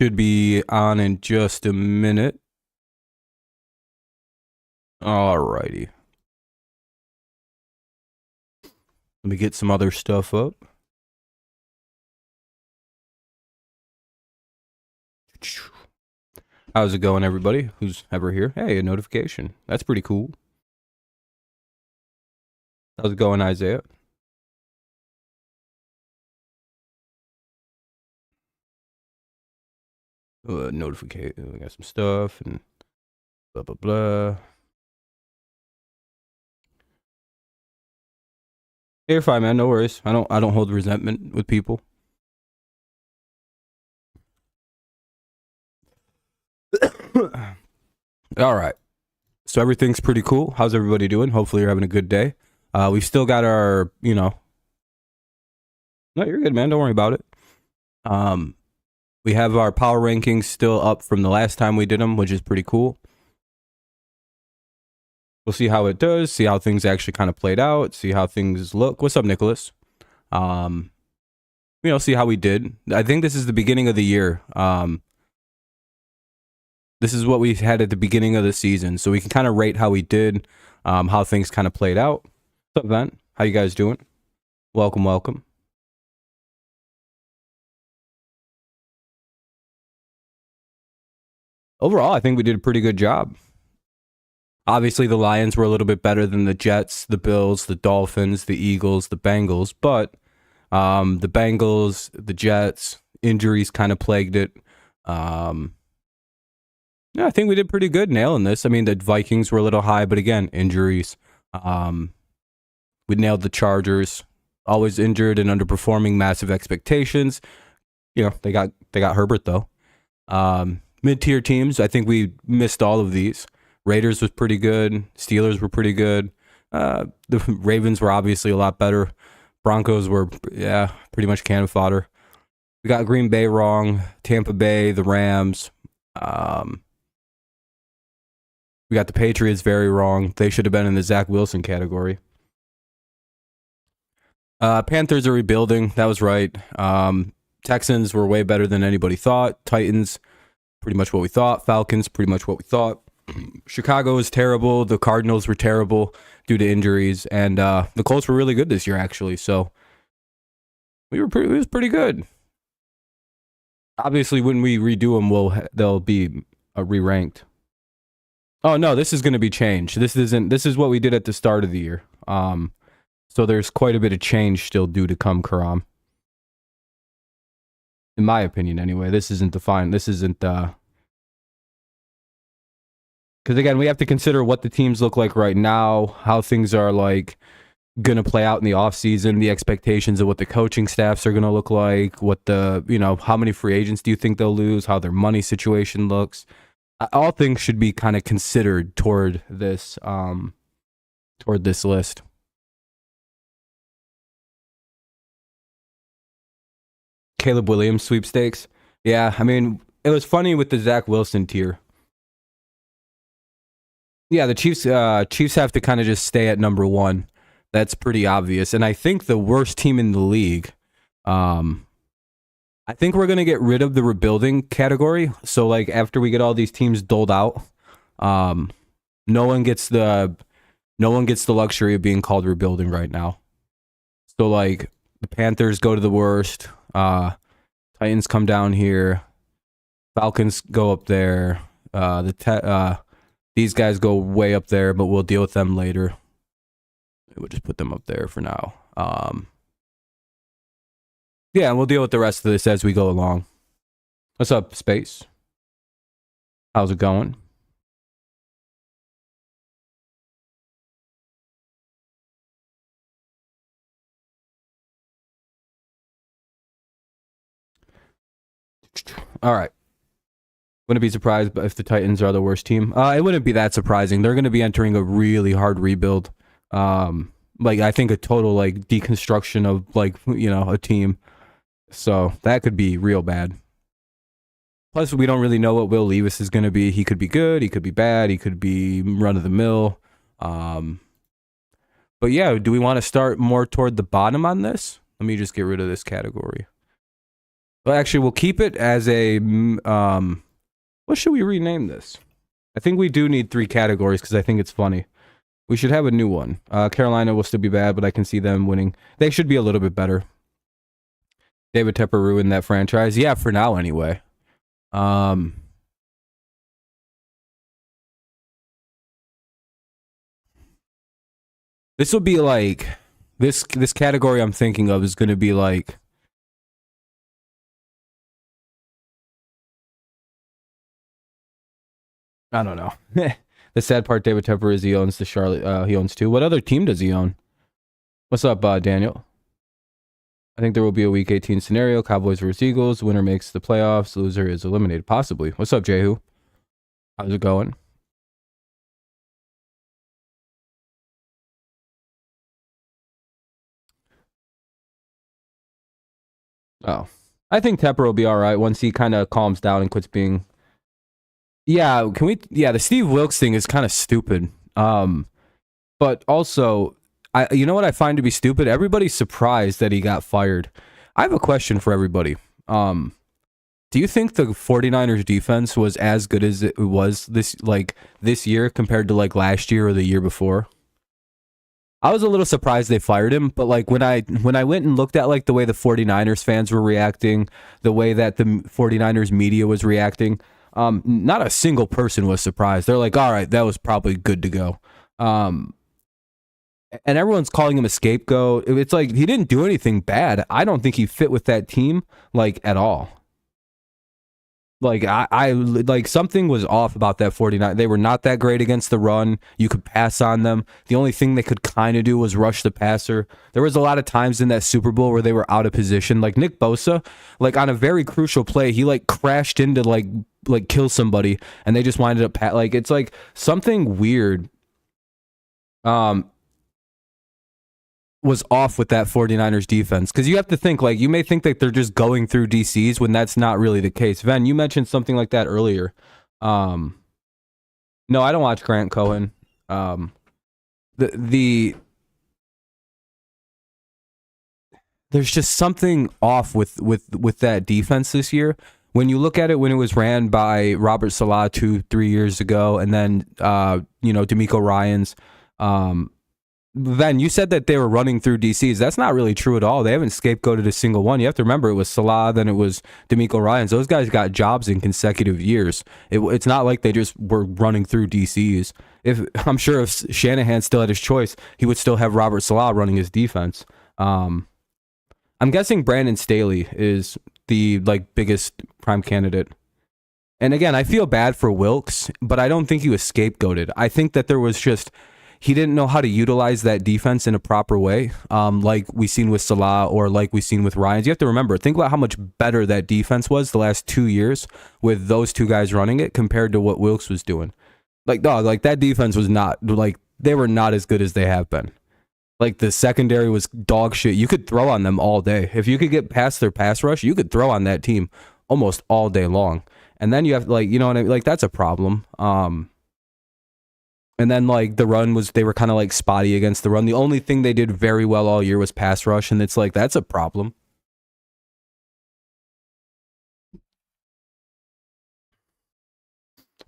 Should be on in just a minute. Alrighty. Let me get some other stuff up. How's it going, everybody who's ever here? Hey, a notification. That's pretty cool. How's it going, Isaiah? Notification. We got some stuff and blah blah blah. Hey, you're fine, man. No worries. I don't hold resentment with people. All right. So everything's pretty cool. How's everybody doing? Hopefully you're having a good day. We've still got our, No, you're good, man. Don't worry about it. We have our power rankings still up from the last time we did them, which is pretty cool. We'll see how it does, see how things actually kind of played out, see how things look. What's up, Nicholas? See how we did. I think this is the beginning of the year. This is what we had at the beginning of the season, so we can kind of rate how we did, how things kind of played out. What's up, Vent? How you guys doing? Welcome, welcome. Overall, I think we did a pretty good job. Obviously, the Lions were a little bit better than the Jets, the Bills, the Dolphins, the Eagles, the Bengals, but the Bengals, the Jets, injuries kind of plagued it. Yeah, I think we did pretty good nailing this. I mean, the Vikings were a little high, but again, injuries. We nailed the Chargers, always injured and underperforming, massive expectations. They got Herbert though. Mid-tier teams, I think we missed all of these. Raiders was pretty good. Steelers were pretty good. The Ravens were obviously a lot better. Broncos were, pretty much cannon fodder. We got Green Bay wrong. Tampa Bay, the Rams. We got the Patriots very wrong. They should have been in the Zach Wilson category. Panthers are rebuilding. That was right. Texans were way better than anybody thought. Titans, pretty much what we thought. Falcons, pretty much what we thought. Chicago was terrible. The Cardinals were terrible due to injuries. And the Colts were really good this year, actually. So it was pretty good. Obviously, when we redo them, they'll be re-ranked. Oh no, this is going to be changed. This is what we did at the start of the year. So there's quite a bit of change still due to come, Karam. In my opinion, anyway. This isn't defined. This isn't because again, we have to consider what the teams look like right now, how things are like going to play out in the offseason, the expectations of what the coaching staffs are going to look like, what how many free agents do you think they'll lose, how their money situation looks. All things should be kind of considered toward this list. Caleb Williams sweepstakes. Yeah, I mean, it was funny with the Zach Wilson tier. Yeah, the Chiefs have to kind of just stay at number one. That's pretty obvious. And I think the worst team in the league, I think we're going to get rid of the rebuilding category. So, like, after we get all these teams doled out, no one gets the luxury of being called rebuilding right now. So, like, the Panthers go to the worst. Titans come down here. Falcons go up there. These guys go way up there, but we'll deal with them later. We'll just put them up there for now. Yeah, and we'll deal with the rest of this as we go along. What's up, Space? How's it going? All right. Wouldn't be surprised if the Titans are the worst team. It wouldn't be that surprising. They're going to be entering a really hard rebuild. I think a total deconstruction of a team. So that could be real bad. Plus, we don't really know what Will Levis is going to be. He could be good. He could be bad. He could be run of the mill. But yeah, do we want to start more toward the bottom on this? Let me just get rid of this category. Well, actually, we'll keep it as a what should we rename this? I think we do need 3 categories because I think it's funny. We should have a new one. Carolina will still be bad, but I can see them winning. They should be a little bit better. David Tepper ruined that franchise. Yeah, for now anyway. This will be like this category I'm thinking of is going to be like I don't know. The sad part, David Tepper, is he owns the Charlotte. He owns 2. What other team does he own? What's up, Daniel? I think there will be a Week 18 scenario. Cowboys versus Eagles. Winner makes the playoffs. Loser is eliminated. Possibly. What's up, Jehu? How's it going? Oh. I think Tepper will be all right once he kind of calms down and quits being... Yeah, can we... Yeah, the Steve Wilkes thing is kind of stupid. But also... you know what I find to be stupid? Everybody's surprised that he got fired. I have a question for everybody. Do you think the 49ers defense was as good as it was this year compared to like last year or the year before? I was a little surprised they fired him, but like when I went and looked at like the way the 49ers fans were reacting, the way that the 49ers media was reacting, not a single person was surprised. They're like, all right, that was probably good to go. And everyone's calling him a scapegoat. It's like he didn't do anything bad. I don't think he fit with that team like at all. Like I like something was off about that 49. They were not that great against the run. You could pass on them. The only thing they could kind of do was rush the passer. There was a lot of times in that Super Bowl where they were out of position. Like Nick Bosa, like on a very crucial play, he like crashed into like kill somebody, and they just winded up like it's like something weird. Was off with that 49ers defense, because you have to think, like, you may think that they're just going through DCs when that's not really the case. Ven, you mentioned something like that earlier. No, I don't watch Grant Cohen. There's just something off with that defense this year. When you look at it, when it was ran by Robert Salah 2-3 years ago, and then DeMeco Ryans, Then you said that they were running through DCs. That's not really true at all. They haven't scapegoated a single one. You have to remember, it was Salah, then it was DeMeco Ryans. Those guys got jobs in consecutive years. It's not like they just were running through DCs. I'm sure if Shanahan still had his choice, he would still have Robert Salah running his defense. I'm guessing Brandon Staley is the biggest prime candidate. And again, I feel bad for Wilkes, but I don't think he was scapegoated. I think that there was just... he didn't know how to utilize that defense in a proper way, like we seen with Salah or like we seen with Ryans. You have to remember, think about how much better that defense was the last 2 years with those two guys running it compared to what Wilkes was doing. That defense was not, they were not as good as they have been. Like, the secondary was dog shit. You could throw on them all day. If you could get past their pass rush, you could throw on that team almost all day long. And then you have, you know what I mean? That's a problem. And then, the run was, they were kind of, spotty against the run. The only thing they did very well all year was pass rush, and it's, that's a problem.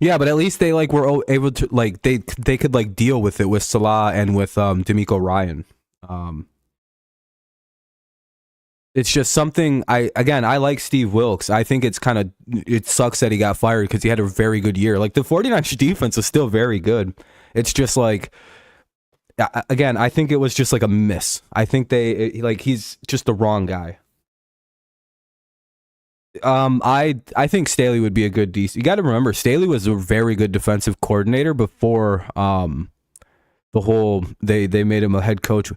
Yeah, but at least they, were able to, they could, deal with it with Salah and with DeMeco Ryan. It's just something, I like Steve Wilkes. I think it sucks that he got fired because he had a very good year. The 49ers defense is still very good. It's just again, I think it was just a miss. I think he's just the wrong guy. I think Staley would be a good DC. You got to remember, Staley was a very good defensive coordinator before the whole they made him a head coach.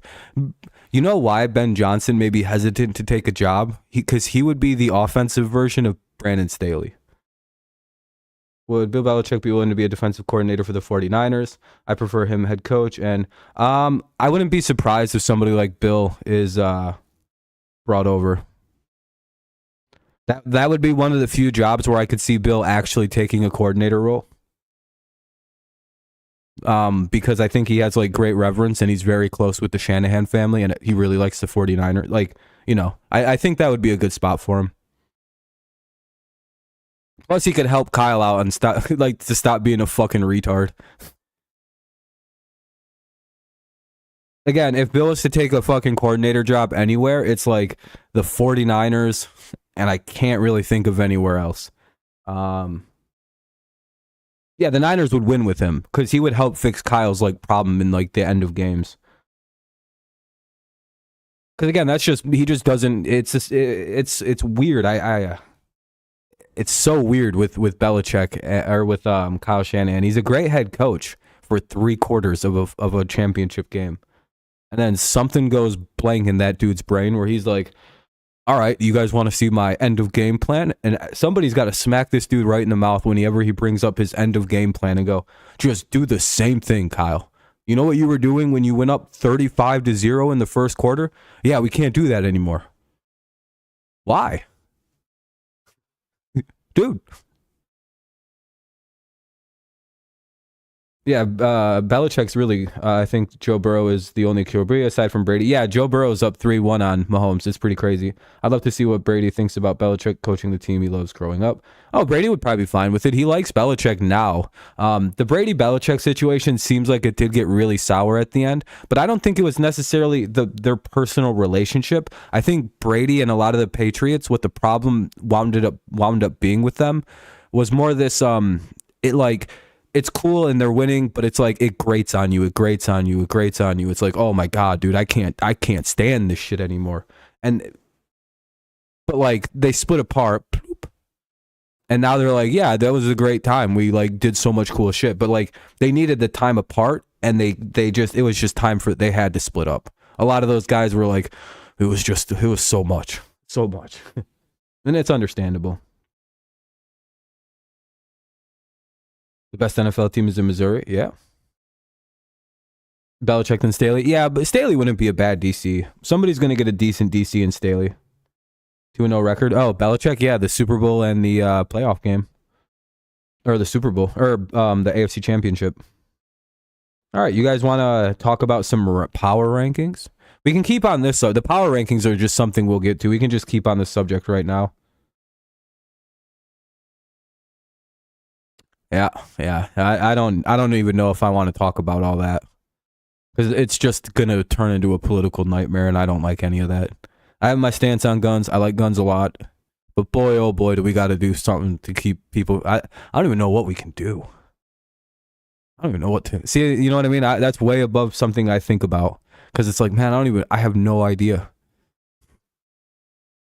You know why Ben Johnson may be hesitant to take a job? Because he would be the offensive version of Brandon Staley. Would Bill Belichick be willing to be a defensive coordinator for the 49ers? I prefer him head coach. And I wouldn't be surprised if somebody like Bill is brought over. That would be one of the few jobs where I could see Bill actually taking a coordinator role. Because I think he has great reverence and he's very close with the Shanahan family and he really likes the 49ers. I think that would be a good spot for him. Plus, he could help Kyle out and stop, like, to stop being a fucking retard. Again, if Bill is to take a fucking coordinator job anywhere, it's like the 49ers, and I can't really think of anywhere else. Yeah, the Niners would win with him because he would help fix Kyle's like problem in like the end of games. Because again, that's just he just doesn't. It's just it's weird. It's so weird with Belichick or with Kyle Shanahan. He's a great head coach for 3/4 of a championship game, and then something goes blank in that dude's brain where he's like, all right, you guys want to see my end of game plan? And somebody's got to smack this dude right in the mouth whenever he brings up his end of game plan and go, just do the same thing, Kyle. You know what you were doing when you went up 35-0 in the first quarter? Yeah, we can't do that anymore. Why? Dude. Yeah, Belichick's really, I think Joe Burrow is the only QB aside from Brady. Yeah, Joe Burrow's up 3-1 on Mahomes. It's pretty crazy. I'd love to see what Brady thinks about Belichick coaching the team he loves growing up. Oh, Brady would probably be fine with it. He likes Belichick now. The Brady-Belichick situation seems like it did get really sour at the end, but I don't think it was necessarily their personal relationship. I think Brady and a lot of the Patriots, what the problem wound up being with them was more this, it's cool and they're winning, but it's like it grates on you. It's like, oh my God, dude, I can't stand this shit anymore. But like they split apart, and now they're like, yeah, that was a great time. We like did so much cool shit, but like they needed the time apart, and it was just time they had to split up. A lot of those guys were like, it was so much, and it's understandable. The best NFL team is in Missouri. Yeah. Belichick than Staley. Yeah, but Staley wouldn't be a bad DC. Somebody's going to get a decent DC in Staley. 2-0 record. Oh, Belichick. Yeah, the Super Bowl and the playoff game. Or the Super Bowl. Or the AFC Championship. All right, you guys want to talk about some power rankings? We can keep on this. So the power rankings are just something we'll get to. We can just keep on this subject right now. Yeah. I don't even know if I want to talk about all that because it's just gonna turn into a political nightmare, and I don't like any of that. I have my stance on guns. I like guns a lot, but boy, oh boy, do we got to do something to keep people. I don't even know what we can do. I don't even know what to see. You know what I mean? That's way above something I think about because it's like, man, I have no idea.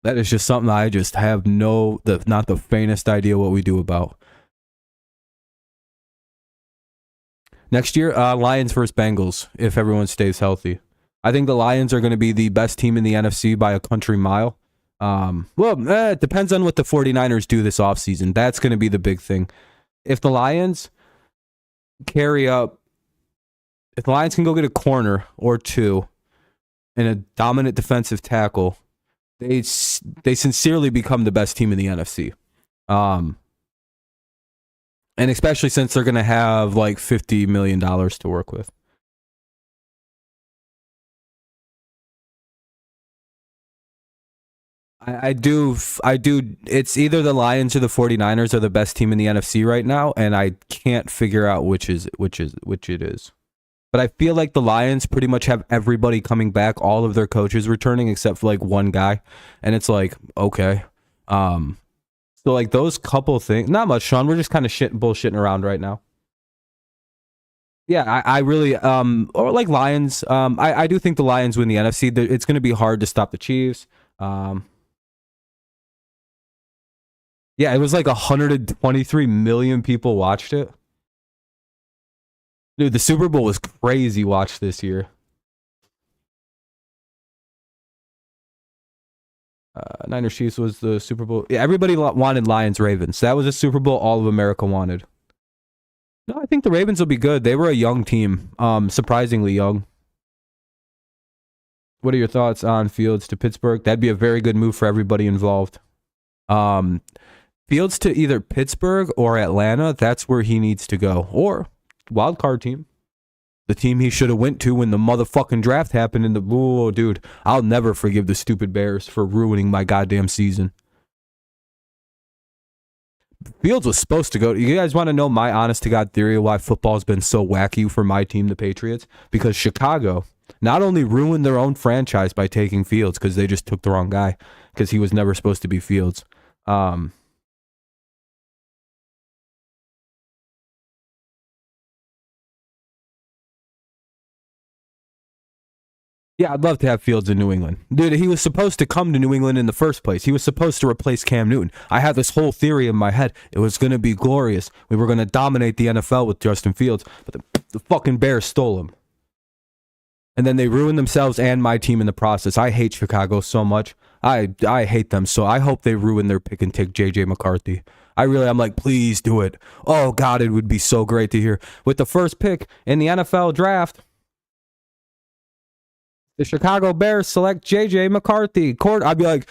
That is just something I just have not the faintest idea what we do about. Next year, Lions versus Bengals, if everyone stays healthy. I think the Lions are going to be the best team in the NFC by a country mile. It depends on what the 49ers do this offseason. That's going to be the big thing. If the Lions can go get a corner or two and a dominant defensive tackle, they sincerely become the best team in the NFC. And especially since they're going to have like $50 million to work with. I do. It's either the Lions or the 49ers are the best team in the NFC right now, and I can't figure out which it is. But I feel like the Lions pretty much have everybody coming back, all of their coaches returning except for like one guy, and it's like, okay. So like those couple things, not much, Sean. We're just kind of bullshitting around right now. Yeah, I really or like Lions. I do think the Lions win the NFC. It's going to be hard to stop the Chiefs. Yeah, it was like 123 million people watched it. Dude, the Super Bowl was crazy watch this year. Niners Chiefs was the Super Bowl. Yeah, everybody wanted Lions Ravens. That was a Super Bowl all of America wanted. No, I think the Ravens will be good. They were a young team, surprisingly young. What are your thoughts on Fields to Pittsburgh? That'd be a very good move for everybody involved. Fields to either Pittsburgh or Atlanta. That's where he needs to go. Or wild card team. The team he should have went to when the motherfucking draft happened in the... Oh, dude, I'll never forgive the stupid Bears for ruining my goddamn season. Fields was supposed to go. You guys want to know my honest to God theory of why football's been so wacky for my team, the Patriots? Because Chicago not only ruined their own franchise by taking Fields because they just took the wrong guy because he was never supposed to be Fields. Yeah, I'd love to have Fields in New England. Dude, he was supposed to come to New England in the first place. He was supposed to replace Cam Newton. I had this whole theory in my head. It was going to be glorious. We were going to dominate the NFL with Justin Fields, but the fucking Bears stole him. And then they ruined themselves and my team in the process. I hate Chicago so much. I hate them. So I hope they ruin their pick and take JJ McCarthy. I'm like, please do it. Oh, God, it would be so great to hear. With the first pick in the NFL draft, the Chicago Bears select JJ McCarthy. I'd be like,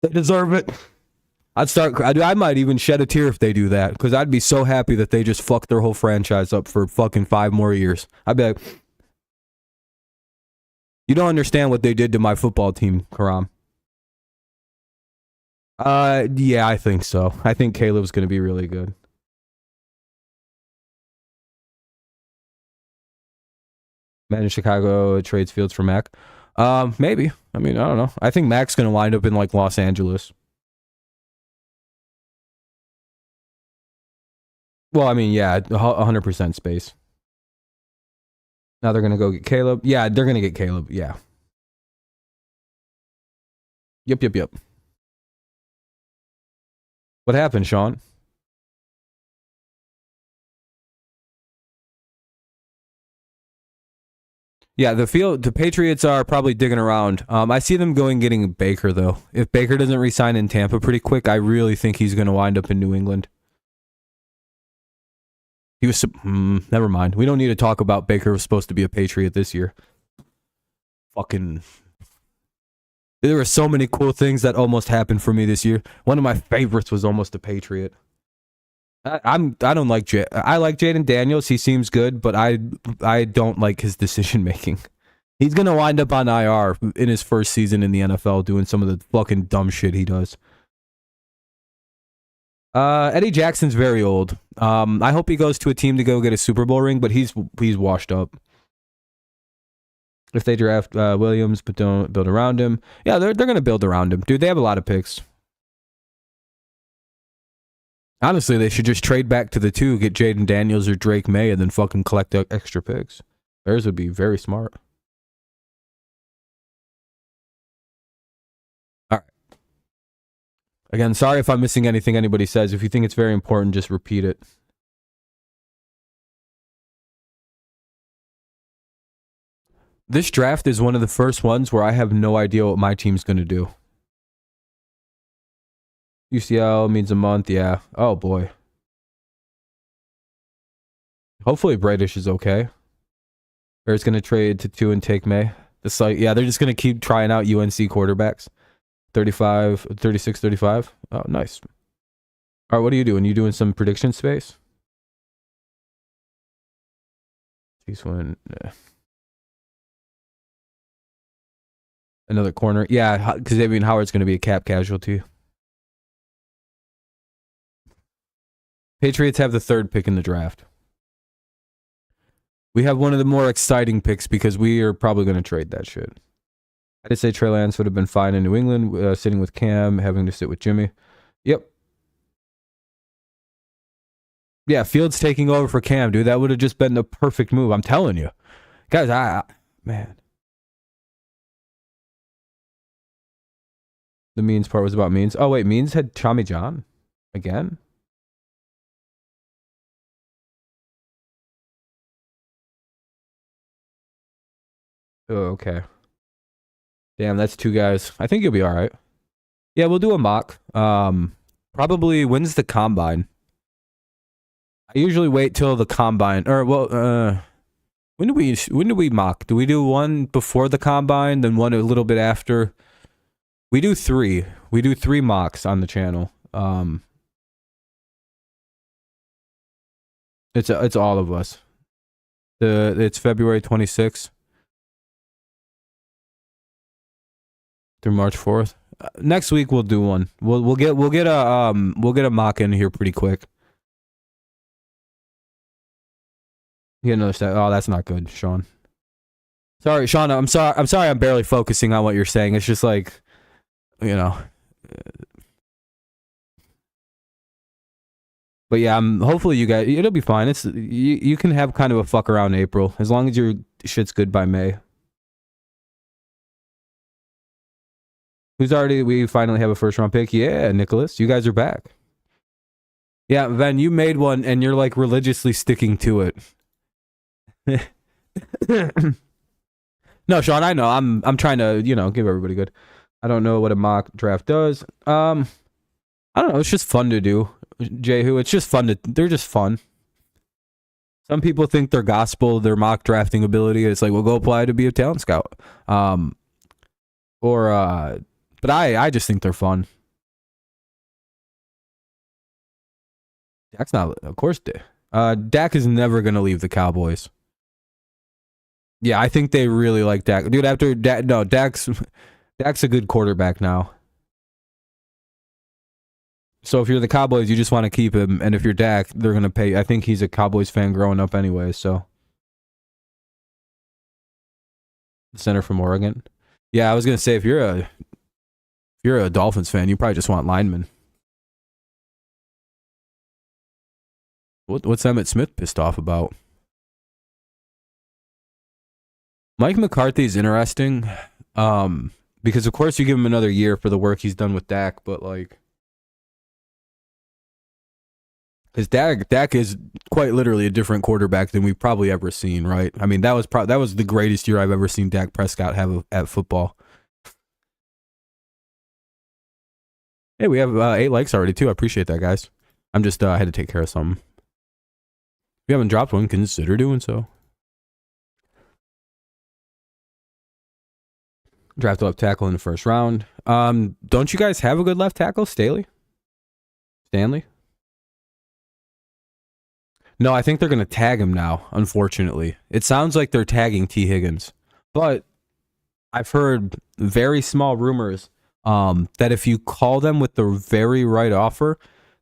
they deserve it. I might even shed a tear if they do that, because I'd be so happy that they just fucked their whole franchise up for fucking 5 more years. I'd be like, you don't understand what they did to my football team, Karam. Yeah, I think so. I think Caleb's going to be really good. Imagine Chicago trades Fields for Mac. Maybe. I mean, I don't know. I think Mac's going to wind up in like Los Angeles. Well, I mean, yeah, 100% space. Now they're going to go get Caleb. Yeah, they're going to get Caleb. Yeah. Yep. What happened, Sean? Yeah, the Patriots are probably digging around. I see them getting Baker, though. If Baker doesn't resign in Tampa pretty quick, I really think he's going to wind up in New England. He was... never mind. We don't need to talk about Baker was supposed to be a Patriot this year. Fucking... There were so many cool things that almost happened for me this year. One of my favorites was almost a Patriot. I don't like I like Jaden Daniels. He seems good, but I don't like his decision making. He's gonna wind up on IR in his first season in the NFL doing some of the fucking dumb shit he does. Eddie Jackson's very old. I hope he goes to a team to go get a Super Bowl ring, but he's washed up. If they draft Williams but don't build around him, yeah, they're gonna build around him, dude. They have a lot of picks. Honestly, they should just trade back to the 2, get Jaden Daniels or Drake May, and then fucking collect extra picks. Bears would be very smart. All right. Again, sorry if I'm missing anything anybody says. If you think it's very important, just repeat it. This draft is one of the first ones where I have no idea what my team's going to do. UCL means a month, yeah. Oh, boy. Hopefully Bradish is okay. Bears going to trade to 2 and take May. Yeah, they're just going to keep trying out UNC quarterbacks. 36, 35. Oh, nice. All right, what are you doing? You doing some prediction space? Chiefs win. Another corner. Yeah, because Xavier Howard's going to be a cap casualty. Patriots have the 3rd pick in the draft. We have one of the more exciting picks because we are probably going to trade that shit. I did say Trey Lance would have been fine in New England, sitting with Cam, having to sit with Jimmy. Yep. Yeah, Fields taking over for Cam, dude. That would have just been the perfect move. I'm telling you. Guys, man. The Means part was about Means. Oh, wait, Means had Tommy John? Again? Oh, okay. Damn, that's 2 guys. I think you'll be all right. Yeah, we'll do a mock. Probably when's the combine? I usually wait till the combine. Or when do we mock? Do we do one before the combine, then one a little bit after? We do 3. We do 3 mocks on the channel. It's all of us. It's February 26th. Through March 4th. Next week we'll do one. We'll get a mock in here pretty quick. Get another stat. Oh, that's not good, Sean. Sorry, Sean. I'm sorry. I'm barely focusing on what you're saying. It's just like, you know. But yeah, hopefully you guys. It'll be fine. It's you can have kind of a fuck around April as long as your shit's good by May. We finally have a first round pick. Yeah, Nicholas, you guys are back. Yeah, Ven, you made one and you're like religiously sticking to it. No, Sean, I know. I'm trying to, give everybody good. I don't know what a mock draft does. I don't know. It's just fun to do. Jehu, it's just fun they're just fun. Some people think they're gospel, their mock drafting ability. It's like, well, go apply to be a talent scout. But I just think they're fun. Dak's not, of course. Dak is never going to leave the Cowboys. Yeah, I think they really like Dak. Dude, after Dak, no, Dak's a good quarterback now. So if you're the Cowboys, you just want to keep him. And if you're Dak, they're going to pay. I think he's a Cowboys fan growing up anyway, so. Center from Oregon. Yeah, I was going to say, if you're a Dolphins fan, you probably just want linemen. What's Emmitt Smith pissed off about? Mike McCarthy's interesting, because of course you give him another year for the work he's done with Dak, but like, because Dak is quite literally a different quarterback than we've probably ever seen, right? I mean, that was the greatest year I've ever seen Dak Prescott have at football. Hey, we have 8 likes already too. I appreciate that, guys. I'm just I had to take care of something. If you haven't dropped one, consider doing so. Draft left tackle in the first round. Don't you guys have a good left tackle, Stanley? No, I think they're going to tag him now, unfortunately. It sounds like they're tagging T. Higgins. But I've heard very small rumors that if you call them with the very right offer,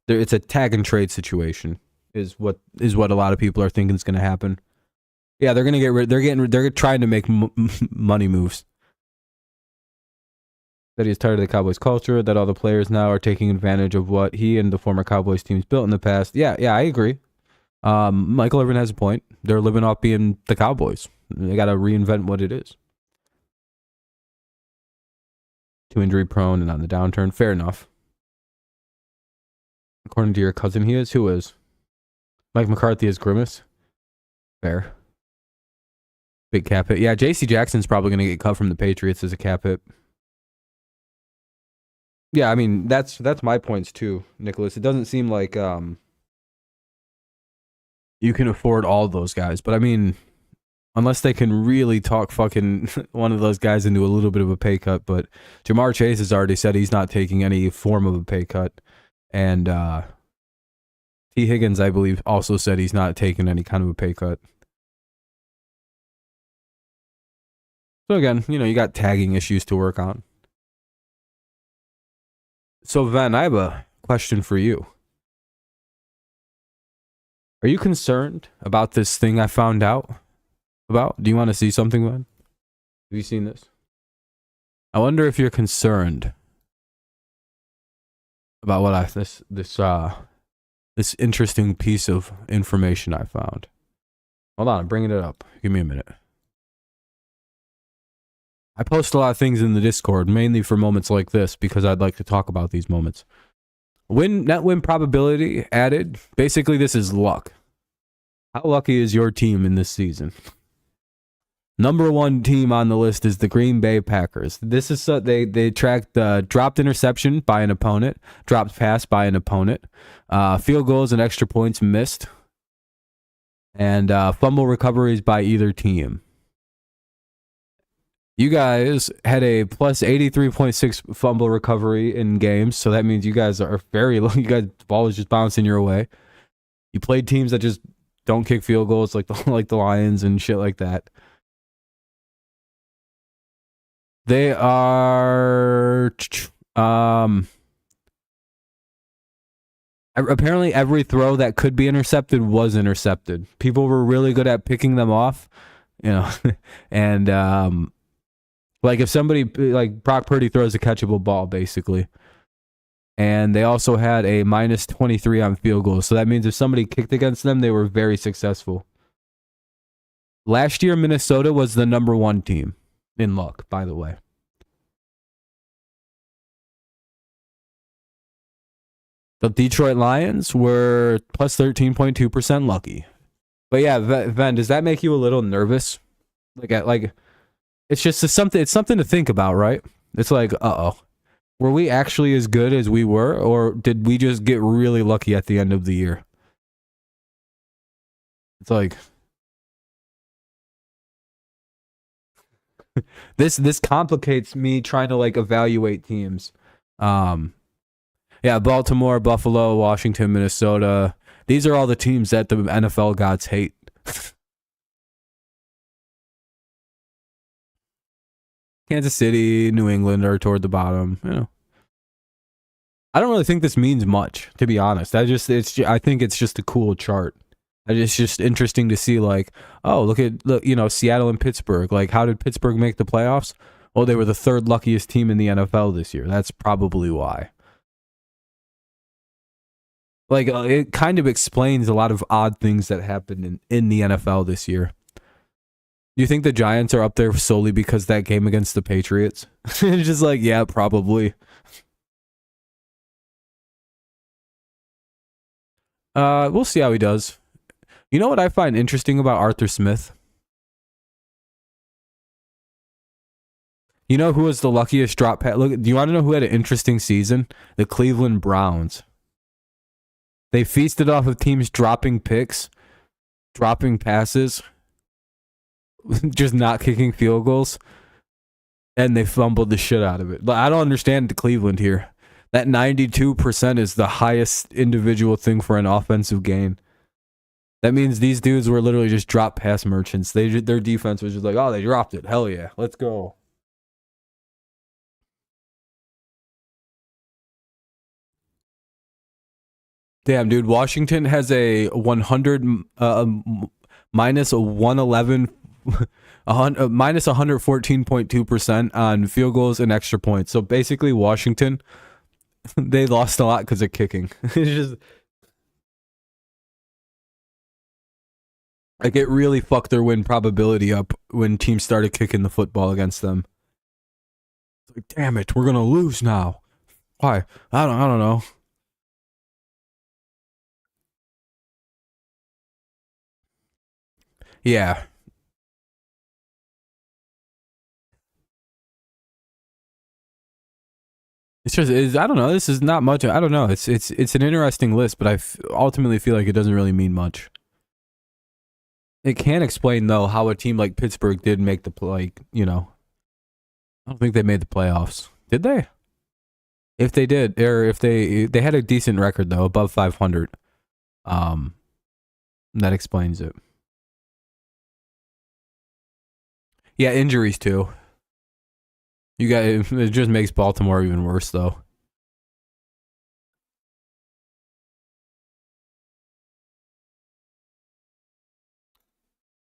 it's a tag and trade situation, is what a lot of people are thinking is going to happen. Yeah, they're going to get rid. They're trying to make money moves. That he's tired of the Cowboys culture, that all the players now are taking advantage of what he and the former Cowboys teams built in the past. Yeah, I agree. Michael Irvin has a point. They're living off being the Cowboys. They got to reinvent what it is. Too injury prone and on the downturn. Fair enough. According to your cousin, he is. Who is? Mike McCarthy is Grimace. Fair. Big cap hit. Yeah, J.C. Jackson's probably going to get cut from the Patriots as a cap hit. Yeah, I mean, that's my points too, Nicholas. It doesn't seem like you can afford all those guys. But I mean, unless they can really talk fucking one of those guys into a little bit of a pay cut. But Jamar Chase has already said he's not taking any form of a pay cut. And T. Higgins, I believe, also said he's not taking any kind of a pay cut. So again, you got tagging issues to work on. So, Van, I have a question for you. Are you concerned about this thing I found out about? Do you want to see something, Van? Have you seen this? I wonder if you're concerned about what this interesting piece of information I found. Hold on, I'm bringing it up. Give me a minute. I post a lot of things in the Discord, mainly for moments like this, because I'd like to talk about these moments. Net win probability added. Basically, this is luck. How lucky is your team in this season? Number 1 team on the list is the Green Bay Packers. This is they tracked dropped interception by an opponent, dropped pass by an opponent, field goals and extra points missed, and fumble recoveries by either team. You guys had a plus 83.6 fumble recovery in games, so that means you guys are very low. You guys, the ball is just bouncing your way. You played teams that just don't kick field goals, like the Lions and shit like that. They are Apparently every throw that could be intercepted was intercepted. People were really good at picking them off, you know. And like if somebody like Brock Purdy throws a catchable ball, basically. And they also had a minus 23 on field goals. So that means if somebody kicked against them, they were very successful. Last year, Minnesota was the number 1 team in luck, by the way. The Detroit Lions were plus 13.2% lucky. But yeah, Ven, does that make you a little nervous? Like it's just it's something to think about, right? It's like, uh-oh. Were we actually as good as we were, or did we just get really lucky at the end of the year? It's like this complicates me trying to like evaluate teams. Yeah, Baltimore, Buffalo, Washington, Minnesota. These are all the teams that the NFL gods hate. Kansas City, New England are toward the bottom. You know, I don't really think this means much, to be honest. I think it's just a cool chart. It's just interesting to see, like, oh, look, you know, Seattle and Pittsburgh. Like, how did Pittsburgh make the playoffs? Well, they were the 3rd luckiest team in the NFL this year. That's probably why. Like, it kind of explains a lot of odd things that happened in the NFL this year. Do you think the Giants are up there solely because that game against the Patriots? It's just like, yeah, probably. We'll see how he does. You know what I find interesting about Arthur Smith? You know who was the luckiest drop pass? Look, do you want to know who had an interesting season? The Cleveland Browns. They feasted off of teams dropping picks, dropping passes, just not kicking field goals, and they fumbled the shit out of it. I don't understand the Cleveland here. That 92% is the highest individual thing for an offensive gain. That means these dudes were literally just drop pass merchants. Their defense was just like, oh, they dropped it. Hell yeah, let's go. Damn, dude, Washington has a 100 minus a 111 minus 114.2% on field goals and extra points. So basically, Washington, they lost a lot because of kicking. It's just like it really fucked their win probability up when teams started kicking the football against them. Like, damn it, we're gonna lose now. Why? I don't know. Yeah. It's just, I don't know. This is not much. I don't know. It's an interesting list, but I ultimately feel like it doesn't really mean much. It can explain though how a team like Pittsburgh did make the like, you know. I don't think they made the playoffs. Did they? If they did, or if they had a decent record though, above 500. That explains it. Yeah, injuries too. It just makes Baltimore even worse though.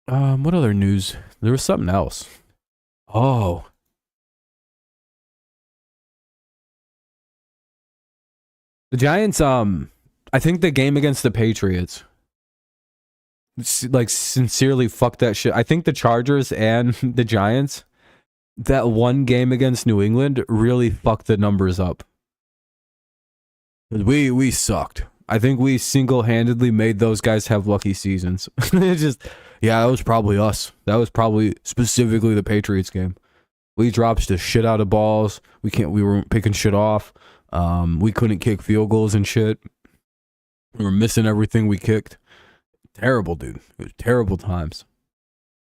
What other news? There was something else. Oh. The Giants, I think the game against the Patriots, like, sincerely fucked that shit. I think the Chargers and the Giants, that one game against New England really fucked the numbers up. We sucked. I think we single-handedly made those guys have lucky seasons. It's just, yeah, that was probably us. That was probably specifically the Patriots game. We dropped the shit out of balls. We weren't picking shit off. We couldn't kick field goals and shit. We were missing everything we kicked. Terrible, dude. It was terrible times.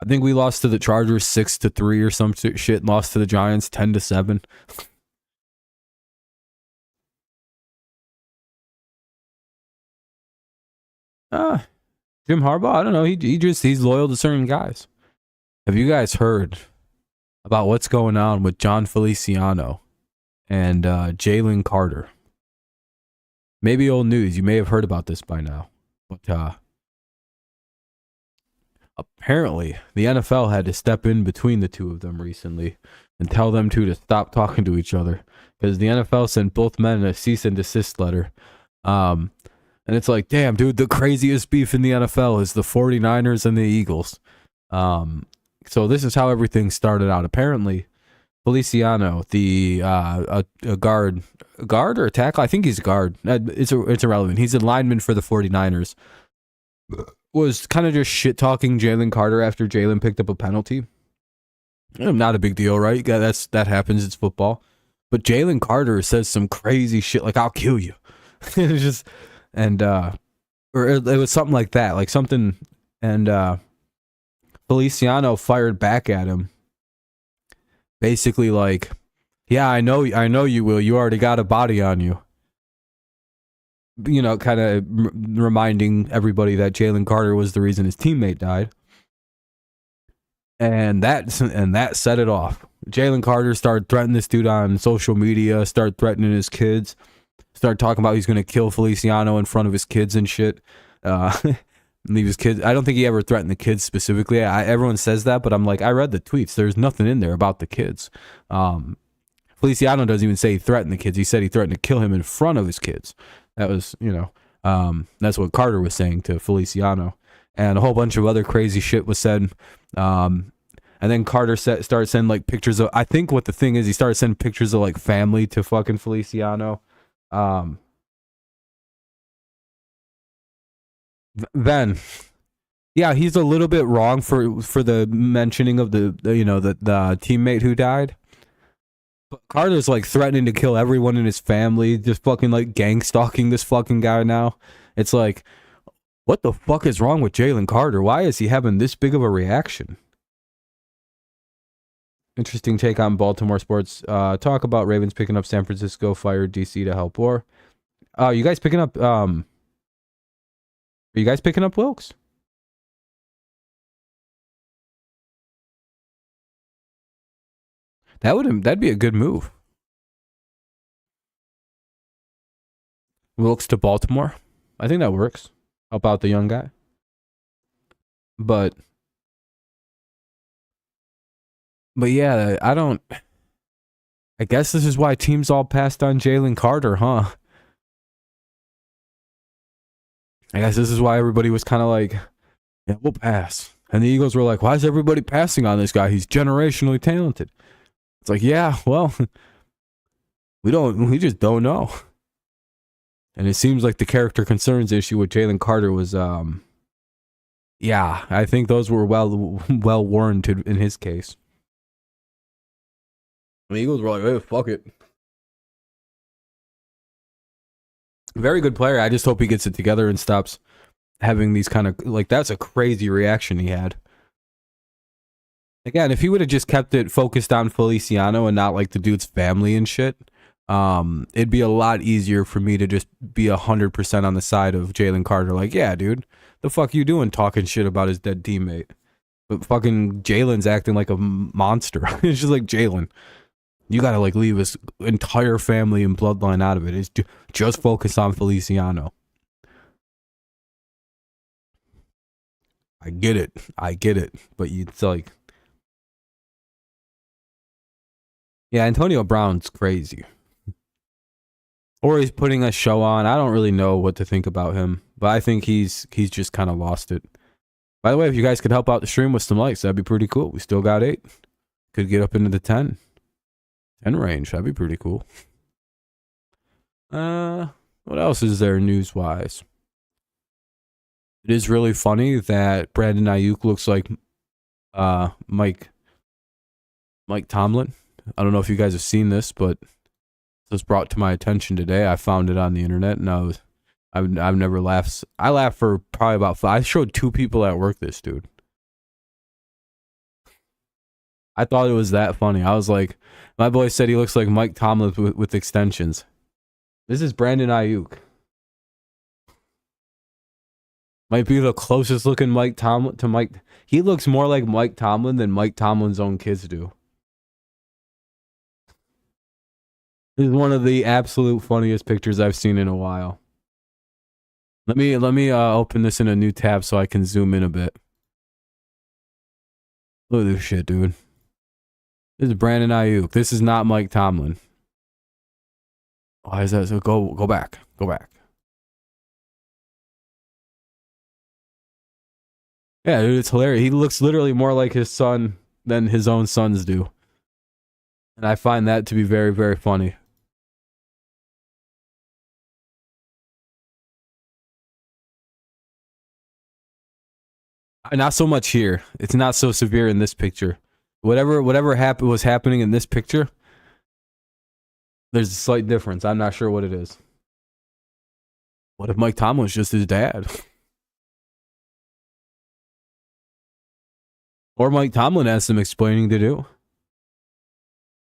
I think we lost to the Chargers 6-3 or some shit. And lost to the Giants 10-7. Jim Harbaugh, I don't know. He's loyal to certain guys. Have you guys heard about what's going on with John Feliciano and Jalen Carter. Maybe old news. You may have heard about this by now. But apparently, the NFL had to step in between the two of them recently and tell them to stop talking to each other, because the NFL sent both men a cease and desist letter. And it's like, damn, dude, the craziest beef in the NFL is the 49ers and the Eagles. So this is how everything started out. Apparently, Feliciano, the a guard or a tackle, I think he's a guard. It's irrelevant. He's a lineman for the 49ers. Was kind of just shit talking Jalen Carter after Jalen picked up a penalty. Not a big deal, right? That happens. It's football. But Jalen Carter says some crazy shit like, "I'll kill you." It's just, and or it was something like that, like something, and Feliciano fired back at him, basically like, "Yeah, I know you will. You already got a body on you." You know, kind of reminding everybody that Jalen Carter was the reason his teammate died. And that set it off. Jalen Carter started threatening this dude on social media, started threatening his kids, started talking about he's going to kill Feliciano in front of his kids and shit. Leave his kids. I don't think he ever threatened the kids specifically. Everyone says that, but I'm like, I read the tweets. There's nothing in there about the kids. Feliciano doesn't even say he threatened the kids. He said he threatened to kill him in front of his kids. That was, that's what Carter was saying to Feliciano. And a whole bunch of other crazy shit was said. And then Carter started sending like pictures of, I think what the thing is, he started sending pictures of like family to fucking Feliciano. Then, yeah, he's a little bit wrong for the mentioning of the teammate who died. But Carter's like threatening to kill everyone in his family, just fucking like gang stalking this fucking guy now. It's like, what the fuck is wrong with Jalen Carter? Why is he having this big of a reaction? Interesting take on Baltimore sports. Talk about Ravens picking up San Francisco, fired DC to help war. You guys picking up are you guys picking up Wilkes? That'd be a good move. Wilkes to Baltimore. I think that works. Help out the young guy. But yeah, I guess this is why teams all passed on Jalen Carter, huh? I guess this is why everybody was kind of like, yeah, we'll pass. And the Eagles were like, why is everybody passing on this guy? He's generationally talented. It's like, yeah, well, we just don't know. And it seems like the character concerns issue with Jalen Carter was, yeah, I think those were well warranted in his case. The Eagles were like, hey, fuck it. Very good player. I just hope he gets it together and stops having these kind of, like, that's a crazy reaction he had. Again, if he would have just kept it focused on Feliciano and not like the dude's family and shit, it'd be a lot easier for me to just be 100% on the side of Jalen Carter. Like, yeah, dude, the fuck you doing talking shit about his dead teammate? But fucking Jalen's acting like a monster. It's just like, Jalen, you gotta like leave his entire family and bloodline out of it. It's just focus on Feliciano. I get it, but it's like, yeah, Antonio Brown's crazy. Or he's putting a show on. I don't really know what to think about him, but I think he's just kind of lost it. By the way, if you guys could help out the stream with some likes, that'd be pretty cool. We still got 8. Could get up into the 10 range. That'd be pretty cool. What else is there news-wise? It is really funny that Brandon Ayuk looks like Mike Tomlin. I don't know if you guys have seen this, but it was brought to my attention today. I found it on the internet, and I've never laughed. I laughed for probably about 5. I showed 2 people at work this dude. I thought it was that funny. I was like, my boy said he looks like Mike Tomlin with extensions. This is Brandon Ayuk. Might be the closest looking Mike Tomlin to Mike. He looks more like Mike Tomlin than Mike Tomlin's own kids do. This is one of the absolute funniest pictures I've seen in a while. Let me open this in a new tab so I can zoom in a bit. Look at this shit, dude. This is Brandon Ayuk. This is not Mike Tomlin. Why is that? So go back. Go back. Yeah, dude, it's hilarious. He looks literally more like his son than his own sons do. And I find that to be very, very funny. Not so much here. It's not so severe in this picture. Whatever was happening in this picture, there's a slight difference. I'm not sure what it is. What if Mike Tomlin's just his dad? Or Mike Tomlin has some explaining to do.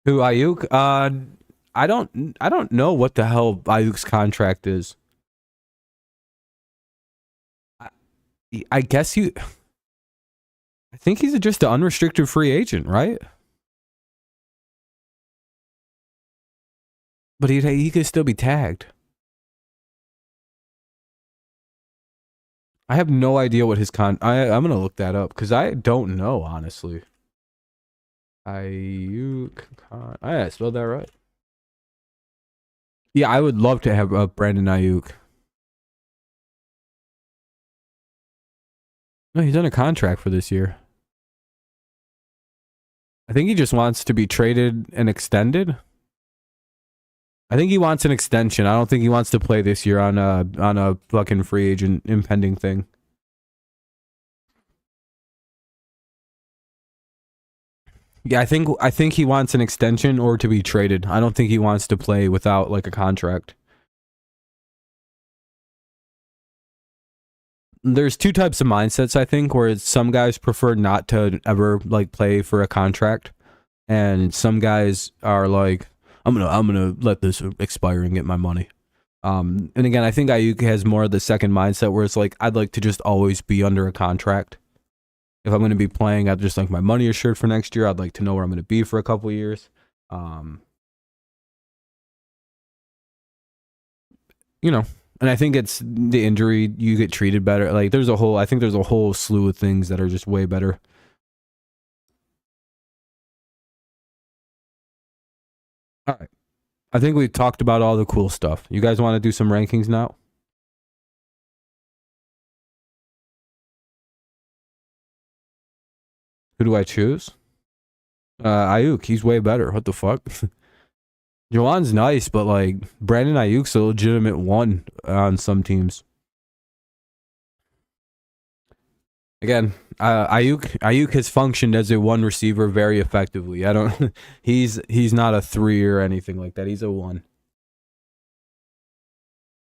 Who, Ayuk? I don't know what the hell Ayuk's contract is. I guess I think he's just an unrestricted free agent, right? But he could still be tagged. I have no idea what his I'm gonna look that up because I don't know, honestly. I spelled that right. Yeah, I would love to have Brandon Ayuk. No, he's on a contract for this year. I think he just wants to be traded and extended. I think he wants an extension. I don't think he wants to play this year on a fucking free agent impending thing. Yeah, I think he wants an extension or to be traded. I don't think he wants to play without like a contract. There's two types of mindsets, I think, where some guys prefer not to ever like play for a contract, and some guys are like, I'm gonna let this expire and get my money. And again, I think Ayuk has more of the second mindset where it's like, I'd like to just always be under a contract. If I'm going to be playing, I'd just like my money assured for next year. I'd like to know where I'm going to be for a couple of years. You know, and I think it's the injury, you get treated better. Like I think there's a whole slew of things that are just way better. All right. I think we've talked about all the cool stuff. You guys want to do some rankings now? Who do I choose? Ayuk. He's way better. What the fuck? Jawan's nice, but like Brandon Ayuk's a legitimate one on some teams. Again, Ayuk has functioned as a one receiver very effectively. I don't. He's not a 3 or anything like that. He's a 1.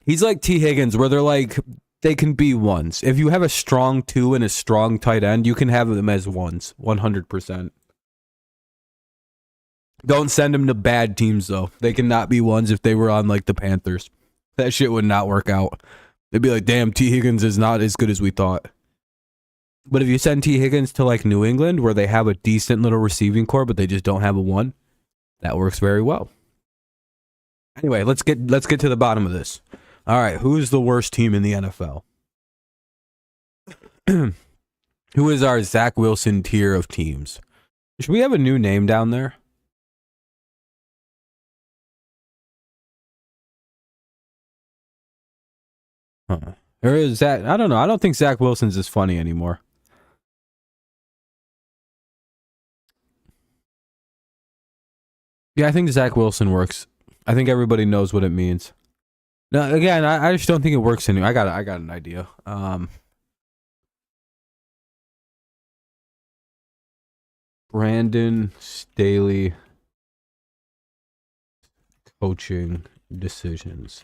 He's like T. Higgins, where they can be 1s. If you have a strong 2 and a strong tight end, you can have them as 1s, 100%. Don't send them to bad teams though. They cannot be 1s if they were on like the Panthers. That shit would not work out. They'd be like, damn, T. Higgins is not as good as we thought. But if you send T. Higgins to like New England, where they have a decent little receiving core, but they just don't have a 1, that works very well. Anyway, let's get to the bottom of this. All right, who's the worst team in the NFL? Who is our Zach Wilson tier of teams? Should we have a new name down there? Huh. Or is that? I don't know. I don't think Zach Wilson's as funny anymore. Yeah, I think Zach Wilson works. I think everybody knows what it means. No, again, I just don't think it works anymore. I got an idea. Brandon Staley coaching decisions.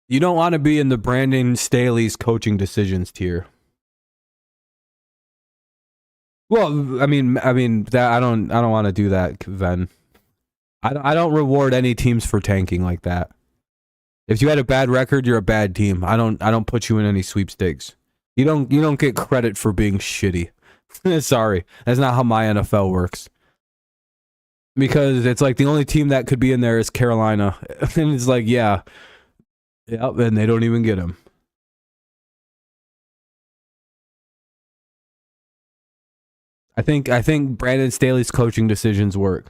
You don't want to be in the Brandon Staley's coaching decisions tier. Well, I mean that I don't want to do that, Ven. I don't reward any teams for tanking like that. If you had a bad record, you're a bad team. I don't put you in any sweepstakes. You don't get credit for being shitty. Sorry, that's not how my NFL works. because it's like the only team that could be in there is Carolina, and it's like, yeah, and they don't even get him. I think Brandon Staley's coaching decisions work.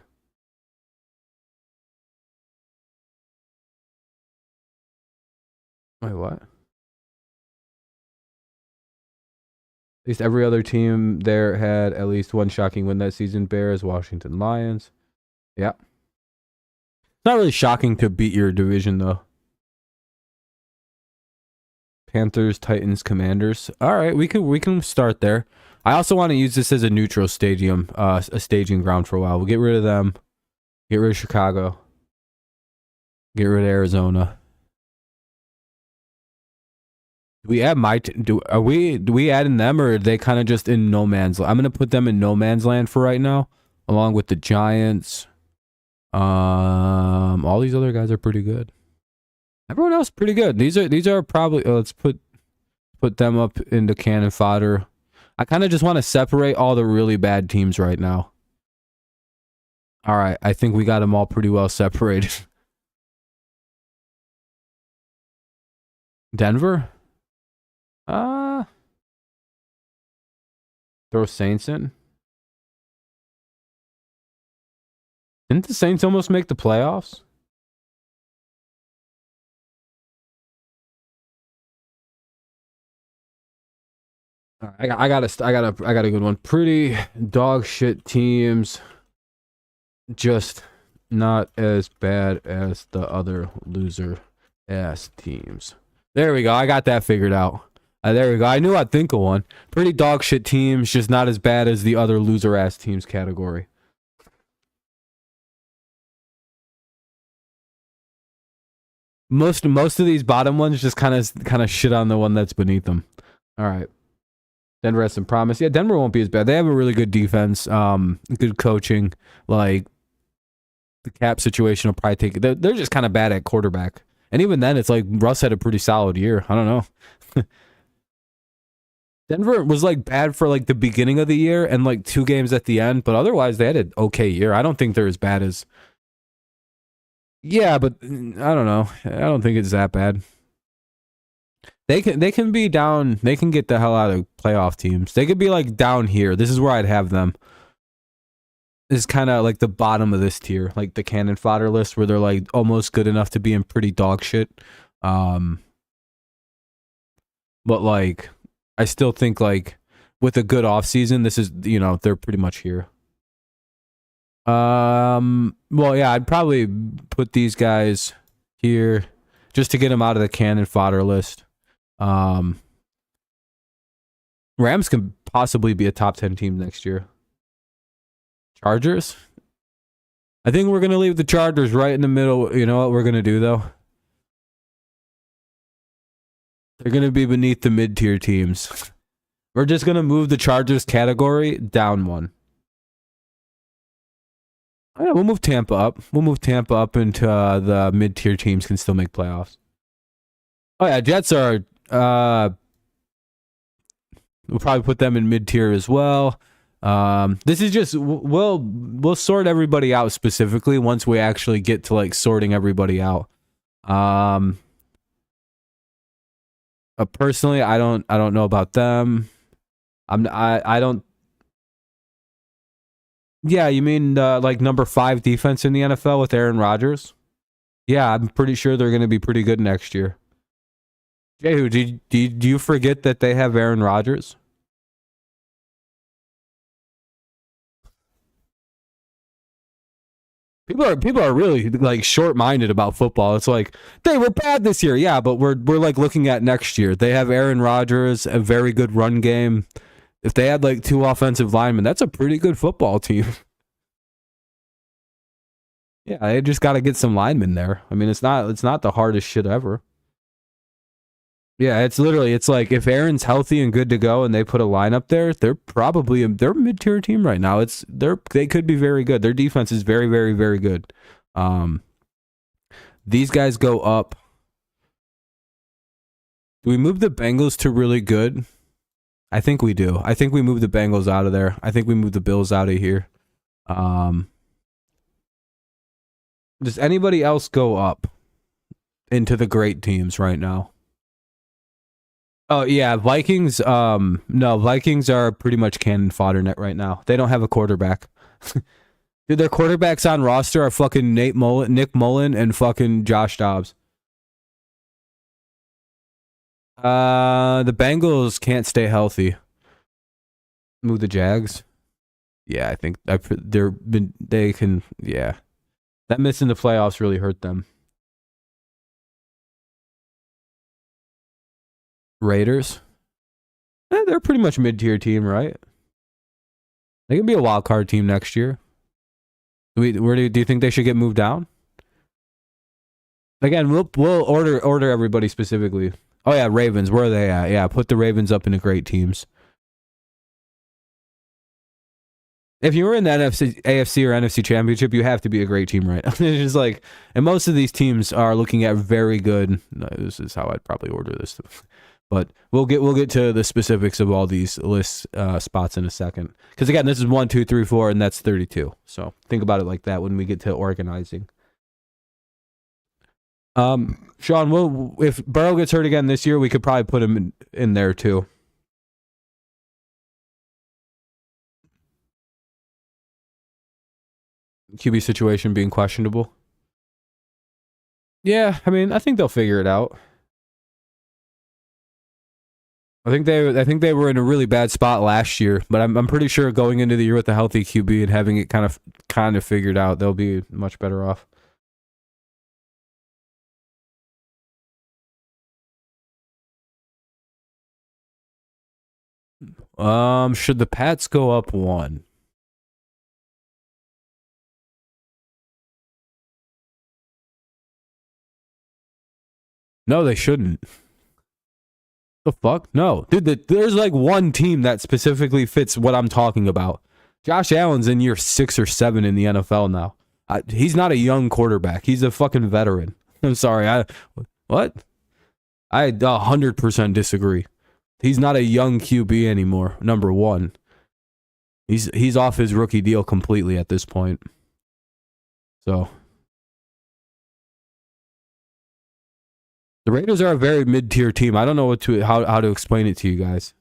Wait, what? At least every other team there had at least one shocking win that season. Bears, Washington Lions. Yeah. It's not really shocking to beat your division, though. Panthers, Titans, Commanders. All right, we can start there. I also want to use this as a neutral stadium, a staging ground for a while. We'll get rid of them. Get rid of Chicago. Get rid of Arizona. Do we add do we add in them, or are they kind of just in no man's land? I'm gonna put them in no man's land for right now, along with the Giants. All these other guys are pretty good. Everyone else pretty good. These are probably let's put them up into cannon fodder. I kind of just want to separate all the really bad teams right now. All right, I think we got them all pretty well separated. Denver? Throw Saints in. Didn't the Saints almost make the playoffs? All right, I got a good one. Pretty dog shit teams, just not as bad as the other loser ass teams. There we go. I got that figured out. There we go. I knew I'd think of one. Pretty dog shit teams, just not as bad as the other loser ass teams category. Most of these bottom ones just kind of shit on the one that's beneath them. All right. Denver has some promise. Yeah, Denver won't be as bad. They have a really good defense, good coaching. Like the cap situation will probably take it. They're just kind of bad at quarterback. And even then, it's like Russ had a pretty solid year. I don't know. Denver was like bad for like the beginning of the year and like 2 games at the end, but otherwise they had an okay year. I don't think they're as bad as. Yeah, but I don't know. I don't think it's that bad. They can be down. They can get the hell out of playoff teams. They could be like down here. This is where I'd have them. This is kind of like the bottom of this tier, like the cannon fodder list, where they're like almost good enough to be in pretty dog shit. But like, I still think like with a good offseason, this is, you know, they're pretty much here. Well, yeah, I'd probably put these guys here just to get them out of the cannon fodder list. Rams can possibly be a top 10 team next year. Chargers? I think we're going to leave the Chargers right in the middle. You know what we're going to do, though? They're going to be beneath the mid-tier teams. We're just going to move the Chargers category down one. Yeah, we'll move Tampa up. We'll move Tampa up into the mid-tier teams can still make playoffs. Oh, yeah, Jets are... we'll probably put them in mid-tier as well. This is just... We'll sort everybody out specifically once we actually get to, like, sorting everybody out. Personally, I don't know about them. I don't. Yeah, you mean like number 5 defense in the NFL with Aaron Rodgers? Yeah, I'm pretty sure they're going to be pretty good next year. Jehu, do you forget that they have Aaron Rodgers? People are really like short-minded about football. It's like they were bad this year, yeah, but we're like looking at next year. They have Aaron Rodgers, a very good run game. If they had like 2 offensive linemen, that's a pretty good football team. Yeah, they just got to get some linemen there. I mean, it's not the hardest shit ever. Yeah, it's like if Aaron's healthy and good to go and they put a line up there, they're a mid-tier team right now. They could be very good. Their defense is very, very, very good. These guys go up. Do we move the Bengals to really good? I think we do. I think we move the Bengals out of there. I think we move the Bills out of here. Does anybody else go up into the great teams right now? Oh yeah, Vikings. No, Vikings are pretty much cannon fodder net right now. They don't have a quarterback. Dude, their quarterbacks on roster are fucking Nick Mullen, and fucking Josh Dobbs. The Bengals can't stay healthy. Move the Jags. Yeah, I think they can. Yeah, that missing the playoffs really hurt them. Raiders. They're pretty much mid-tier team, right? They can be a wild card team next year. Do you think they should get moved down? Again, we'll order everybody specifically. Oh yeah, Ravens. Where are they at? Yeah, put the Ravens up into great teams. If you were in the AFC or NFC championship, you have to be a great team, right? It's just like, and most of these teams are looking at very good. No, this is how I'd probably order this, but we'll get to the specifics of all these list spots in a second. Because again, this is 1, 2, 3, 4, and that's 32. So think about it like that when we get to organizing. Sean, if Burrow gets hurt again this year, we could probably put him in there too. QB situation being questionable. Yeah, I mean, I think they'll figure it out. I think they were in a really bad spot last year, but I'm pretty sure going into the year with a healthy QB and having it kind of figured out, they'll be much better off. Should the Pats go up 1? No, they shouldn't. The fuck? No. Dude, there's like one team that specifically fits what I'm talking about. Josh Allen's in year 6 or 7 in the NFL now. He's not a young quarterback. He's a fucking veteran. I'm sorry. What? I 100% disagree. He's not a young QB anymore, number one. He's off his rookie deal completely at this point. So the Raiders are a very mid-tier team. I don't know how to explain it to you guys.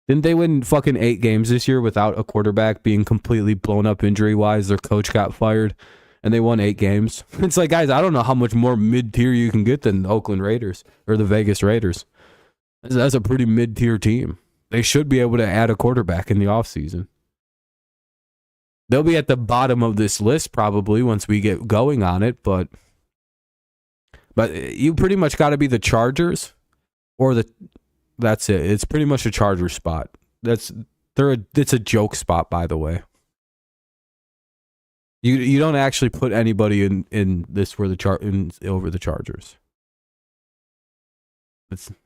Didn't they win fucking 8 games this year without a quarterback being completely blown up injury-wise? Their coach got fired, and they won 8 games. It's like, guys, I don't know how much more mid-tier you can get than the Oakland Raiders or the Vegas Raiders. That's a pretty mid-tier team. They should be able to add a quarterback in the offseason. They'll be at the bottom of this list probably once we get going on it, but you pretty much got to be the Chargers or that's it. It's pretty much a Charger spot. It's a joke spot, by the way. You don't actually put anybody in this for over the Chargers.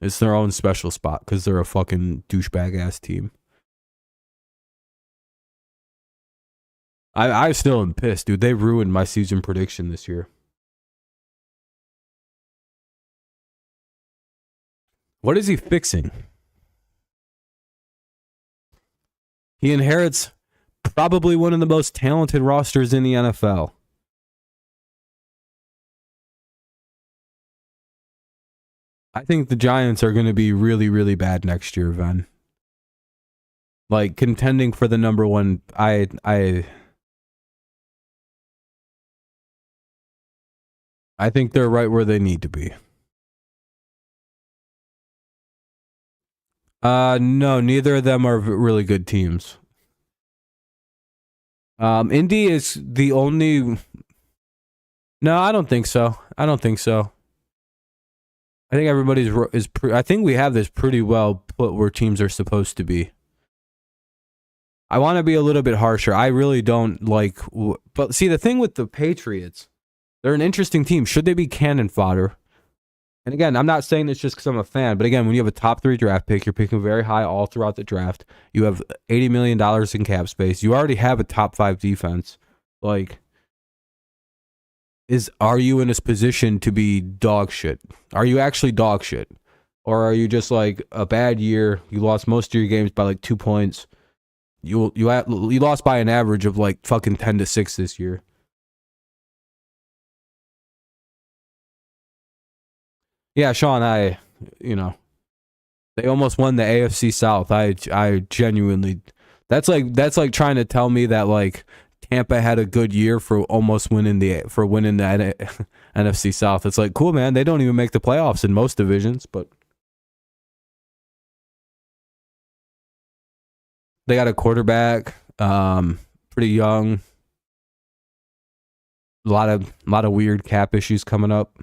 It's their own special spot because they're a fucking douchebag ass team. I still am pissed, dude. They ruined my season prediction this year. What is he fixing? He inherits probably one of the most talented rosters in the NFL. I think the Giants are going to be really, really bad next year, Ven. Like, contending for the number one, I think they're right where they need to be. No, neither of them are really good teams. Indy is the only... No, I don't think so. I think everybody's I think we have this pretty well put where teams are supposed to be. I want to be a little bit harsher. I really don't like... But see, the thing with the Patriots, they're an interesting team. Should they be cannon fodder? And again, I'm not saying this just because I'm a fan, but again, when you have a top 3 draft pick, you're picking very high all throughout the draft. You have $80 million in cap space. You already have a top 5 defense. Like, are you in a position to be dog shit? Are you actually dog shit? Or are you just like a bad year? You lost most of your games by like 2 points. You lost by an average of like fucking 10-6 this year. Yeah, Sean, they almost won the AFC South. I genuinely, that's like trying to tell me that like Tampa had a good year for almost winning the NFC South. It's like, cool, man. They don't even make the playoffs in most divisions, but they got a quarterback, pretty young. A lot of weird cap issues coming up.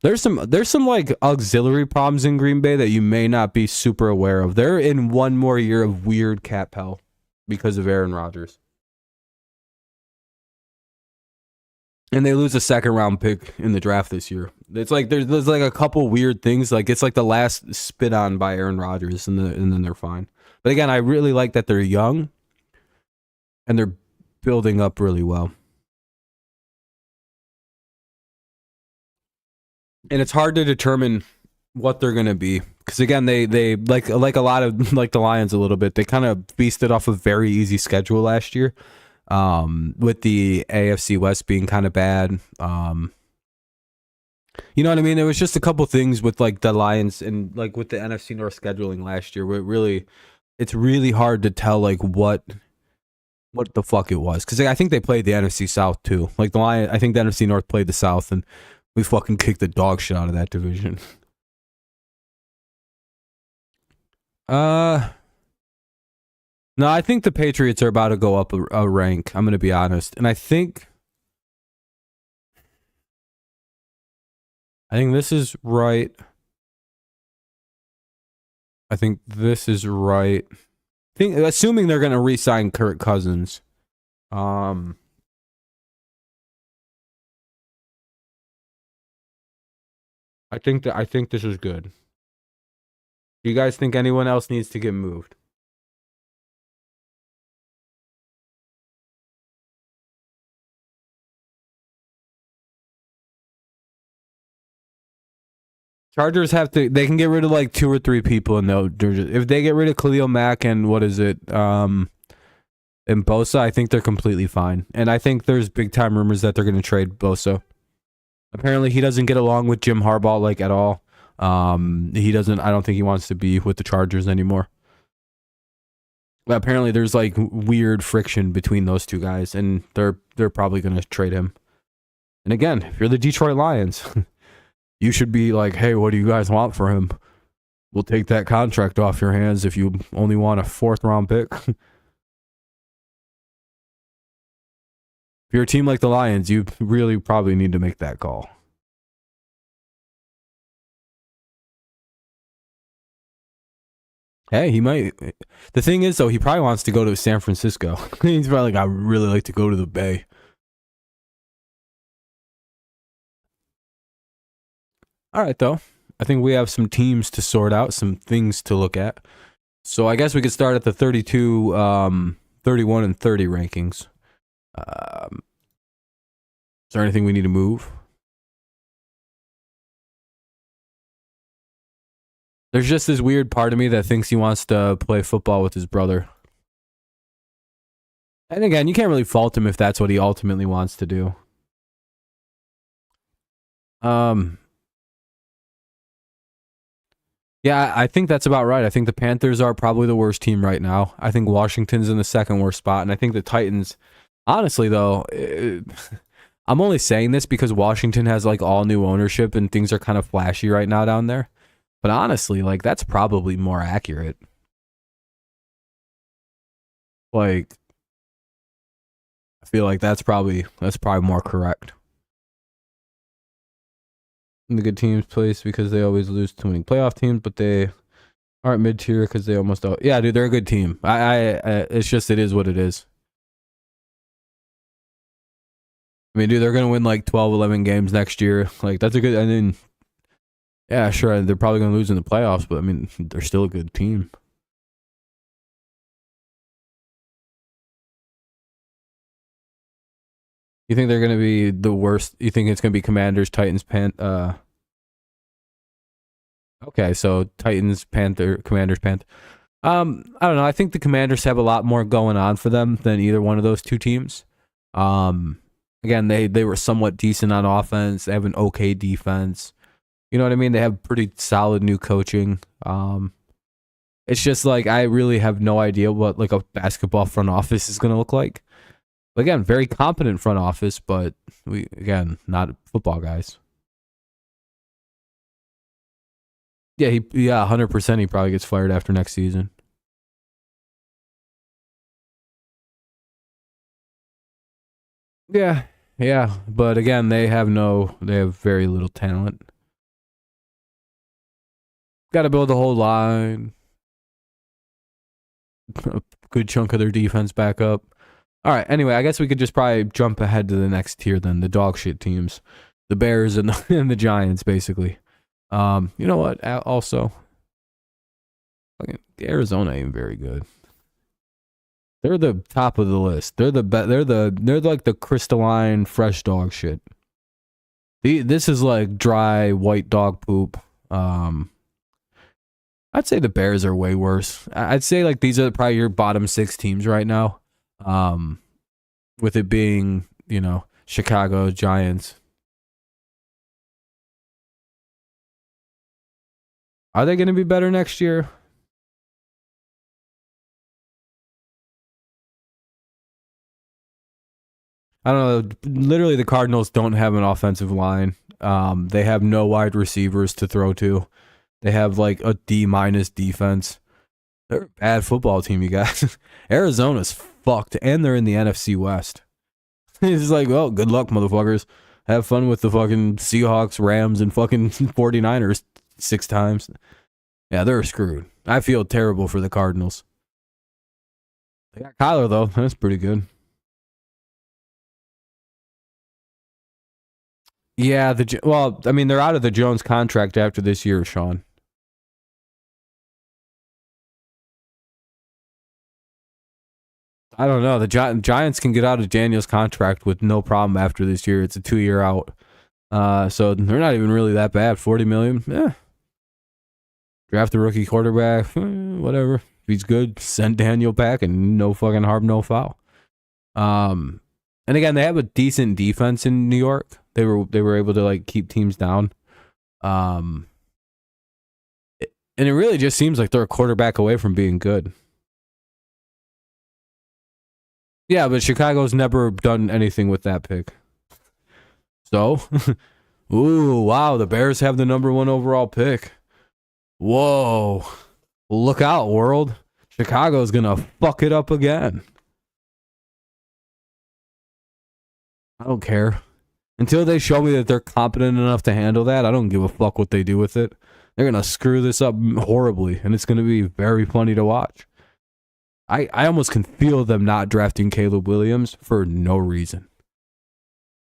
There's some like auxiliary problems in Green Bay that you may not be super aware of. They're in one more year of weird cap hell because of Aaron Rodgers. And they lose a second round pick in the draft this year. It's like there's like a couple weird things. Like it's like the last spit on by Aaron Rodgers, and then they're fine. But again, I really like that they're young and they're building up really well. And it's hard to determine what they're going to be because again, they like a lot of like the Lions a little bit. They kind of feasted off a very easy schedule last year, with the AFC West being kind of bad. You know what I mean? There was just a couple things with like the Lions and like with the NFC North scheduling last year where it's really hard to tell like what the fuck it was because I think they played the NFC South too. Like the Lions, I think the NFC North played the South and we fucking kicked the dog shit out of that division. No, I think the Patriots are about to go up a rank. I'm going to be honest. And I think this is right. I think this is right. Assuming they're going to re-sign Kirk Cousins. I think this is good. Do you guys think anyone else needs to get moved? Chargers they can get rid of like 2 or 3 people and if they get rid of Khalil Mack and what is it, and Bosa, I think they're completely fine. And I think there's big time rumors that they're going to trade Bosa. Apparently he doesn't get along with Jim Harbaugh like at all. I don't think he wants to be with the Chargers anymore. But apparently there's like weird friction between those two guys and they're probably going to trade him. And again, if you're the Detroit Lions, you should be like, hey, what do you guys want for him? We'll take that contract off your hands if you only want a 4th round pick. If you're a team like the Lions, you really probably need to make that call. Hey, he might. The thing is, though, he probably wants to go to San Francisco. He's probably like, I'd really like to go to the Bay. All right, though. I think we have some teams to sort out, some things to look at. So I guess we could start at the 32, 31, and 30 rankings. Is there anything we need to move? There's just this weird part of me that thinks he wants to play football with his brother. And again, you can't really fault him if that's what he ultimately wants to do. Yeah, I think that's about right. I think the Panthers are probably the worst team right now. I think Washington's in the second worst spot. And I think the Titans, honestly, though, I'm only saying this because Washington has like all new ownership and things are kind of flashy right now down there. But honestly, like that's probably more accurate. Like, I feel like that's probably more correct. The good teams place because they always lose to winning playoff teams, but they aren't mid tier because they almost don't. Yeah, dude, they're a good team. It's just it is what it is. I mean, dude, they're gonna win like 12, 11 games next year. Like that's a good. I mean, yeah, sure, they're probably gonna lose in the playoffs, but I mean, they're still a good team. You think they're gonna be the worst? You think it's gonna be Commanders, Titans, Okay, so Titans, Commanders, Panther. I don't know. I think the Commanders have a lot more going on for them than either one of those two teams. Again, they were somewhat decent on offense. They have an okay defense. You know what I mean? They have pretty solid new coaching. It's just like I really have no idea what like a basketball front office is going to look like. But again, very competent front office, but we again not football guys. Yeah, 100%. He probably gets fired after next season. Yeah, but again, they have very little talent. Got to build the whole line. A good chunk of their defense back up. All right. Anyway, I guess we could just probably jump ahead to the next tier then. The dog shit teams, the Bears and the Giants, basically. You know what? Also, Arizona ain't very good. They're the top of the list. They're like the crystalline fresh dog shit. This is like dry white dog poop. I'd say the Bears are way worse. I'd say like these are probably your bottom 6 teams right now. With it being, Chicago, Giants. Are they going to be better next year? I don't know. Literally, the Cardinals don't have an offensive line. They have no wide receivers to throw to. They have like a D- defense. They're a bad football team, you guys. Arizona's fucked, and they're in the NFC West. It's like, well, good luck, motherfuckers. Have fun with the fucking Seahawks, Rams, and fucking 49ers 6 times. Yeah, they're screwed. I feel terrible for the Cardinals. They got Kyler, though. That's pretty good. Yeah, they're out of the Jones contract after this year, Sean. I don't know. The Giants can get out of Daniel's contract with no problem after this year. It's a 2-year out. So they're not even really that bad. $40 million. Yeah. Draft a rookie quarterback. Whatever. If he's good, send Daniel back and no fucking harm, no foul. And again, they have a decent defense in New York. They were able to like keep teams down. And it really just seems like they're a quarterback away from being good. Yeah, but Chicago's never done anything with that pick. So, ooh, wow, the Bears have the number 1 overall pick. Whoa. Look out, world. Chicago's going to fuck it up again. I don't care. Until they show me that they're competent enough to handle that, I don't give a fuck what they do with it. They're going to screw this up horribly, and it's going to be very funny to watch. I almost can feel them not drafting Caleb Williams for no reason.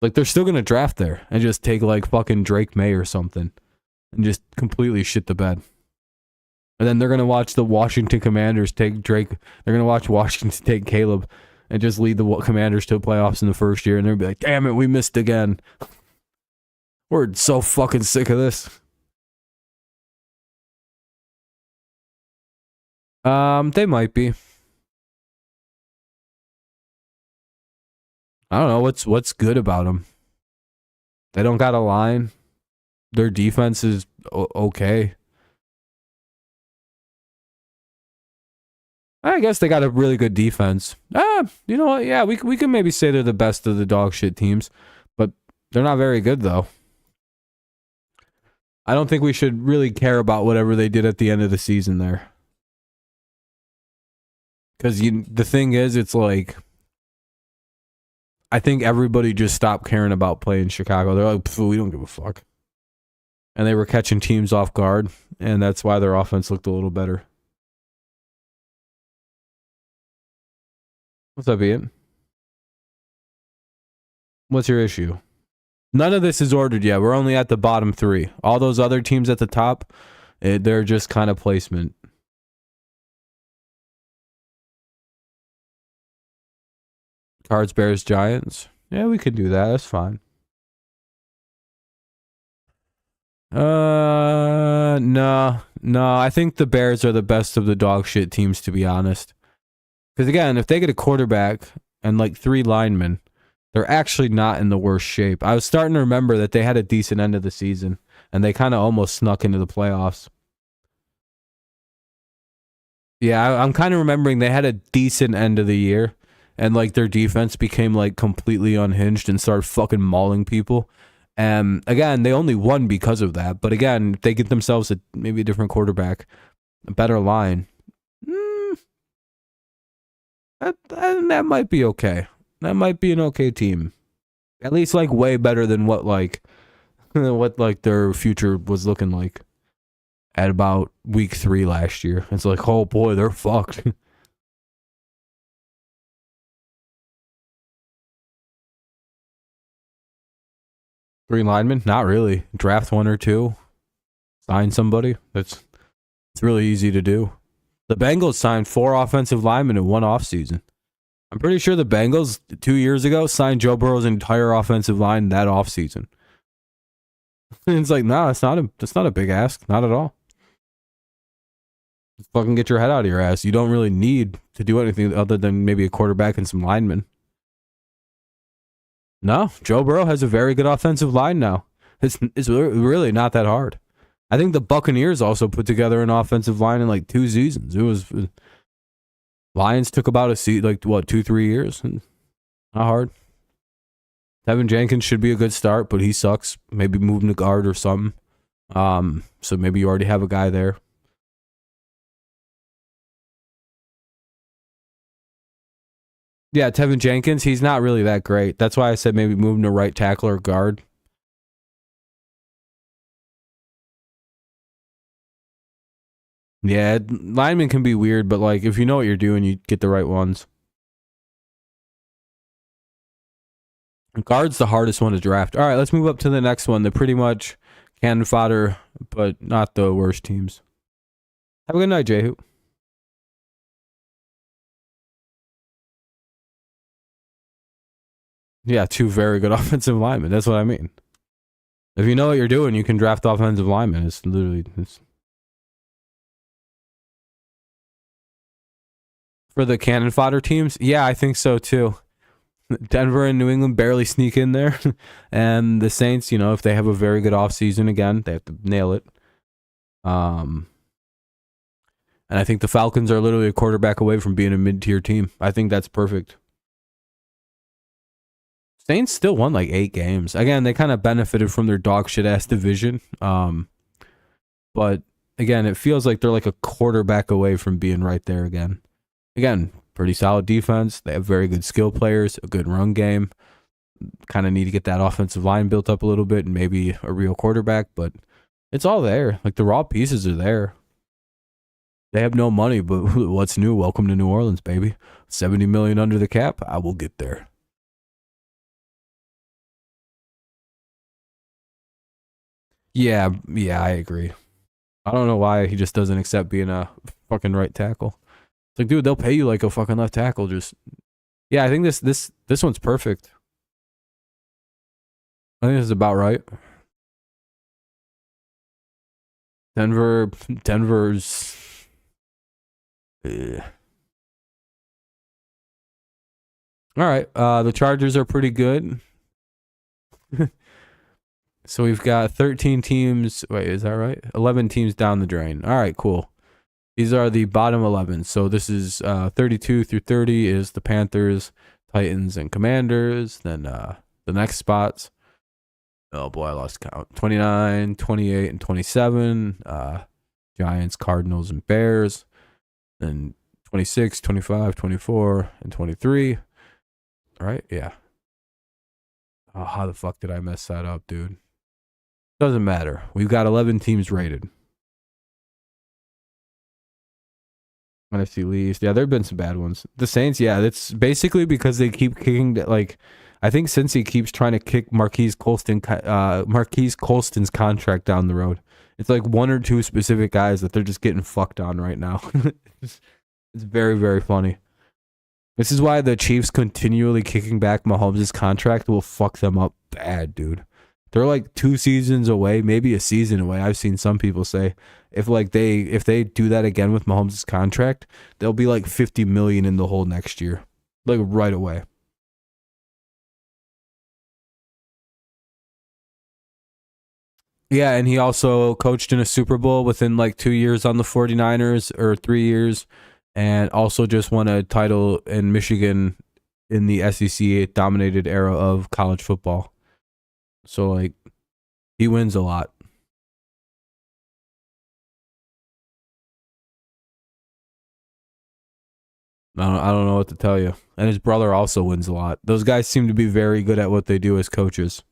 Like, they're still going to draft there and just take, like, fucking Drake May or something and just completely shit the bed. And then they're going to watch the Washington Commanders take Drake. They're going to watch Washington take Caleb and just lead the Commanders to the playoffs in the first year. And they're going to be like, damn it, we missed again. We're so fucking sick of this. They might be. I don't know what's good about them. They don't got a line. Their defense is okay. I guess they got a really good defense. You know what? Yeah, we can maybe say they're the best of the dog shit teams, but they're not very good though. I don't think we should really care about whatever they did at the end of the season there. Because the thing is, it's like, I think everybody just stopped caring about playing Chicago. They're like, we don't give a fuck. And they were catching teams off guard, and that's why their offense looked a little better. What's up, Ian? What's your issue? None of this is ordered yet. We're only at the bottom 3. All those other teams at the top, they're just kind of placement. Cards, Bears, Giants. Yeah, we could do that. That's fine. No. I think the Bears are the best of the dog shit teams, to be honest. Because again, if they get a quarterback and like 3 linemen, They're actually not in the worst shape. I was starting to remember that they had a decent end of the season, and they kind of almost snuck into the playoffs. Yeah, I'm kind of remembering they had a decent end of the year, and like their defense became like completely unhinged and started fucking mauling people. And again, they only won because of that. But again, if they get themselves maybe a different quarterback, a better line, that might be okay. That might be an okay team. At least like way better than what their future was looking like at about week 3 last year. It's like, oh boy, they're fucked. 3 linemen? Not really. Draft 1 or 2. Sign somebody. It's really easy to do. The Bengals signed 4 offensive linemen in 1 offseason. I'm pretty sure the Bengals 2 years ago signed Joe Burrow's entire offensive line that offseason. It's like, no, it's not a big ask. Not at all. Just fucking get your head out of your ass. You don't really need to do anything other than maybe a quarterback and some linemen. No, Joe Burrow has a very good offensive line now. It's really not that hard. I think the Buccaneers also put together an offensive line in like 2 seasons. Lions took about 2-3 years. Not hard. Tevin Jenkins should be a good start, but he sucks. Maybe move him to guard or something. So maybe you already have a guy there. Yeah, Tevin Jenkins, he's not really that great. That's why I said maybe move him to right tackle or guard. Yeah, linemen can be weird, but like if you know what you're doing, you get the right ones. Guard's the hardest one to draft. All right, let's move up to the next one. They're pretty much cannon fodder, but not the worst teams. Have a good night, Jehu. Yeah, 2 very good offensive linemen. That's what I mean. If you know what you're doing, you can draft offensive linemen. It's literally for the cannon fodder teams. Yeah, I think so too. Denver and New England barely sneak in there. And the Saints, if they have a very good offseason again, they have to nail it. And I think the Falcons are literally a quarterback away from being a mid-tier team. I think that's perfect. Saints still won like 8 games. Again, they kind of benefited from their dog shit ass division. But again, it feels like they're like a quarterback away from being right there again. Again, pretty solid defense. They have very good skill players, a good run game. Kind of need to get that offensive line built up a little bit and maybe a real quarterback, but it's all there. Like the raw pieces are there. They have no money, but what's new? Welcome to New Orleans, baby. $70 million under the cap. I will get there. Yeah, I agree. I don't know why he just doesn't accept being a fucking right tackle. It's like, dude, they'll pay you like a fucking left tackle. Yeah, I think this one's perfect. I think this is about right. Denver's. All right, the Chargers are pretty good. So we've got 13 teams. Wait, is that right? 11 teams down the drain. All right, cool. These are the bottom 11. So this is 32 through 30 is the Panthers, Titans, and Commanders. Then the next spots. Oh boy, I lost count. 29, 28, and 27. Giants, Cardinals, and Bears. Then 26, 25, 24, and 23. All right, yeah. Oh, how the fuck did I mess that up, dude? Doesn't matter. We've got 11 teams rated. NFC least. Yeah, there have been some bad ones. The Saints, yeah, that's basically because they keep kicking. Like, I think Cincy keeps trying to kick Marquise Colston's contract down the road. It's like 1 or 2 specific guys that they're just getting fucked on right now. It's very, very funny. This is why the Chiefs continually kicking back Mahomes' contract will fuck them up bad, dude. They're like 2 seasons away, maybe a season away. I've seen some people say if they do that again with Mahomes' contract, they'll be like $50 million in the hole next year, like right away. Yeah, and he also coached in a Super Bowl within like 2 years on the 49ers, or 3 years, and also just won a title in Michigan in the SEC dominated era of college football. So like he wins a lot. I don't know what to tell you. And his brother also wins a lot. Those guys seem to be very good at what they do as coaches.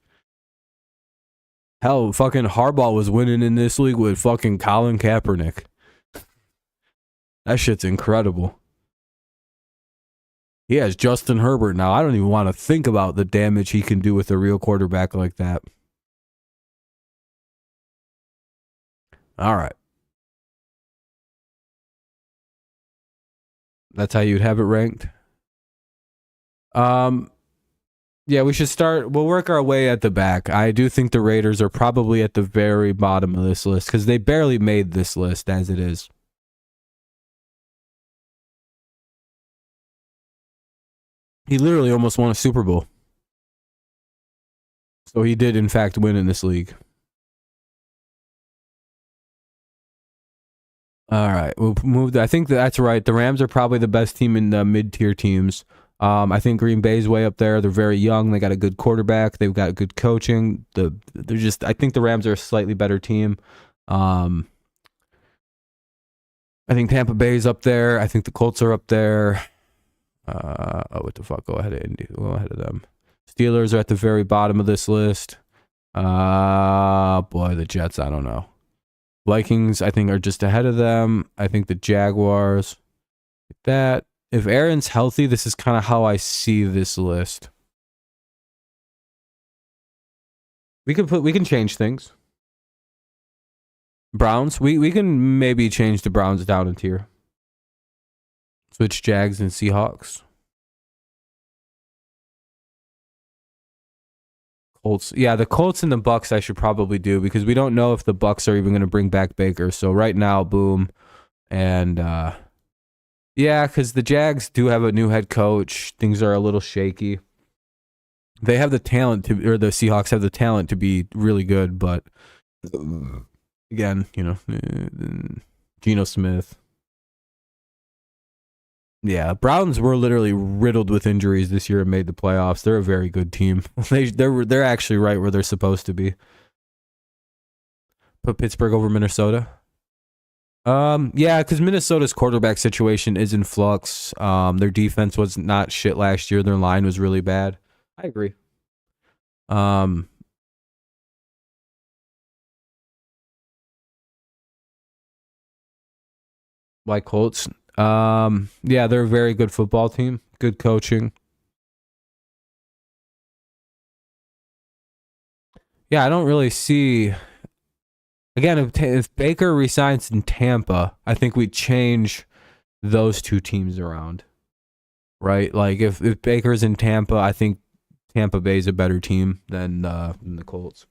Hell, fucking Harbaugh was winning in this league with fucking Colin Kaepernick. That shit's incredible. He has Justin Herbert now. I don't even want to think about the damage he can do with a real quarterback like that. All right. That's how you'd have it ranked. Yeah, we should start. We'll work our way at the back. I do think the Raiders are probably at the very bottom of this list because they barely made this list as it is. He literally almost won a Super Bowl. So he did, in fact, win in this league. All right, we'll move. I think that's right. The Rams are probably the best team in the mid-tier teams. I think Green Bay's way up there. They're very young. They got a good quarterback. They've got good coaching. They're just. I think the Rams are a slightly better team. I think Tampa Bay's up there. I think the Colts are up there. What the fuck? Go ahead of them. Steelers are at the very bottom of this list. Boy, the Jets. I don't know. Vikings, I think, are just ahead of them. I think the Jaguars. That if Aaron's healthy, this is kind of how I see this list. We can change things. Browns, we can maybe change the Browns down a tier. Switch Jags and Seahawks. Colts. Yeah, the Colts and the Bucks I should probably do because we don't know if the Bucks are even going to bring back Baker. So right now, boom. And yeah, because the Jags do have a new head coach. Things are a little shaky. They have the talent to, or the Seahawks have the talent to be really good, but again, you know, Geno Smith. Yeah, Browns were literally riddled with injuries this year and made the playoffs. They're a very good team. They're actually right where they're supposed to be. Put Pittsburgh over Minnesota. Yeah, because Minnesota's quarterback situation is in flux. Their defense was not shit last year. Their line was really bad. I agree. Like Colts. Yeah, they're a very good football team. Good coaching. Yeah, I don't really see. Again, if Baker resigns in Tampa, I think we change those two teams around. Right? Like if Baker's in Tampa, I think Tampa Bay's a better team than the Colts.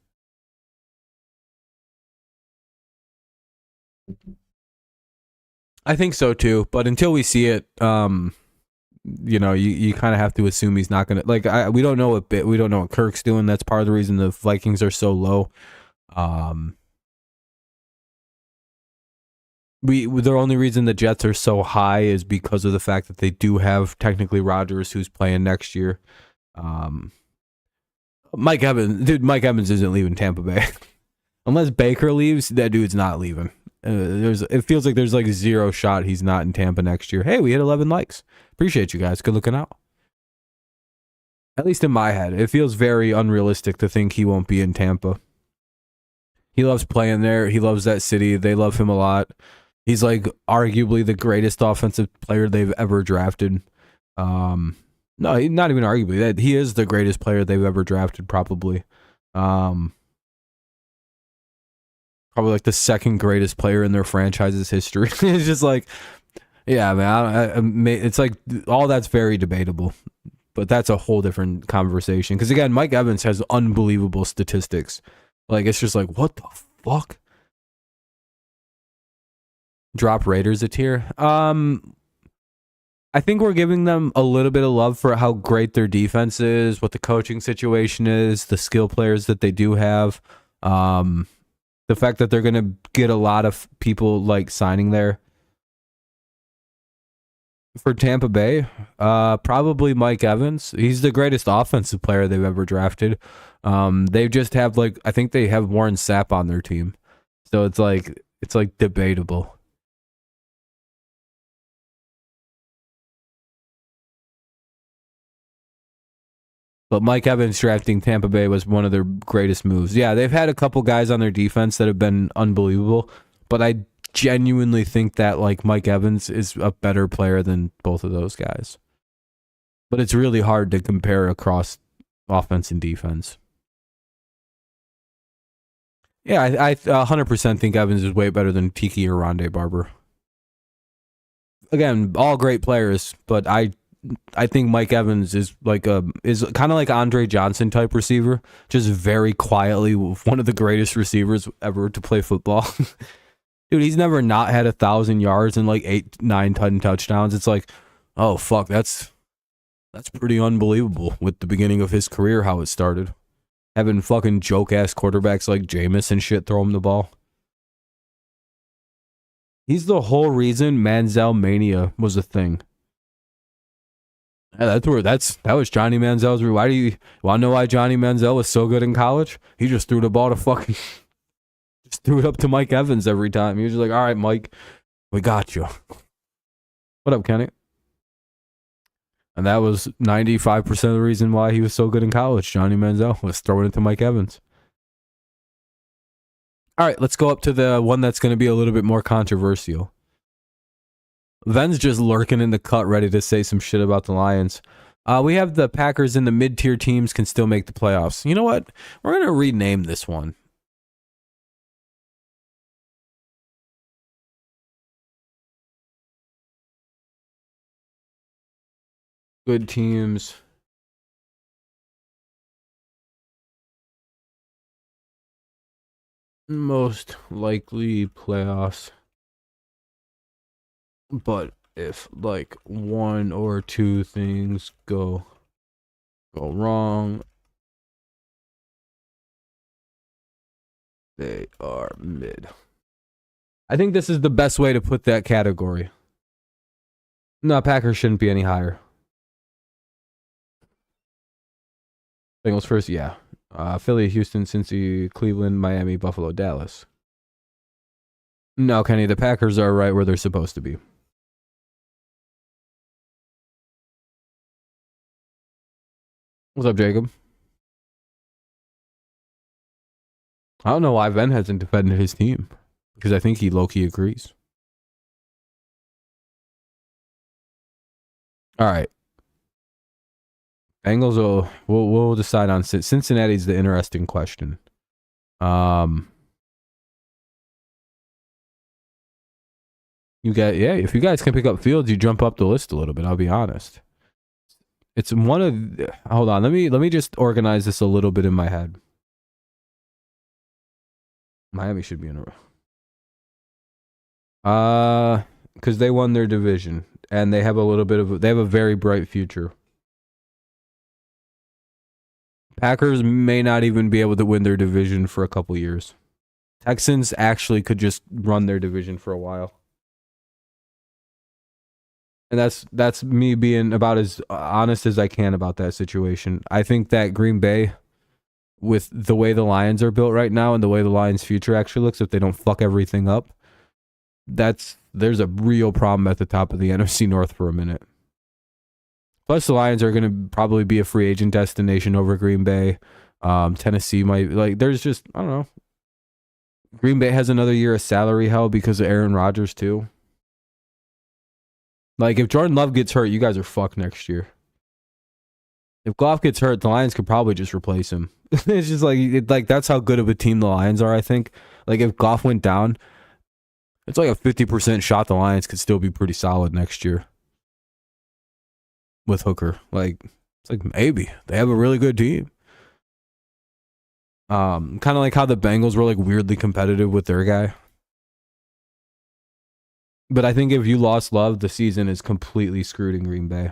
I think so too, but until we see it, you know, you kind of have to assume he's not gonna we don't know what Kirk's doing. That's part of the reason the Vikings are so low. The only reason the Jets are so high is because of the fact that they do have technically Rodgers who's playing next year. Mike Evans isn't leaving Tampa Bay unless Baker leaves. That dude's not leaving. It feels like there's like zero shot he's not in Tampa next year. Hey, we hit 11 likes. Appreciate you guys. Good looking out. At least in my head, it feels very unrealistic to think he won't be in Tampa. He loves playing there. He loves that city. They love him a lot. He's like arguably the greatest offensive player they've ever drafted. No, not even arguably. That he is the greatest player they've ever drafted, probably. Probably like the second greatest player in their franchise's history. It's just like, yeah, man. It's like all that's very debatable, but that's a whole different conversation. Because again, Mike Evans has unbelievable statistics. Like it's just like, what the fuck? Drop Raiders a tier. I think we're giving them a little bit of love for how great their defense is, what the coaching situation is, the skill players that they do have. The fact that they're going to get a lot of people like signing there. For Tampa Bay, probably Mike Evans. He's the greatest offensive player they've ever drafted. They just have like, I think they have Warren Sapp on their team. So it's like debatable. But Mike Evans drafting Tampa Bay was one of their greatest moves. Yeah, they've had a couple guys on their defense that have been unbelievable, but I genuinely think that like Mike Evans is a better player than both of those guys. But it's really hard to compare across offense and defense. Yeah, I 100% think Evans is way better than Tiki or Rondé Barber. Again, all great players, but I think Mike Evans is kind of like Andre Johnson type receiver, just very quietly one of the greatest receivers ever to play football. Dude, he's never not had 1,000 yards and like 8, 9, 10 touchdowns. It's like, oh fuck, that's pretty unbelievable with the beginning of his career, how it started. Having fucking joke ass quarterbacks like Jameis and shit throw him the ball. He's the whole reason Manziel mania was a thing. Yeah, that was Johnny Manziel's. Why do you want to know why Johnny Manziel was so good in college? He just threw the ball to fucking just threw it up to Mike Evans every time. He was just like, all right, Mike, we got you. What up, Kenny? And that was 95% of the reason why he was so good in college. Johnny Manziel was throwing it to Mike Evans. All right, let's go up to the one that's going to be a little bit more controversial. Ven's just lurking in the cut, ready to say some shit about the Lions. We have the Packers and the mid-tier teams can still make the playoffs. You know what? We're going to rename this one. Good teams. Most likely playoffs. But if like one or two things go wrong, they are mid. I think this is the best way to put that category. No, Packers shouldn't be any higher. Bengals first, yeah. Philly, Houston, Cincy, Cleveland, Miami, Buffalo, Dallas. No, Kenny, the Packers are right where they're supposed to be. What's up, Jacob? I don't know why Ben hasn't defended his team, because I think he low-key agrees. All right. Bengals we'll decide on Cincinnati's the interesting question. If you guys can pick up Fields, you jump up the list a little bit, I'll be honest. It's one of hold on, let me just organize this a little bit in my head. Miami should be in a row. Because they won their division and they have they have a very bright future. Packers may not even be able to win their division for a couple years. Texans actually could just run their division for a while. And that's me being about as honest as I can about that situation. I think that Green Bay, with the way the Lions are built right now and the way the Lions' future actually looks, if they don't fuck everything up, there's a real problem at the top of the NFC North for a minute. Plus, the Lions are going to probably be a free agent destination over Green Bay. Tennessee might, there's just, I don't know. Green Bay has another year of salary hell because of Aaron Rodgers, too. Like, if Jordan Love gets hurt, you guys are fucked next year. If Goff gets hurt, the Lions could probably just replace him. It's just like that's how good of a team the Lions are, I think. Like, if Goff went down, it's like a 50% shot the Lions could still be pretty solid next year. With Hooker. It's like maybe. They have a really good team. Kind of like how the Bengals were like weirdly competitive with their guy. But I think if you lost Love, the season is completely screwed in Green Bay.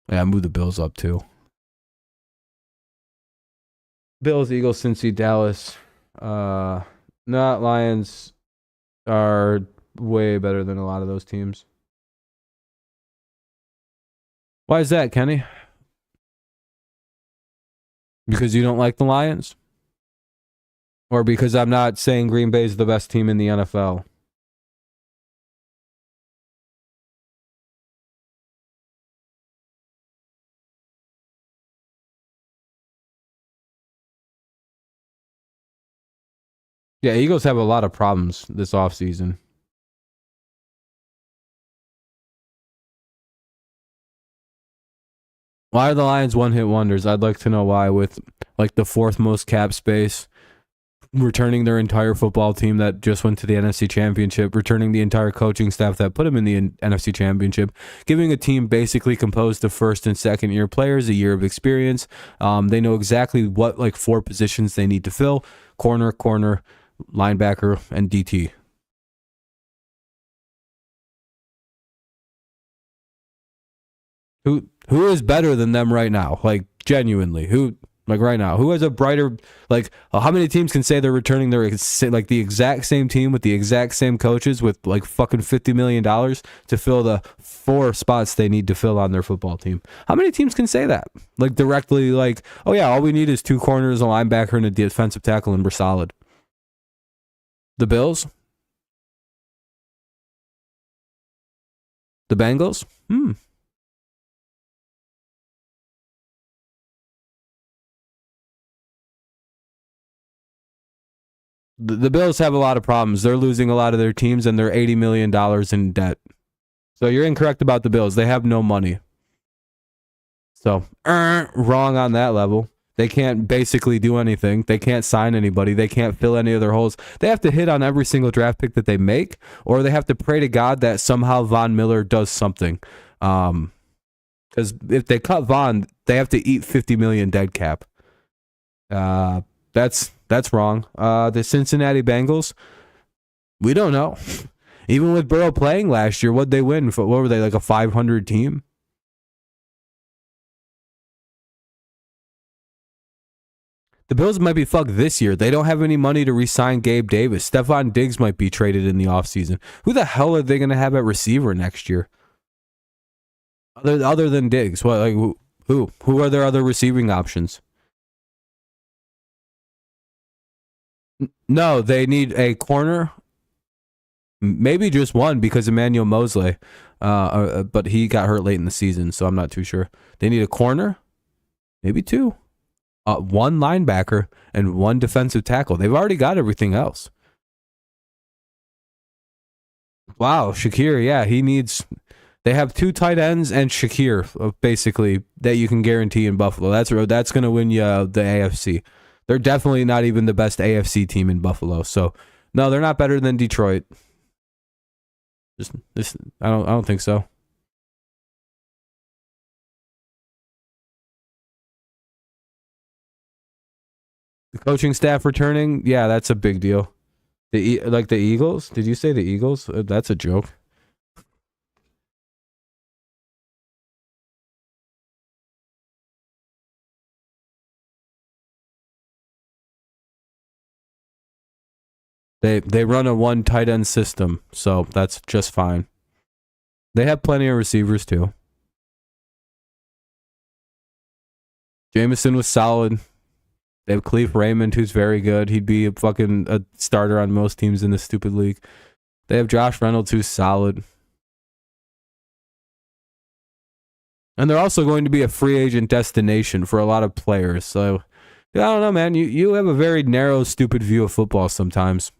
Yeah, move the Bills up too. Bills, Eagles, Cincy, Dallas, Not Lions are way better than a lot of those teams. Why is that, Kenny? Because you don't like the Lions? Or because I'm not saying Green Bay is the best team in the NFL? Yeah, Eagles have a lot of problems this offseason. Why are the Lions one-hit wonders? I'd like to know why, with like the fourth most cap space, returning their entire football team that just went to the NFC Championship, returning the entire coaching staff that put them in the NFC Championship, giving a team basically composed of first and second year players a year of experience. They know exactly what like 4 positions they need to fill: corner, linebacker, and DT. Who is better than them right now? Like, genuinely, who? Like right now, who has a brighter, like, how many teams can say they're returning their, like, the exact same team with the exact same coaches with like fucking $50 million to fill the 4 spots they need to fill on their football team? How many teams can say that? Like, directly, like, oh yeah, all we need is 2 corners, a linebacker, and a defensive tackle, and we're solid. The Bills? The Bengals? The Bills have a lot of problems. They're losing a lot of their teams, and they're $80 million in debt. So you're incorrect about the Bills. They have no money. So, wrong on that level. They can't basically do anything. They can't sign anybody. They can't fill any of their holes. They have to hit on every single draft pick that they make, or they have to pray to God that somehow Von Miller does something. Because if they cut Von, they have to eat $50 million dead cap. That's wrong. The Cincinnati Bengals, we don't know. Even with Burrow playing last year, what'd they win? What were they, like a 500 team? The Bills might be fucked this year. They don't have any money to re-sign Gabe Davis. Stephon Diggs might be traded in the offseason. Who the hell are they going to have at receiver next year? Other than Diggs, what, like who? Who are their other receiving options? No, they need a corner. Maybe just one, because Emmanuel Mosley, but he got hurt late in the season, so I'm not too sure. They need a corner, maybe 2, 1 linebacker, and 1 defensive tackle. They've already got everything else. Wow, Shakir, yeah, he needs. They have 2 tight ends and Shakir, basically, that you can guarantee in Buffalo. That's going to win you the AFC. They're definitely not even the best AFC team in Buffalo. So, no, they're not better than Detroit. I don't think so. The coaching staff returning, yeah, that's a big deal. Like the Eagles? Did you say the Eagles? That's a joke. They run a 1 tight end system, so that's just fine. They have plenty of receivers too. Jameson was solid. They have Khalif Raymond, who's very good. He'd be a starter on most teams in this stupid league. They have Josh Reynolds, who's solid. And they're also going to be a free agent destination for a lot of players. So, I don't know, man. You have a very narrow, stupid view of football sometimes.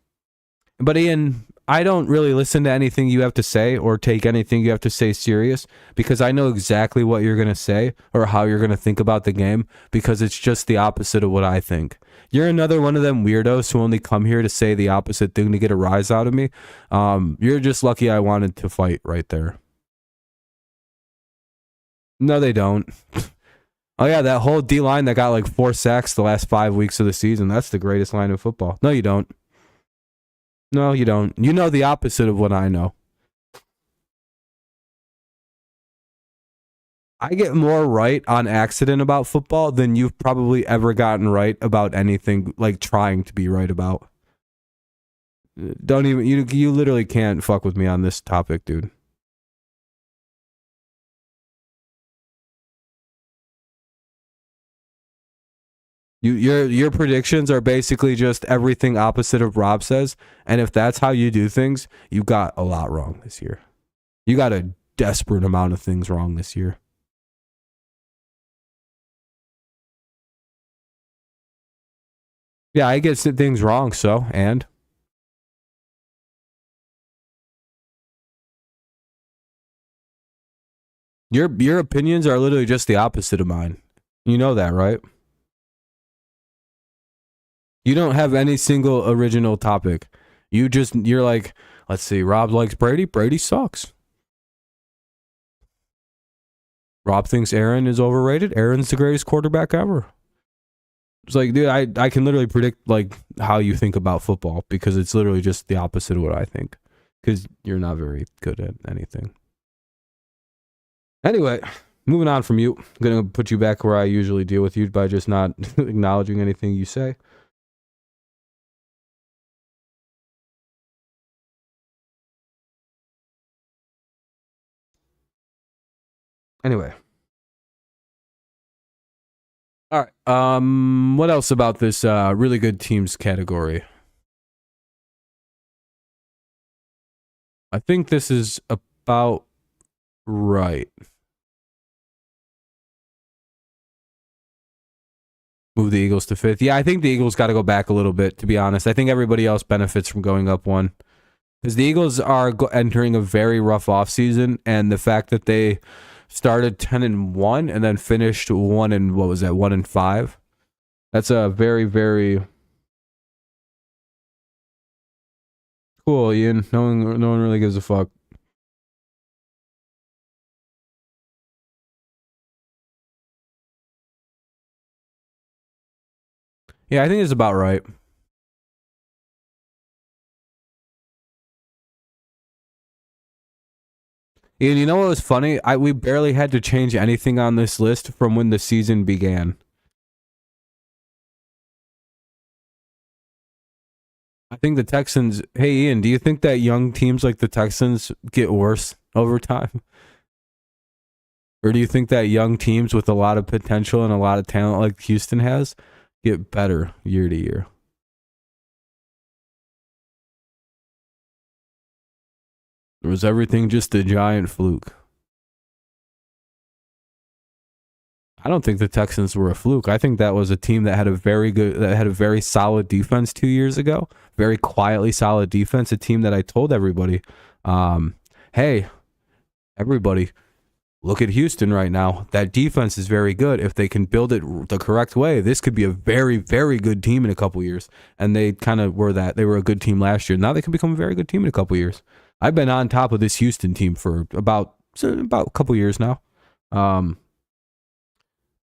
But Ian, I don't really listen to anything you have to say or take anything you have to say serious, because I know exactly what you're going to say or how you're going to think about the game, because it's just the opposite of what I think. You're another one of them weirdos who only come here to say the opposite thing to get a rise out of me. You're just lucky I wanted to fight right there. No, they don't. Oh, yeah, that whole D-line that got like 4 sacks the last 5 weeks of the season. That's the greatest line of football. No, you don't. No, you don't. You know the opposite of what I know. I get more right on accident about football than you've probably ever gotten right about anything, like trying to be right about. Don't even you literally can't fuck with me on this topic, dude. Your predictions are basically just everything opposite of Rob says, and if that's how you do things, you got a lot wrong this year. You got a desperate amount of things wrong this year. Yeah, I get things wrong, so and your opinions are literally just the opposite of mine. You know that, right? You don't have any single original topic. You're like, let's see, Rob likes Brady. Brady sucks. Rob thinks Aaron is overrated. Aaron's the greatest quarterback ever. It's like, dude, I can literally predict like how you think about football because it's literally just the opposite of what I think. Because you're not very good at anything. Anyway, moving on from you, I'm gonna put you back where I usually deal with you by just not acknowledging anything you say. Anyway. All right. What else about this really good teams category? I think this is about right. Move the Eagles to 5th. Yeah, I think the Eagles got to go back a little bit, to be honest. I think everybody else benefits from going up one. Because the Eagles are entering a very rough offseason, and the fact that they started 10-1 and then finished 1-5. That's a very, very cool, Ian. No one really gives a fuck. Yeah, I think it's about right. And you know what was funny? We barely had to change anything on this list from when the season began. I think the Texans... Hey, Ian, do you think that young teams like the Texans get worse over time? Or do you think that young teams with a lot of potential and a lot of talent like Houston has get better year to year? Or was everything just a giant fluke? I don't think the Texans were a fluke. I think that was a team that had a very solid defense 2 years ago. Very quietly solid defense. A team that I told everybody, hey, everybody, look at Houston right now. That defense is very good. If they can build it the correct way, this could be a very, very good team in a couple years. And they kind of were that. They were a good team last year. Now they can become a very good team in a couple years. I've been on top of this Houston team for about a couple years now.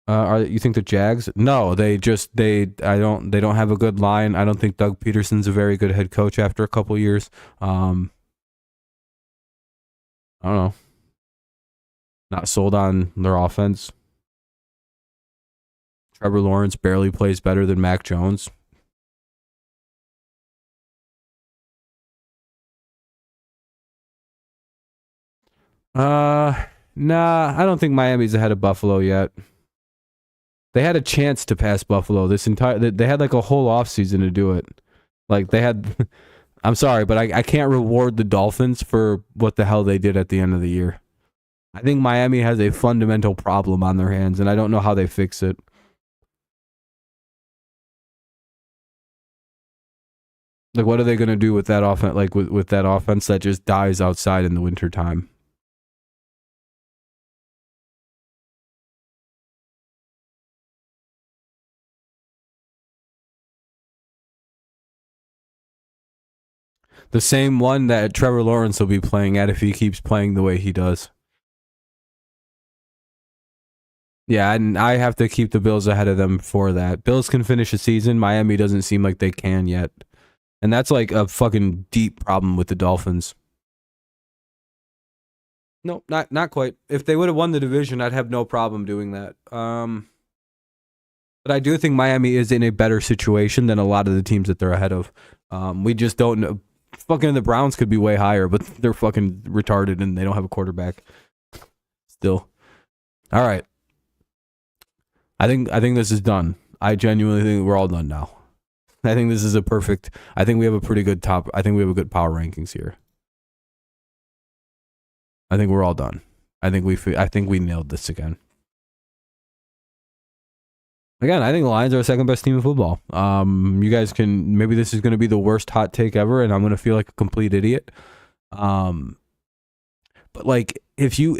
You think the Jags? No, they don't have a good line. I don't think Doug Peterson's a very good head coach after a couple years. I don't know. Not sold on their offense. Trevor Lawrence barely plays better than Mac Jones. Nah, I don't think Miami's ahead of Buffalo yet. They had a chance to pass Buffalo they had like a whole offseason to do it. Like they had I'm sorry, but I can't reward the Dolphins for what the hell they did at the end of the year. I think Miami has a fundamental problem on their hands, and I don't know how they fix it. Like, what are they going to do with that offense? Like with that offense that just dies outside in the wintertime? The same one that Trevor Lawrence will be playing at if he keeps playing the way he does. Yeah, and I have to keep the Bills ahead of them for that. Bills can finish a season. Miami doesn't seem like they can yet. And that's like a fucking deep problem with the Dolphins. No, not quite. If they would have won the division, I'd have no problem doing that. But I do think Miami is in a better situation than a lot of the teams that they're ahead of. We just don't know. fucking the Browns could be way higher, but they're fucking retarded and they don't have a quarterback. Still. All right. I think this is done. I genuinely think we're all done now. I think this is a perfect. I think we have a pretty good top. I think we have a good power rankings here. I think we're all done. I think we nailed this again. Again, I think the Lions are the second best team in football. You guys can, maybe this is going to be the worst hot take ever, and I'm going to feel like a complete idiot. But like, if you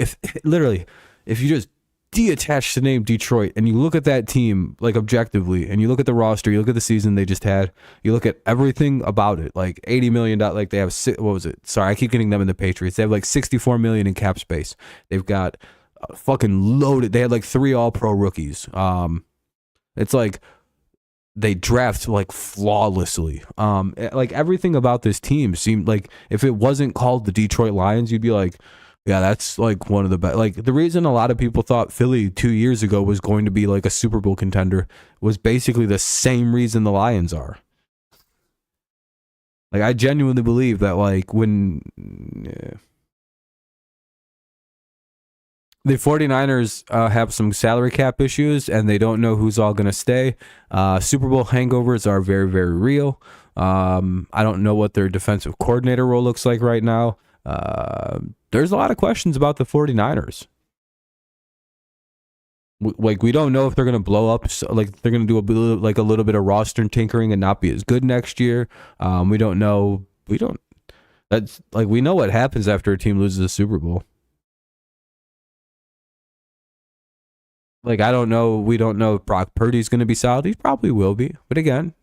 just detach the name Detroit and you look at that team like objectively, and you look at the roster, you look at the season they just had, you look at everything about it, like $80 million. Like they have what was it? Sorry, I keep getting them in the Patriots. They have like $64 million in cap space. They've got fucking loaded. They had like 3 All-Pro rookies. It's like they draft like flawlessly. Like everything about this team seemed like if it wasn't called the Detroit Lions, you'd be like, yeah, that's like one of the best. Like the reason a lot of people thought Philly 2 years ago was going to be like a Super Bowl contender was basically the same reason the Lions are. Like I genuinely believe that like when the 49ers have some salary cap issues and they don't know who's all going to stay. Super Bowl hangovers are very, very real. I don't know what their defensive coordinator role looks like right now. There's a lot of questions about the 49ers. Like we don't know if they're going to blow up, like they're going to do a little bit of roster tinkering and not be as good next year. We don't know. That's like, we know what happens after a team loses a Super Bowl. Like, I don't know. We don't know if Brock Purdy's going to be solid. He probably will be. But again,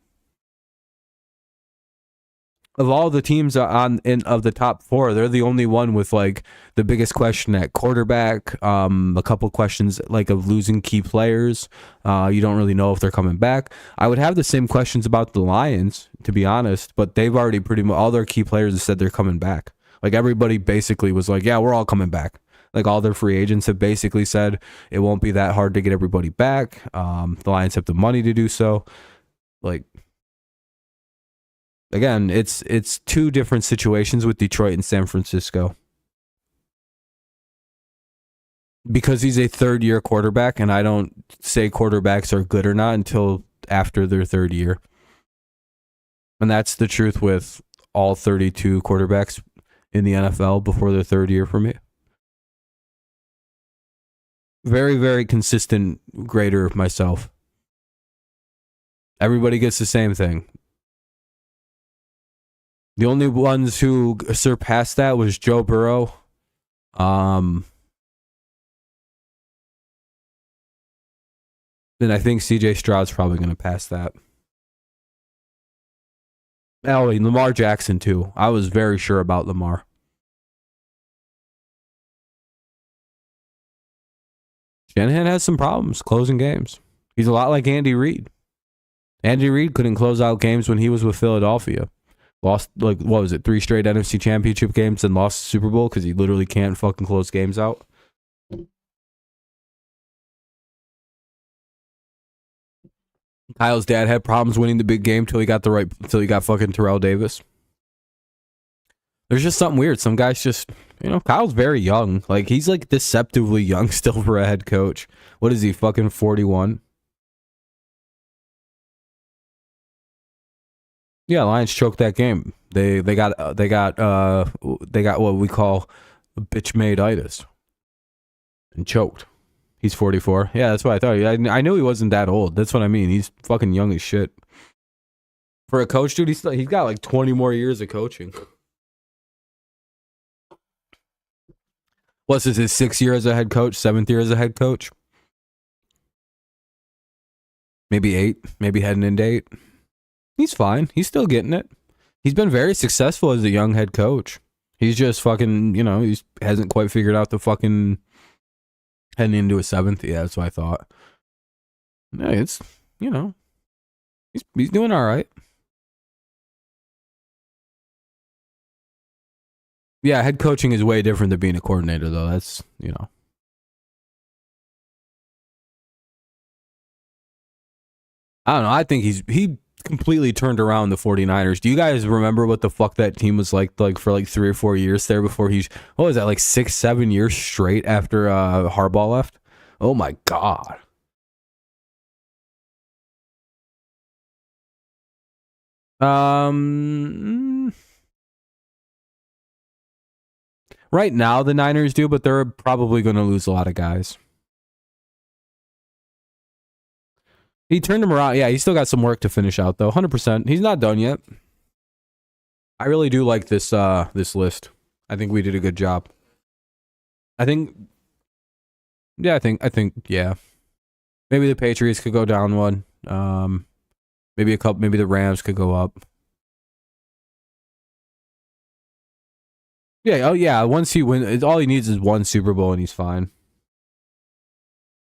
of all the teams of the top 4, they're the only one with like the biggest question at quarterback. A couple questions like of losing key players. You don't really know if they're coming back. I would have the same questions about the Lions, to be honest, but they've already pretty much all their key players have said they're coming back. Like everybody basically was like, yeah, we're all coming back. Like all their free agents have basically said it won't be that hard to get everybody back. The Lions have the money to do so. Like, again, it's 2 different situations with Detroit and San Francisco. Because he's a 3rd-year quarterback, and I don't say quarterbacks are good or not until after their 3rd year. And that's the truth with all 32 quarterbacks in the NFL before their 3rd year for me. Very, very consistent grader myself. Everybody gets the same thing. The only ones who surpassed that was Joe Burrow. Then I think CJ Stroud's probably going to pass that. Oh, and Lamar Jackson too. I was very sure about Lamar. Shanahan has some problems closing games. He's a lot like Andy Reid. Andy Reid couldn't close out games when he was with Philadelphia. Lost, like, what was it, 3 straight NFC Championship games and lost the Super Bowl because he literally can't fucking close games out. Kyle's dad had problems winning the big game till he got fucking Terrell Davis. There's just something weird. Some guys just, Kyle's very young. Like, he's like deceptively young still for a head coach. What is he, fucking 41? Yeah, Lions choked that game. They got what we call bitch-made-itis and choked. He's 44. Yeah, that's what I thought. I knew he wasn't that old. That's what I mean. He's fucking young as shit. For a coach, dude, he's got like 20 more years of coaching. What's this, his 6th year as a head coach, 7th year as a head coach? Maybe 8, maybe heading into 8. He's fine. He's still getting it. He's been very successful as a young head coach. He's just fucking, he hasn't quite figured out the fucking heading into a 7th. Yeah, that's what I thought. No, it's, he's doing all right. Yeah, head coaching is way different than being a coordinator, though. That's, I don't know. I think he completely turned around the 49ers. Do you guys remember what the fuck that team was like for like 3 or 4 years there before what was that, like 6-7 years straight after Harbaugh left? Oh my god. Right now the Niners do, but they're probably going to lose a lot of guys. He turned him around. Yeah, he's still got some work to finish out though. 100%. He's not done yet. I really do like this this list. I think we did a good job. I think yeah. Maybe the Patriots could go down one. Maybe the Rams could go up. Yeah, oh yeah, once he wins, all he needs is one Super Bowl and he's fine.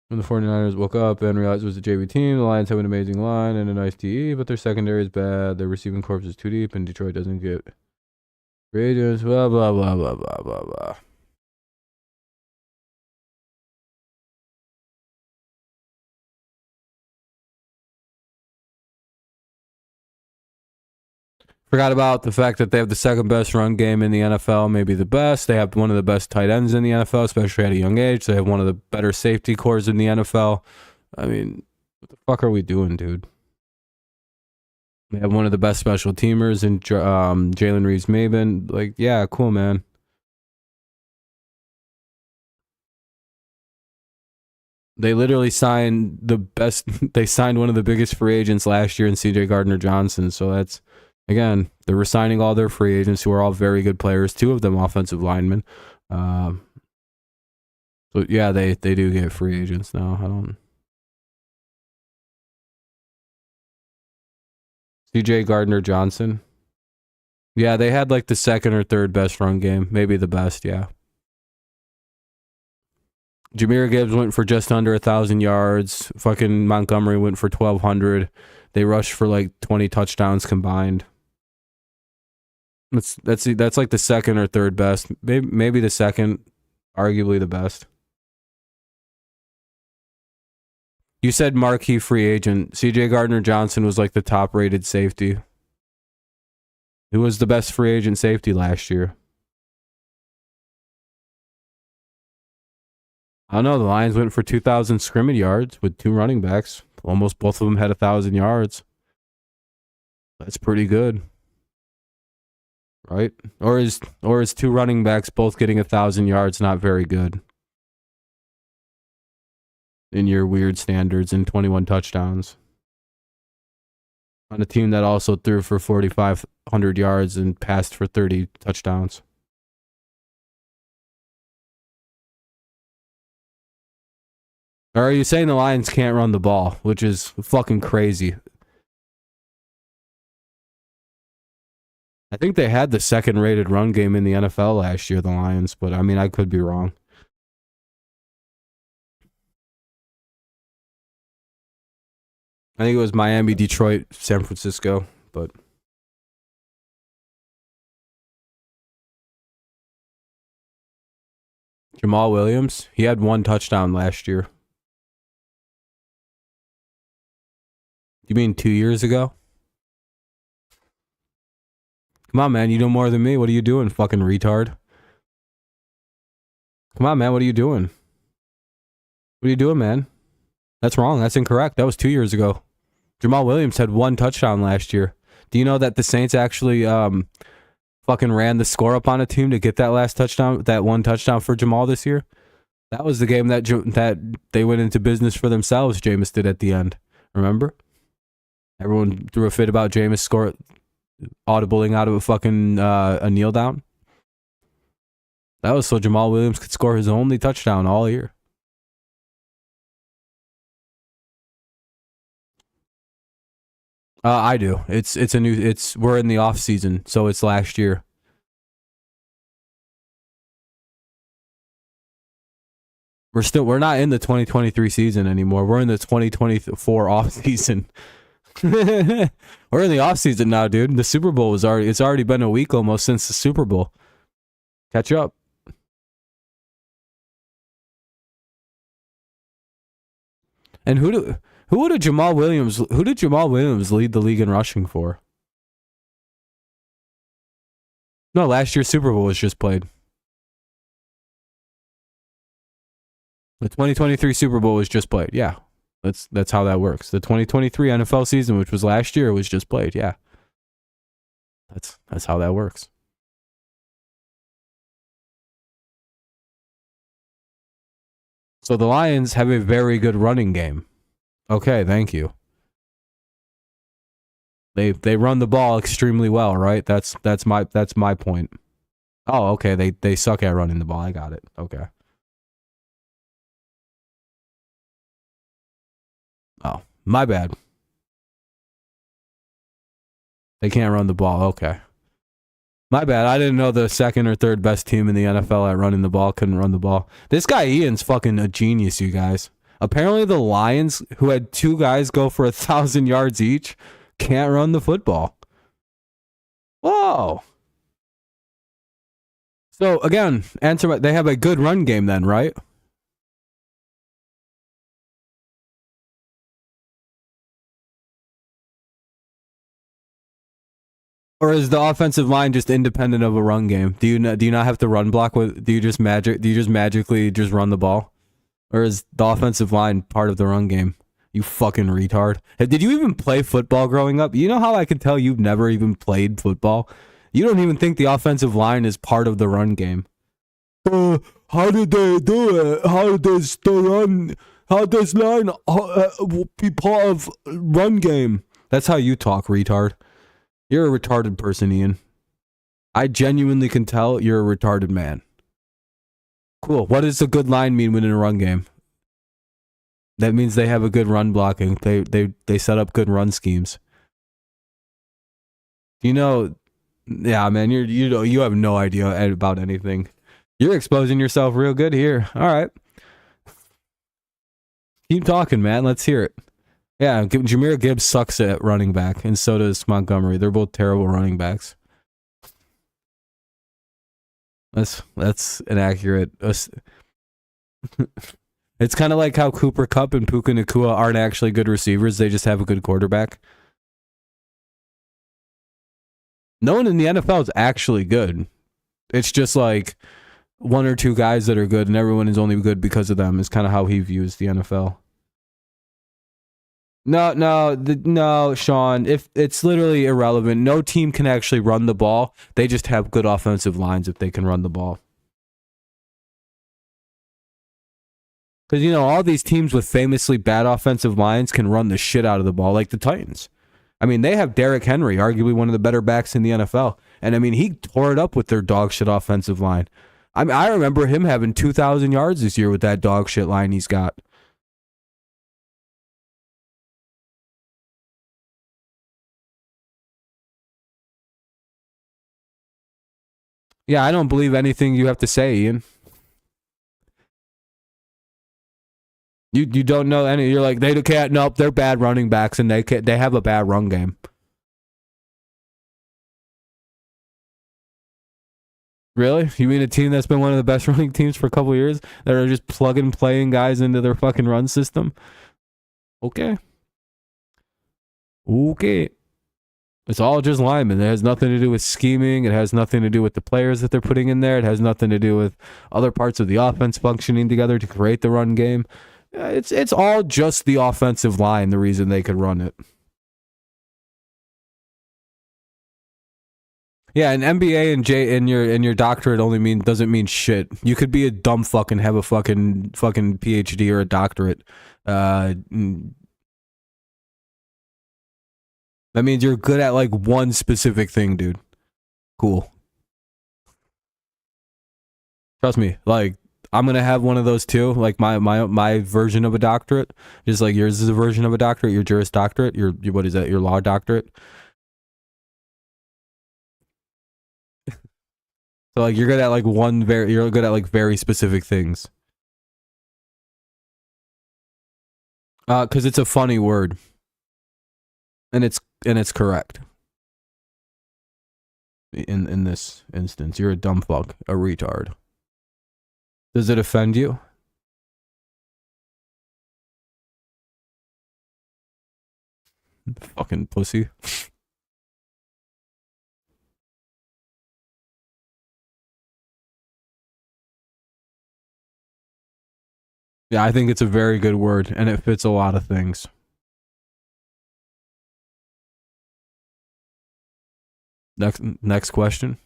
When the 49ers woke up and realized it was a JV team, the Lions have an amazing line and a nice TE, but their secondary is bad. Their receiving corps is too deep, and Detroit doesn't get free agents, blah, blah, blah, blah, blah, blah, blah. Forgot about the fact that they have the second best run game in the NFL, maybe the best. They have one of the best tight ends in the NFL, especially at a young age. They have one of the better safety cores in the NFL. I mean, what the fuck are we doing, dude? They have one of the best special teamers in Jalen Reeves-Maybin. Like, yeah, cool, man. They literally signed they signed one of the biggest free agents last year in CJ Gardner-Johnson. So that's, again, they're resigning all their free agents who are all very good players, 2 of them offensive linemen. So yeah, they do get free agents now. CJ Gardner-Johnson. Yeah, they had like the second or third best run game, maybe the best, yeah. Jahmyr Gibbs went for just under 1,000 yards. Fucking Montgomery went for 1,200. They rushed for like 20 touchdowns combined. That's like the second or third best. Maybe the second, arguably the best. You said marquee free agent. CJ Gardner-Johnson was like the top rated safety. Who was the best free agent safety last year? I don't know. The Lions went for 2,000 scrimmage yards with 2 running backs. Almost both of them had 1,000 yards. That's pretty good, right? Or is 2 running backs both getting 1,000 yards not very good in your weird standards and 21 touchdowns on a team that also threw for 4,500 yards and passed for 30 touchdowns? Or are you saying the Lions can't run the ball, which is fucking crazy? I think they had the second rated run game in the NFL last year, the Lions, but I mean, I could be wrong. I think it was Miami, Detroit, San Francisco, but Jamal Williams, he had 1 touchdown last year. You mean 2 years ago? Come on, man. You know more than me. What are you doing, fucking retard? Come on, man. What are you doing? What are you doing, man? That's wrong. That's incorrect. That was 2 years ago. Jamal Williams had 1 touchdown last year. Do you know that the Saints actually fucking ran the score up on a team to get that last touchdown, that 1 touchdown for Jamal this year? That was the game that they went into business for themselves, Jameis did at the end. Remember? Everyone threw a fit about Jameis audibling out of a fucking a kneel down. That was so Jamal Williams could score his only touchdown all year. I do. We're in the off season, so it's last year. We're not in the 2023 season anymore. We're in the 2024 off season. We're in the off season now, dude. The Super Bowl it's already been a week almost since the Super Bowl. Catch up. And Who did Jamal Williams lead the league in rushing for? No, last year's Super Bowl was just played. The 2023 Super Bowl was just played. Yeah. That's how that works. The 2023 NFL season, which was last year, was just played. Yeah. That's how that works. So the Lions have a very good running game. Okay, thank you. They run the ball extremely well, right? That's my point. Oh, okay. They suck at running the ball. I got it. Okay. Oh, my bad. They can't run the ball. Okay. My bad. I didn't know the second or third best team in the NFL at running the ball couldn't run the ball. This guy Ian's fucking a genius, you guys. Apparently the Lions, who had 2 guys go for 1,000 yards each, can't run the football. Whoa. So again, they have a good run game then, right? Or is the offensive line just independent of a run game? Do you not have to run block with? Do you just magically just run the ball, or is the offensive line part of the run game? You fucking retard. Did you even play football growing up? You know how I can tell you've never even played football? You don't even think the offensive line is part of the run game. How did they do it? How does the run? How does line be part of run game? That's how you talk, retard. You're a retarded person, Ian. I genuinely can tell you're a retarded man. Cool. What does a good line mean within a run game? That means they have a good run blocking. They set up good run schemes. You know, yeah, man, you have no idea about anything. You're exposing yourself real good here. All right. Keep talking, man. Let's hear it. Yeah, Jahmyr Gibbs sucks at running back, and so does Montgomery. They're both terrible running backs. That's inaccurate. It's kind of like how Cooper Kupp and Puka Nacua aren't actually good receivers. They just have a good quarterback. No one in the NFL is actually good. It's just like 1 or 2 guys that are good, and everyone is only good because of them. Is kind of how he views the NFL. No, Sean. If it's literally irrelevant, no team can actually run the ball. They just have good offensive lines if they can run the ball. Because all these teams with famously bad offensive lines can run the shit out of the ball, like the Titans. I mean, they have Derrick Henry, arguably one of the better backs in the NFL, and I mean he tore it up with their dog shit offensive line. I mean, I remember him having 2,000 yards this year with that dog shit line he's got. Yeah, I don't believe anything you have to say, Ian. You don't know any. You're like, they can't. Nope, they're bad running backs, and they have a bad run game. Really? You mean a team that's been one of the best running teams for a couple of years that are just plugging playing guys into their fucking run system? Okay. It's all just linemen. It has nothing to do with scheming. It has nothing to do with the players that they're putting in there. It has nothing to do with other parts of the offense functioning together to create the run game. It's all just the offensive line, the reason they could run it. Yeah, an MBA and your doctorate doesn't mean shit. You could be a dumb fuck and have a fucking PhD or a doctorate. That means you're good at like one specific thing, dude. Cool. Trust me, like I'm gonna have one of those too. Like my version of a doctorate, just like yours is a version of a doctorate. Your Juris Doctorate. Your what is that? Your law doctorate. So like you're good at like you're good at like very specific things. Because it's a funny word, and it's correct. In this instance, you're a dumb fuck, a retard. Does it offend you? Fucking pussy. Yeah, I think it's a very good word, and it fits a lot of things. Next question.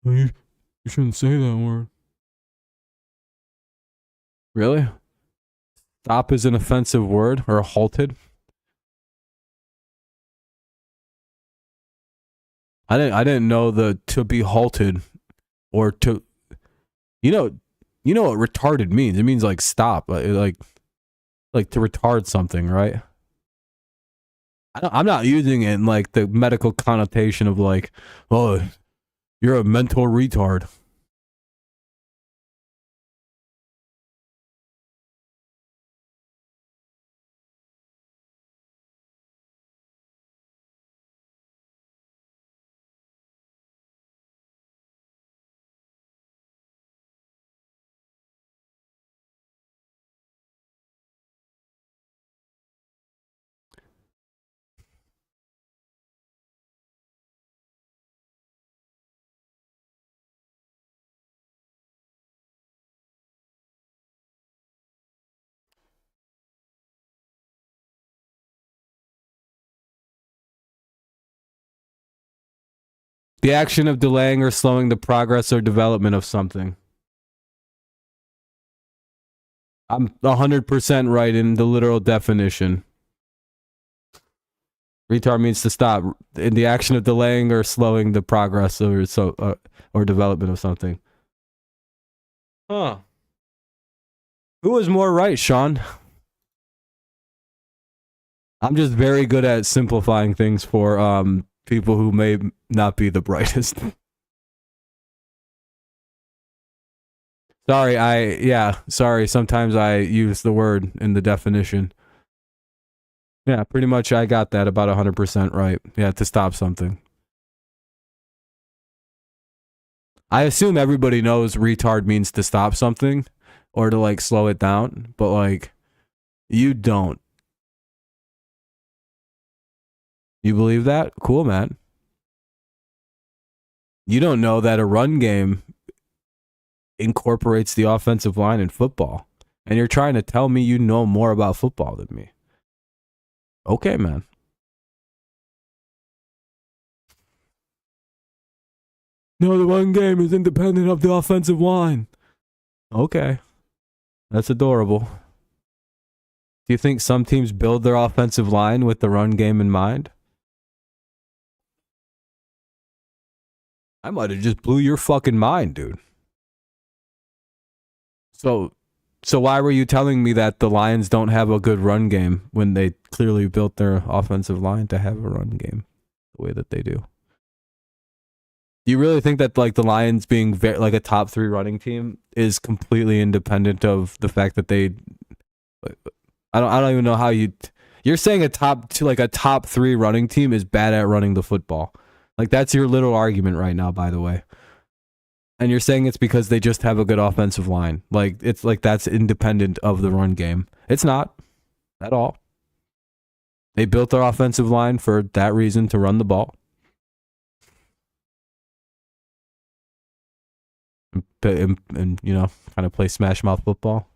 You shouldn't say that word. Really? Stop is an offensive word, or halted? I didn't know the to be halted or to, you know what retarded means. It means like stop, like to retard something, right? I'm not using it in like the medical connotation of like, oh, you're a mental retard. The action of delaying or slowing the progress or development of something. I'm 100% right in the literal definition. Retard means to stop in the action of delaying or slowing the progress or development of something. Huh. Who was more right, Sean? I'm just very good at simplifying things for people who may not be the brightest. Sorry, sometimes I use the word in the definition. Yeah, pretty much I got that about 100% right. Yeah, to stop something. I assume everybody knows retard means to stop something or to like slow it down, but like you don't. You believe that? Cool, man. You don't know that a run game incorporates the offensive line in football. And you're trying to tell me you know more about football than me. Okay, man. No, the run game is independent of the offensive line. Okay. That's adorable. Do you think some teams build their offensive line with the run game in mind? I might have just blew your fucking mind, dude. So why were you telling me that the Lions don't have a good run game when they clearly built their offensive line to have a run game the way that they do? Do you really think that like the Lions being like a top 3 running team is completely independent of the fact that they? I don't even know how you're saying a top 3 running team is bad at running the football. Like that's your little argument right now, by the way. And you're saying it's because they just have a good offensive line. Like it's like that's independent of the run game. It's not at all. They built their offensive line for that reason, to run the ball. And you know, kind of play smash mouth football.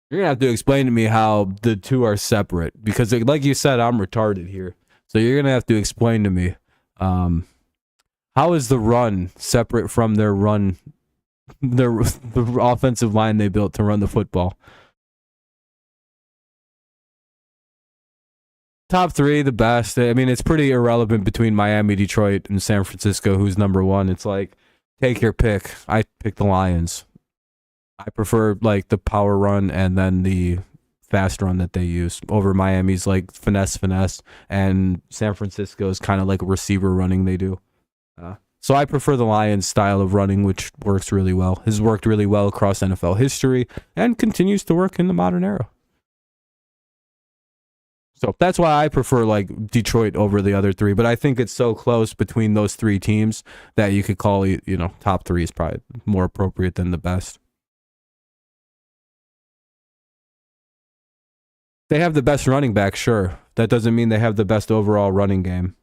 You're gonna have to explain to me how the two are separate, because like you said, I'm retarded here. So you're gonna have to explain to me how is the run separate from their run, the offensive line they built to run the football. Top 3, the best. I mean, it's pretty irrelevant between Miami, Detroit, and San Francisco who's number 1. It's like, take your pick. I pick the Lions. I prefer like the power run and then the fast run that they use over Miami's like finesse, and San Francisco's kind of like receiver running they do. So I prefer the Lions style of running, which works really well. Has worked really well across NFL history and continues to work in the modern era. So that's why I prefer like Detroit over the other three. But I think it's so close between those three teams that you could call, top three is probably more appropriate than the best. They have the best running back, sure. That doesn't mean they have the best overall running game.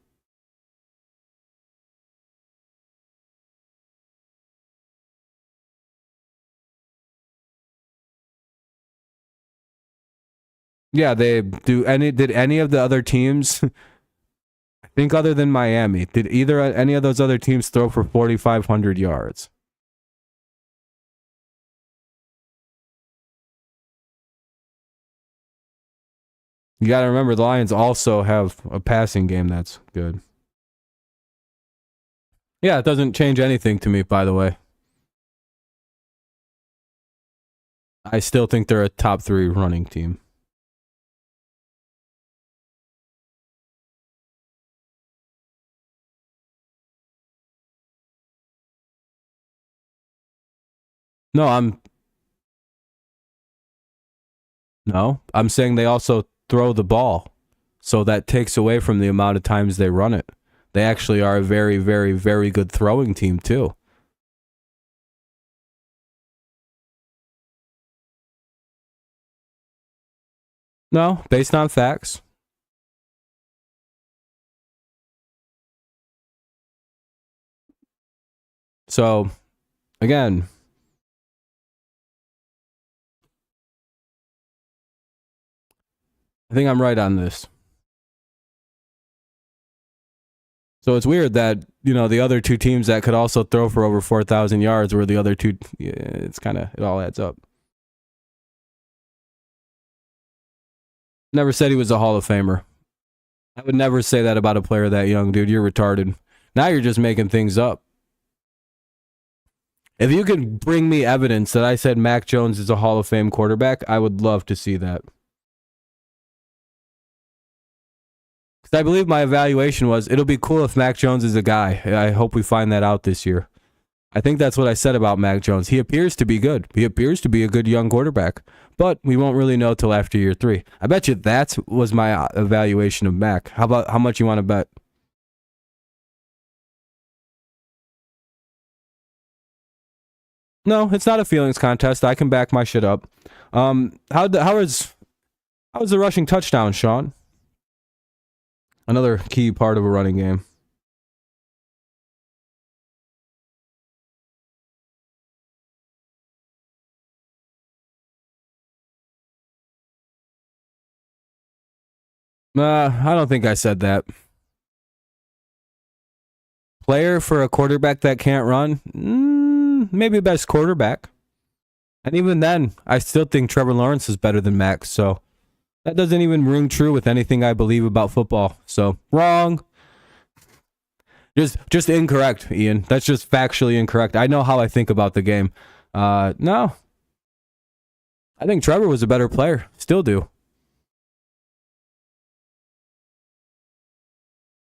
Yeah, they do. Did any of the other teams? I think other than Miami, did any of those other teams throw for 4,500 yards? You got to remember the Lions also have a passing game that's good. Yeah, it doesn't change anything to me, by the way. I still think they're a top 3 running team. No, I'm saying they also throw the ball. So that takes away from the amount of times they run it. They actually are a very, very, very good throwing team, too. No, based on facts. So, again, I think I'm right on this. So it's weird that, the other two teams that could also throw for over 4,000 yards were the other two. Yeah, it all adds up. Never said he was a Hall of Famer. I would never say that about a player that young, dude. You're retarded. Now you're just making things up. If you could bring me evidence that I said Mac Jones is a Hall of Fame quarterback, I would love to see that. Because I believe my evaluation was, it'll be cool if Mac Jones is a guy. I hope we find that out this year. I think that's what I said about Mac Jones. He appears to be good. He appears to be a good young quarterback. But we won't really know till after year 3. I bet you that was my evaluation of Mac. How much you want to bet? No, it's not a feelings contest. I can back my shit up. How was the rushing touchdown, Sean? Another key part of a running game. I don't think I said that. Player for a quarterback that can't run? Maybe best quarterback. And even then, I still think Trevor Lawrence is better than Mac. So that doesn't even ring true with anything I believe about football. So wrong. Just incorrect, Ian. That's just factually incorrect. I know how I think about the game. No. I think Trevor was a better player. Still do.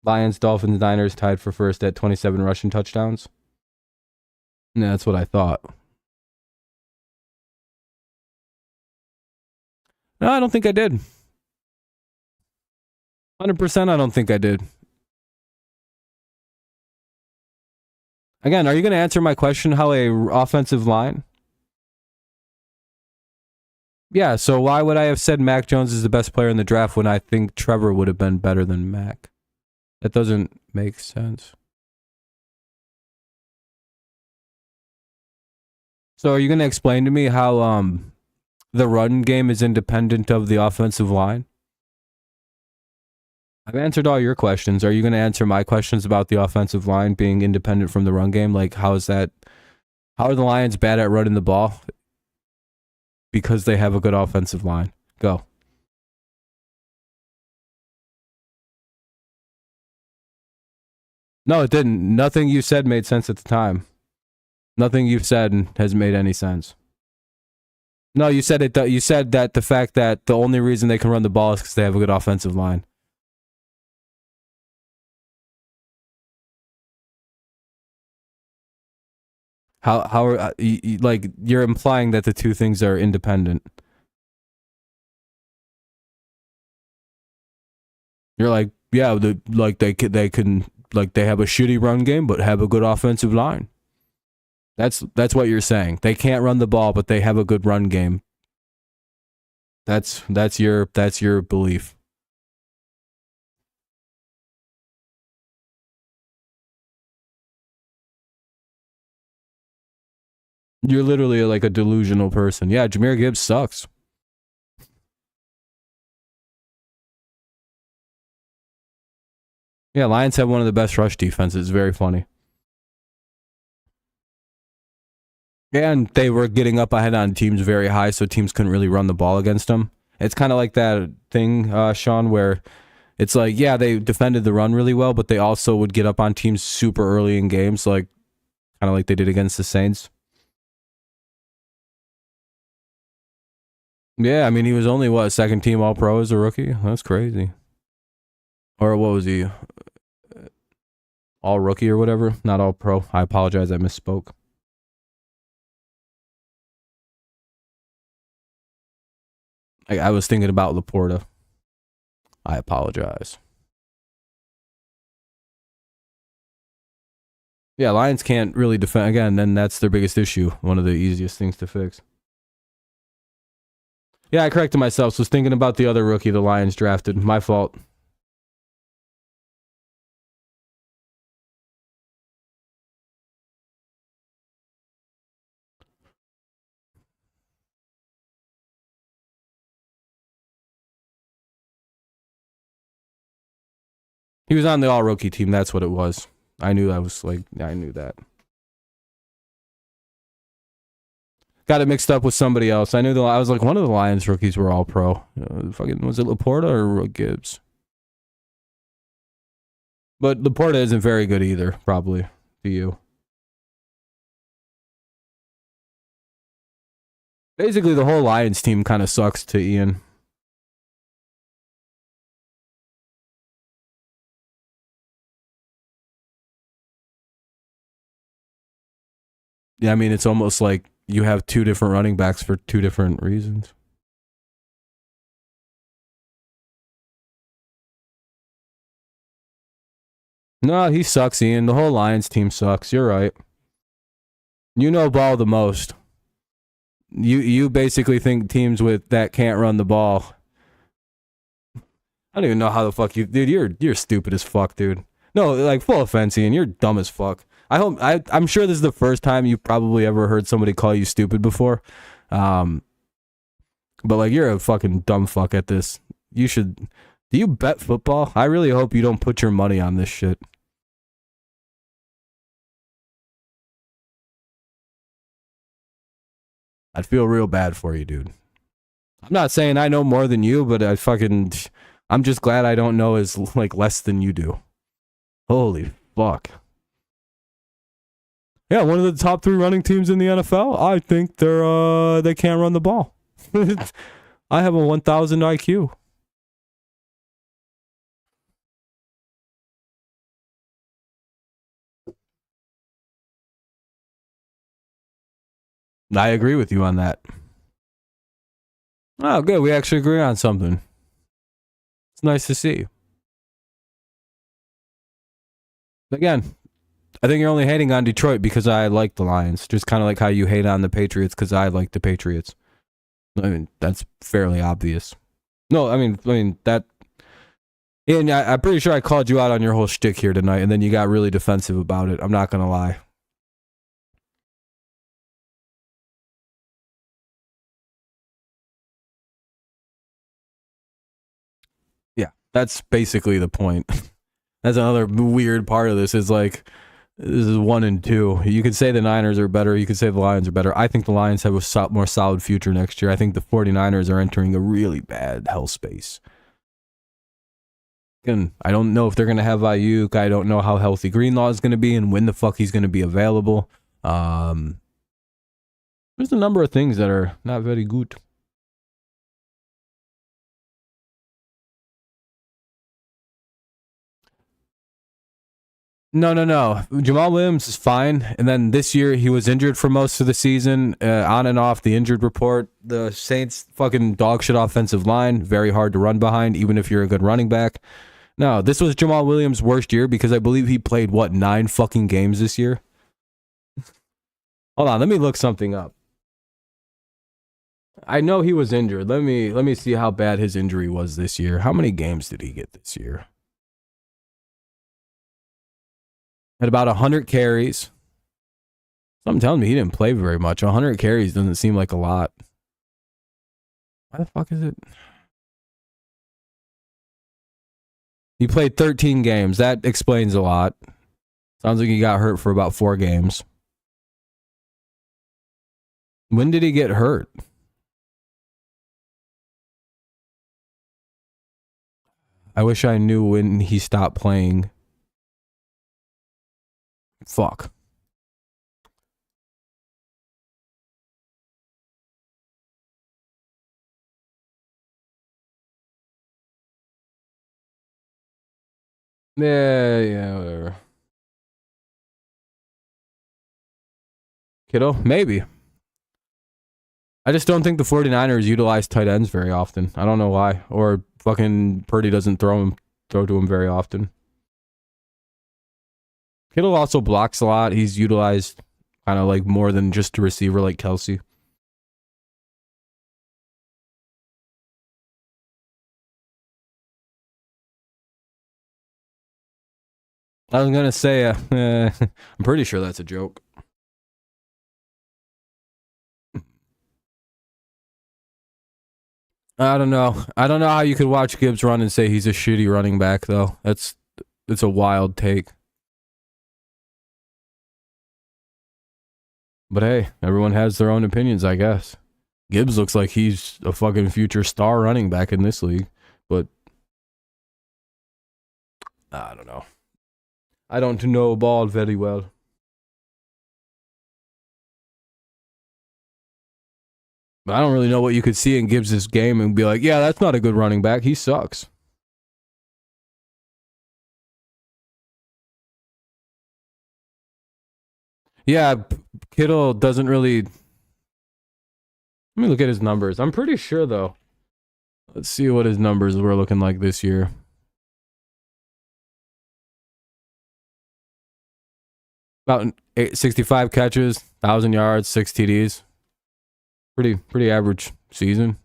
Lions, Dolphins, Niners tied for first at 27 rushing touchdowns. Yeah, that's what I thought. No, I don't think I did. 100% I don't think I did. Again, are you going to answer my question how a offensive line? Yeah, so why would I have said Mac Jones is the best player in the draft when I think Trevor would have been better than Mac? That doesn't make sense. So are you going to explain to me how the run game is independent of the offensive line? I've answered all your questions. Are you going to answer my questions about the offensive line being independent from the run game? Like, how are the Lions bad at running the ball? Because they have a good offensive line. Go. No, it didn't. Nothing you said made sense at the time. Nothing you've said has made any sense. No, you said it. You said that the fact that the only reason they can run the ball is because they have a good offensive line. How are like you're implying that the two things are independent? You're like, yeah, they can they have a shitty run game, but have a good offensive line. That's what you're saying. They can't run the ball, but they have a good run game. That's your belief. You're literally like a delusional person. Yeah, Jahmyr Gibbs sucks. Yeah, Lions have one of the best rush defenses. It's very funny. And they were getting up ahead on teams very high, so teams couldn't really run the ball against them. It's kind of like that thing, Sean, where it's like, yeah, they defended the run really well, but they also would get up on teams super early in games, like kind of like they did against the Saints. Yeah, I mean, he was only, what, second team All-Pro as a rookie? That's crazy. Or what was he? All-Rookie or whatever? Not All-Pro. I apologize, I misspoke. I was thinking about Laporta. I apologize. Yeah, Lions can't really defend. Again, then that's their biggest issue. One of the easiest things to fix. Yeah, I corrected myself. So I was thinking about the other rookie the Lions drafted. My fault. He was on the all-rookie team. That's what it was. I knew I knew that. Got it mixed up with somebody else. I was like, one of the Lions rookies were all pro. Fucking, was it Laporta or Gibbs? But Laporta isn't very good either, probably, to you. Basically, the whole Lions team kind of sucks to Ian. Yeah, I mean, it's almost like you have two different running backs for two different reasons. No, he sucks, Ian. The whole Lions team sucks. You're right. You know ball the most. You basically think teams that can't run the ball. I don't even know how the fuck dude. You're stupid as fuck, dude. No, like, full offense, Ian. You're dumb as fuck. I'm sure this is the first time you probably ever heard somebody call you stupid before. But like, you're a fucking dumb fuck at this. Do you bet football? I really hope you don't put your money on this shit. I'd feel real bad for you, dude. I'm not saying I know more than you, but I'm just glad I don't know as like less than you do. Holy fuck. Yeah, one of the top 3 running teams in the NFL. I think they can't run the ball. I have a 1,000 IQ. I agree with you on that. Oh, good. We actually agree on something. It's nice to see. Again, I think you're only hating on Detroit because I like the Lions. Just kind of like how you hate on the Patriots because I like the Patriots. I mean, that's fairly obvious. No, I mean that. And I'm pretty sure I called you out on your whole shtick here tonight, and then you got really defensive about it. I'm not gonna lie. Yeah, that's basically the point. That's another weird part of this. Is like, this is 1 and 2. You could say the Niners are better. You could say the Lions are better. I think the Lions have a more solid future next year. I think the 49ers are entering a really bad hellspace. And I don't know if they're going to have Ayuk. I don't know how healthy Greenlaw is going to be and when the fuck he's going to be available. There's a number of things that are not very good. No. Jamal Williams is fine. And then this year, he was injured for most of the season, on and off the injured report. The Saints fucking dog shit offensive line. Very hard to run behind, even if you're a good running back. No, this was Jamal Williams' worst year because I believe he played, what, 9 fucking games this year? Hold on, let me look something up. I know he was injured. Let me see how bad his injury was this year. How many games did he get this year? Had about 100 carries. Something telling me he didn't play very much. 100 carries doesn't seem like a lot. Why the fuck is it? He played 13 games. That explains a lot. Sounds like he got hurt for about 4 games. When did he get hurt? I wish I knew when he stopped playing. Fuck. Yeah, whatever. Kittle? Maybe. I just don't think the 49ers utilize tight ends very often. I don't know why. Or fucking Purdy doesn't throw to him very often. Kittle also blocks a lot. He's utilized kind of like more than just a receiver like Kelsey. I was gonna say, I'm pretty sure that's a joke. I don't know. I don't know how you could watch Gibbs run and say he's a shitty running back, though. It's a wild take. But hey, everyone has their own opinions, I guess. Gibbs looks like he's a fucking future star running back in this league, but I don't know. I don't know ball very well. But I don't really know what you could see in Gibbs' game and be like, yeah, that's not a good running back. He sucks. Yeah, Kittle doesn't really... Let me look at his numbers. I'm pretty sure, though. Let's see what his numbers were looking like this year. About 65 catches, 1,000 yards, 6 TDs. Pretty average season.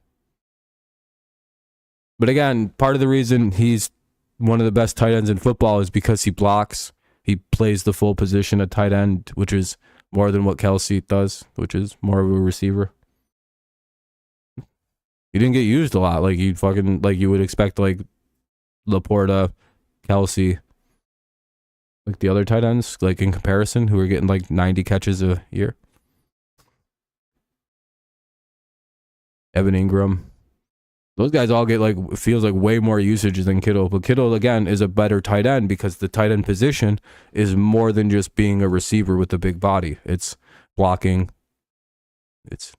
But again, part of the reason he's one of the best tight ends in football is because he blocks. He plays the full position at tight end, which is more than what Kelsey does, which is more of a receiver. He didn't get used a lot like you would expect, like Laporta, Kelsey, like the other tight ends, like in comparison, who are getting like 90 catches a year. Evan Ingram. Those guys all get feels like way more usage than Kittle. But Kittle, again, is a better tight end because the tight end position is more than just being a receiver with a big body. It's blocking. It's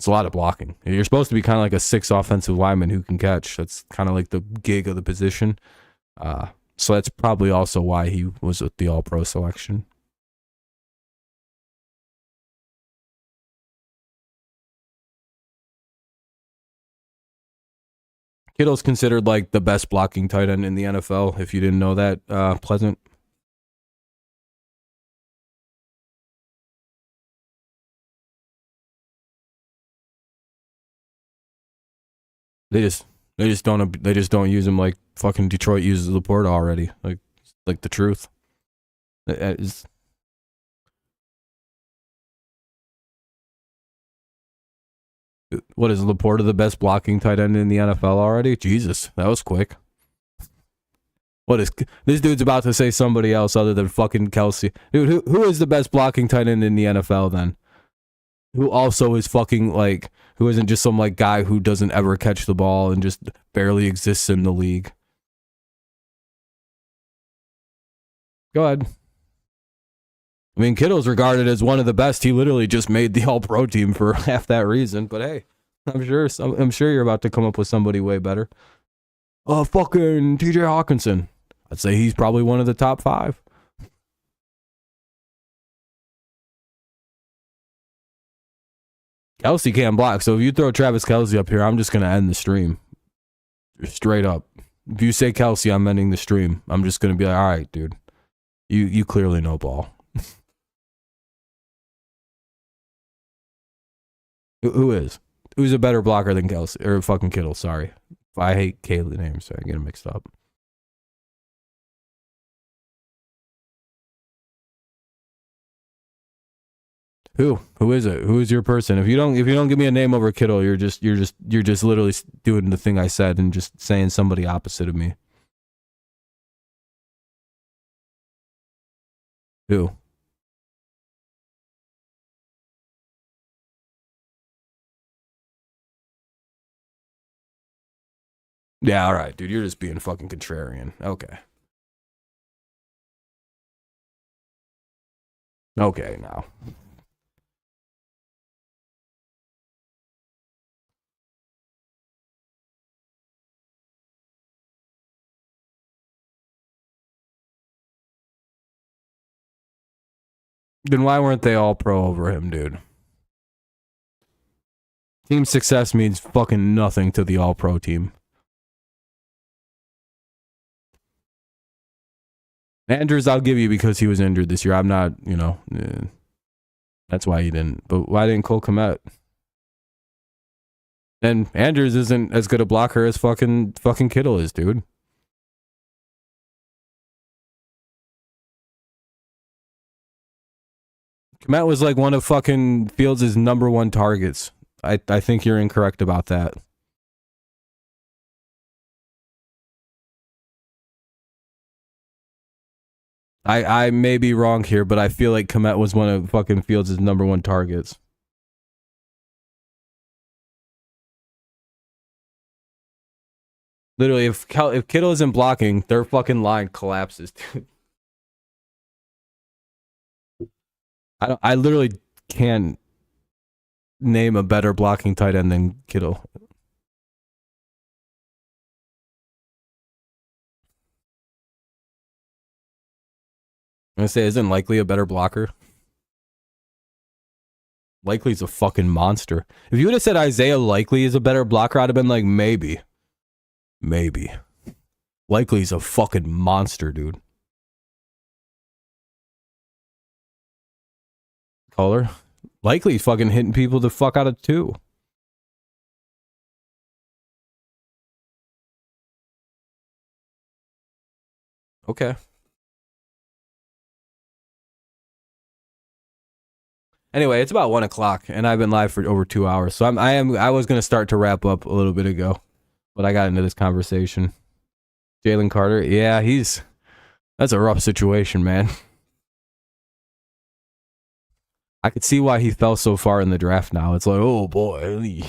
a lot of blocking. You're supposed to be kind of like a 6 offensive lineman who can catch. That's kind of like the gig of the position. So that's probably also why he was with the All-Pro selection. Kittle's considered like the best blocking tight end in the NFL, if you didn't know that, Pleasant. They just don't use him like fucking Detroit uses Laporta already. Like the truth. What is Laporta the best blocking tight end in the NFL already? Jesus, that was quick. What is this dude's about to say somebody else other than fucking Kelsey? Dude, who is the best blocking tight end in the NFL then? Who also is fucking like, who isn't just some like guy who doesn't ever catch the ball and just barely exists in the league? Go ahead. I mean, Kittle's regarded as one of the best. He literally just made the All-Pro team for half that reason. But hey, I'm sure you're about to come up with somebody way better. Fucking TJ Hawkinson. I'd say he's probably one of the top 5. Kelsey can't block, so if you throw Travis Kelsey up here, I'm just gonna end the stream. Straight up. If you say Kelsey, I'm ending the stream. I'm just gonna be like, all right, dude. You clearly know ball. Who is? Who's a better blocker than Kelsey or fucking Kittle? Sorry, I hate Kaylee names, so I get them mixed up. Who is it? Who is your person? If you don't give me a name over Kittle, you're just literally doing the thing I said and just saying somebody opposite of me. Who? Yeah, all right, dude. You're just being fucking contrarian. Okay. Okay, now. Then why weren't they all pro over him, dude? Team success means fucking nothing to the all pro team. Andrews, I'll give you because he was injured this year. I'm not, that's why he didn't. But why didn't Cole Kmet? And Andrews isn't as good a blocker as fucking Kittle is, dude. Kmet was like one of fucking Fields' number one targets. I think you're incorrect about that. I may be wrong here, but I feel like Kmet was one of fucking Fields' number one targets. Literally, if Kittle isn't blocking, their fucking line collapses, dude. I literally can't name a better blocking tight end than Kittle. I'm gonna say, isn't Likely a better blocker? Likely's a fucking monster. If you would have said Isaiah Likely is a better blocker, I'd have been like, maybe. Maybe. Likely's a fucking monster, dude. Color? Likely fucking hitting people the fuck out of two. Okay. Anyway, it's about 1 o'clock, and I've been live for over 2 hours. So I was gonna start to wrap up a little bit ago, but I got into this conversation. Jalen Carter, yeah, that's a rough situation, man. I could see why he fell so far in the draft now. It's like, oh boy.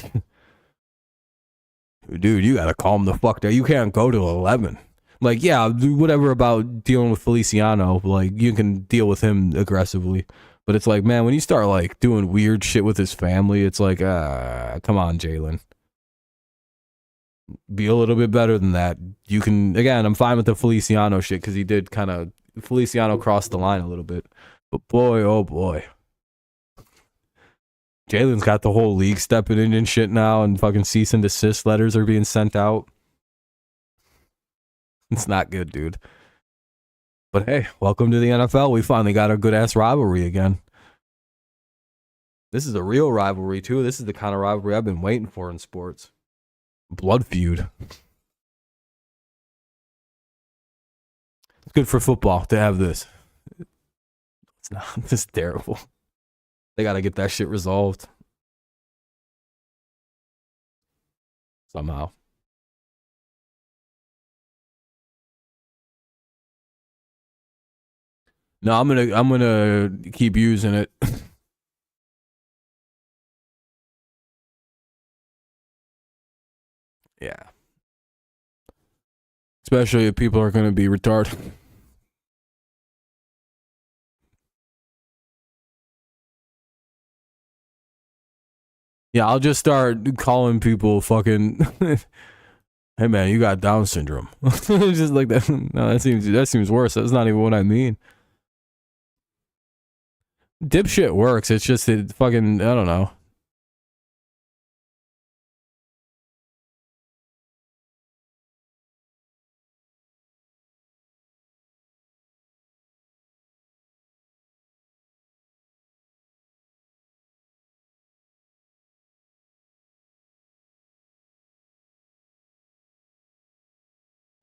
Dude, you gotta calm the fuck down. You can't go to 11. Like, yeah, whatever about dealing with Feliciano. Like, you can deal with him aggressively. But it's like, man, when you start, like, doing weird shit with his family, it's like, come on, Jalen. Be a little bit better than that. You can, again, I'm fine with the Feliciano shit because he did kind of, Feliciano crossed the line a little bit. But boy, oh boy. Jalen's got the whole league stepping in and shit now, and fucking cease and desist letters are being sent out. It's not good, dude. But hey, welcome to the NFL. We finally got a good-ass rivalry again. This is a real rivalry, too. This is the kind of rivalry I've been waiting for in sports. Blood feud. It's good for football to have this. It's not. This is terrible. They got to get that shit resolved. Somehow. No, I'm gonna keep using it. Yeah. Especially if people are gonna be retarded. Yeah, I'll just start calling people fucking hey man, you got Down syndrome. Just like that. No, that seems worse. That's not even what I mean. Dipshit works. It's just it fucking, I don't know.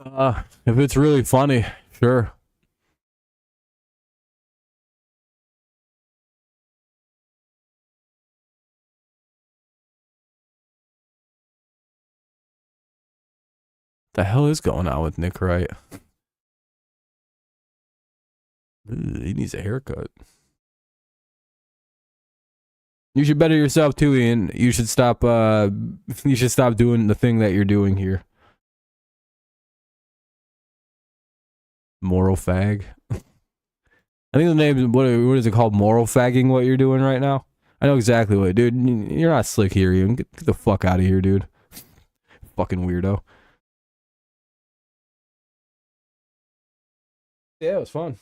If it's really funny, sure. The hell is going on with Nick Wright? He needs a haircut. You should better yourself too, Ian. You should stop. You should stop doing the thing that you're doing here. Moral fag. I think the name is what is it called? Moral fagging. What you're doing right now? I know exactly what, dude. You're not slick here, Ian. Get the fuck out of here, dude. Fucking weirdo. Yeah, it was fun.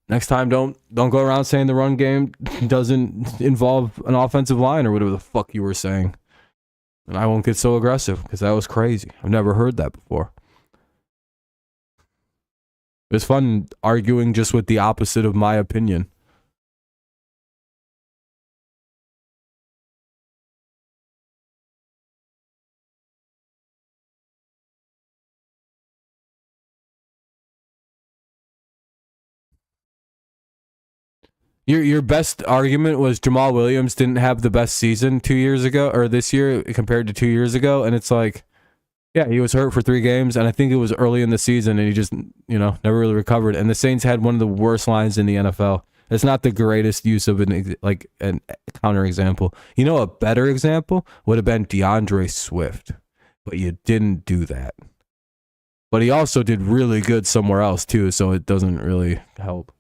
Next time, don't go around saying the run game doesn't involve an offensive line or whatever the fuck you were saying. And I won't get so aggressive because that was crazy. I've never heard that before. It was fun arguing just with the opposite of my opinion. Your best argument was Jamal Williams didn't have the best season 2 years ago or this year compared to 2 years ago, and it's like, yeah, he was hurt for 3 games, and I think it was early in the season, and he just never really recovered. And the Saints had one of the worst lines in the NFL. It's not the greatest use of an counter example. A better example would have been DeAndre Swift, but you didn't do that. But he also did really good somewhere else too, so it doesn't really help.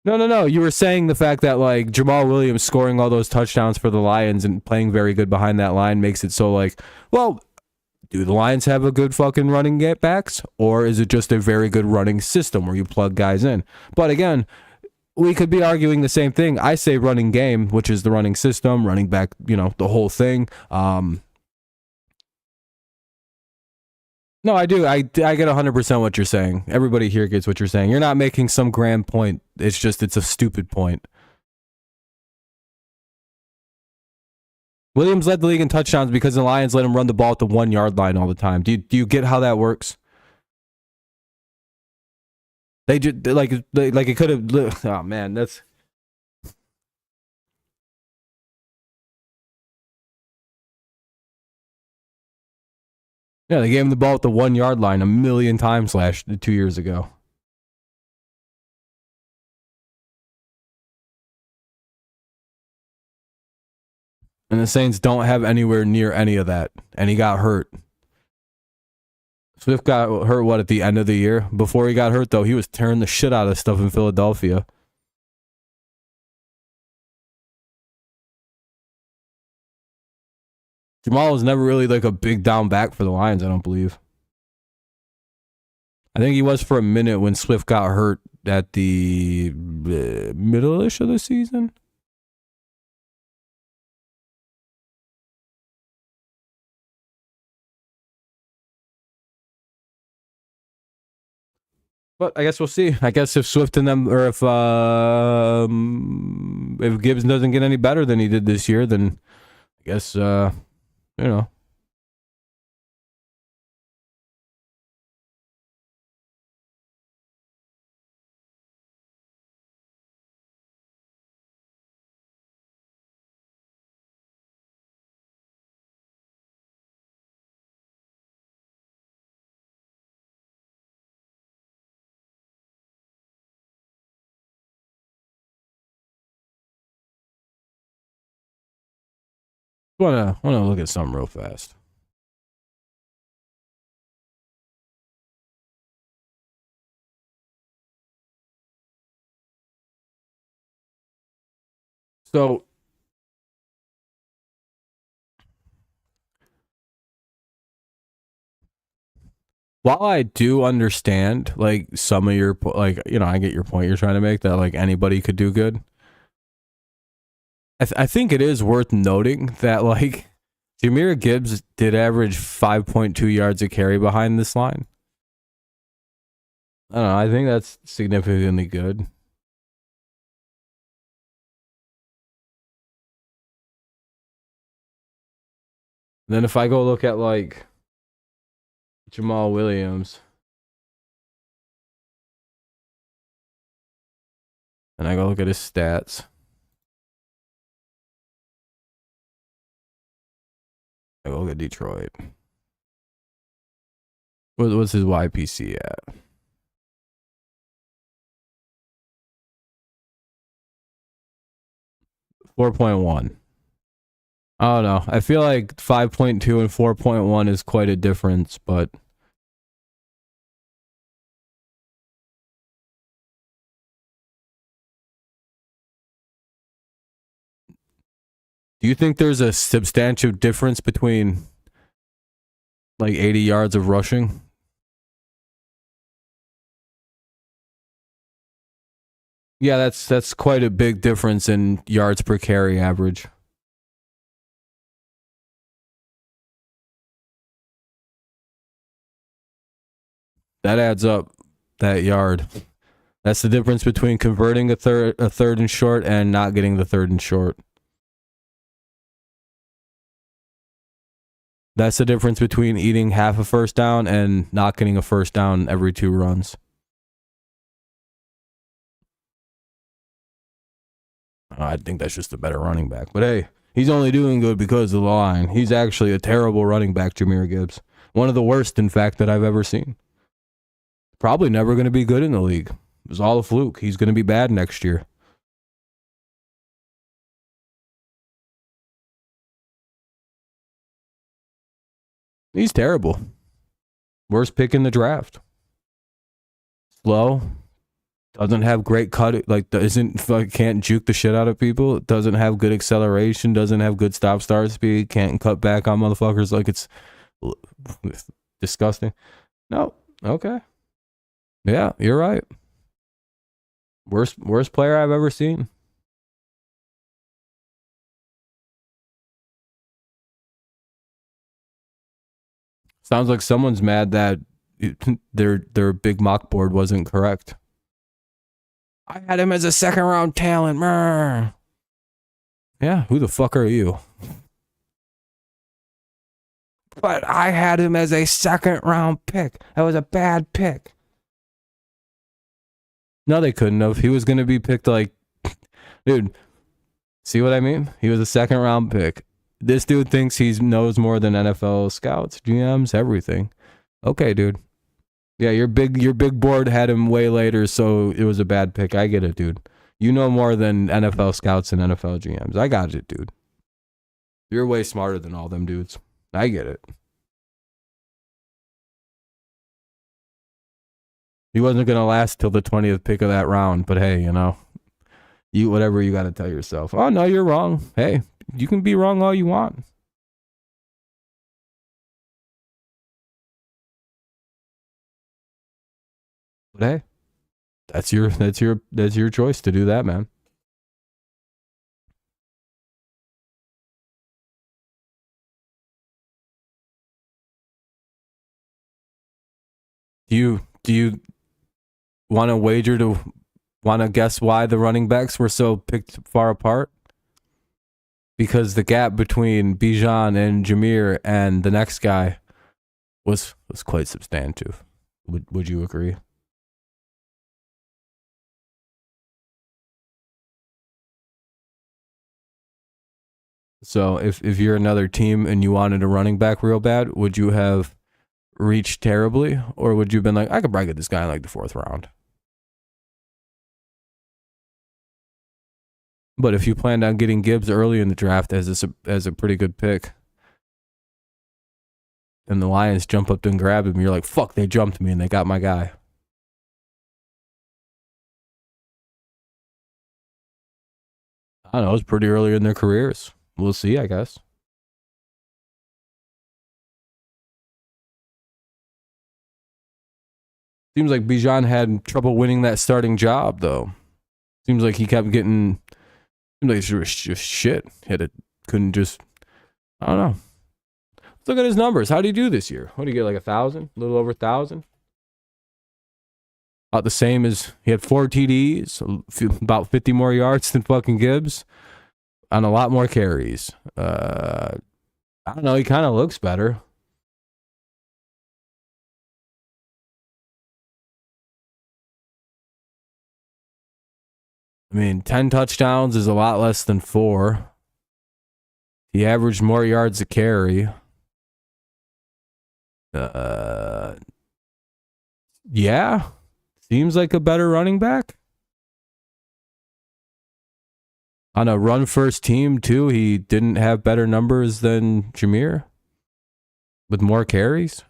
No. You were saying the fact that like Jamal Williams scoring all those touchdowns for the Lions and playing very good behind that line makes it so like, well, do the Lions have a good fucking running backs, or is it just a very good running system where you plug guys in? But again, we could be arguing the same thing. I say running game, which is the running system, running back, the whole thing. No, I do. I get 100% what you're saying. Everybody here gets what you're saying. You're not making some grand point. It's a stupid point. Williams led the league in touchdowns because the Lions let him run the ball at the 1 yard line all the time. Do you get how that works? They just like it could have. Oh man, that's. Yeah, they gave him the ball at the 1 yard line a million times 2 years ago. And the Saints don't have anywhere near any of that. And he got hurt. Swift got hurt, at the end of the year? Before he got hurt, though, he was tearing the shit out of stuff in Philadelphia. Jamal was never really like a big down back for the Lions, I don't believe. I think he was for a minute when Swift got hurt at the middle-ish of the season. But I guess we'll see. I guess if Swift and them, or if Gibbs doesn't get any better than he did this year, then I guess wanna look at something real fast. So while I do understand like some of your I get your point you're trying to make that like anybody could do good. I think it is worth noting that like Jahmyr Gibbs did average 5.2 yards a carry behind this line. I don't know. I think that's significantly good. Then if I go look at like Jamal Williams, and I go look at his stats, I go look at Detroit. What's his YPC at? 4.1. I don't know. I feel like 5.2 and 4.1 is quite a difference, but do you think there's a substantial difference between like 80 yards of rushing? Yeah, that's quite a big difference in yards per carry average. That adds up. That yard. That's the difference between converting a third and short and not getting the third and short. That's the difference between eating half a first down and not getting a first down every 2 runs. I think that's just a better running back. But hey, he's only doing good because of the line. He's actually a terrible running back, Jahmyr Gibbs. One of the worst, in fact, that I've ever seen. Probably never going to be good in the league. It was all a fluke. He's going to be bad next year. He's terrible. Worst pick in the draft. Slow. Doesn't have great cut. Like, can't juke the shit out of people. Doesn't have good acceleration. Doesn't have good stop-start speed. Can't cut back on motherfuckers. Like, it's disgusting. No. Okay. Yeah, you're right. Worst player I've ever seen. Sounds like someone's mad that their big mock board wasn't correct. I had him as a 2nd round talent. Murr. Yeah, who the fuck are you? But I had him as a 2nd round pick. That was a bad pick. No, they couldn't have. He was going to be picked like, dude, see what I mean? He was a 2nd round pick. This dude thinks he knows more than NFL scouts, GMs, everything. Okay, dude. Yeah, your big board had him way later, so it was a bad pick. I get it, dude. You know more than NFL scouts and NFL GMs. I got it, dude. You're way smarter than all them dudes. I get it. He wasn't going to last till the 20th pick of that round, but hey, you whatever you got to tell yourself. Oh, no, you're wrong. Hey, you can be wrong all you want. But hey, that's your choice to do that, man. Do you want to wager to want to guess why the running backs were so picked far apart? Because the gap between Bijan and Jahmyr and the next guy was quite substantive. Would you agree? So if you're another team and you wanted a running back real bad, would you have reached terribly, or would you have been like, I could probably get this guy in like the 4th round? But if you planned on getting Gibbs early in the draft as a pretty good pick, and the Lions jump up and grab him, you're like, fuck, they jumped me and they got my guy. I don't know, it's pretty early in their careers. We'll see, I guess. Seems like Bijan had trouble winning that starting job, though. Seems like he kept getting. Seems like it was just shit. Couldn't just. I don't know. Let's look at his numbers. How did he do this year? What did he get? Like 1,000? A little over 1,000? About the same as he had 4 TDs, about 50 more yards than fucking Gibbs, on a lot more carries. I don't know. He kind of looks better. I mean, 10 touchdowns is a lot less than 4. He averaged more yards a carry. Yeah. Seems like a better running back. On a run first team, too, he didn't have better numbers than Jameer with more carries.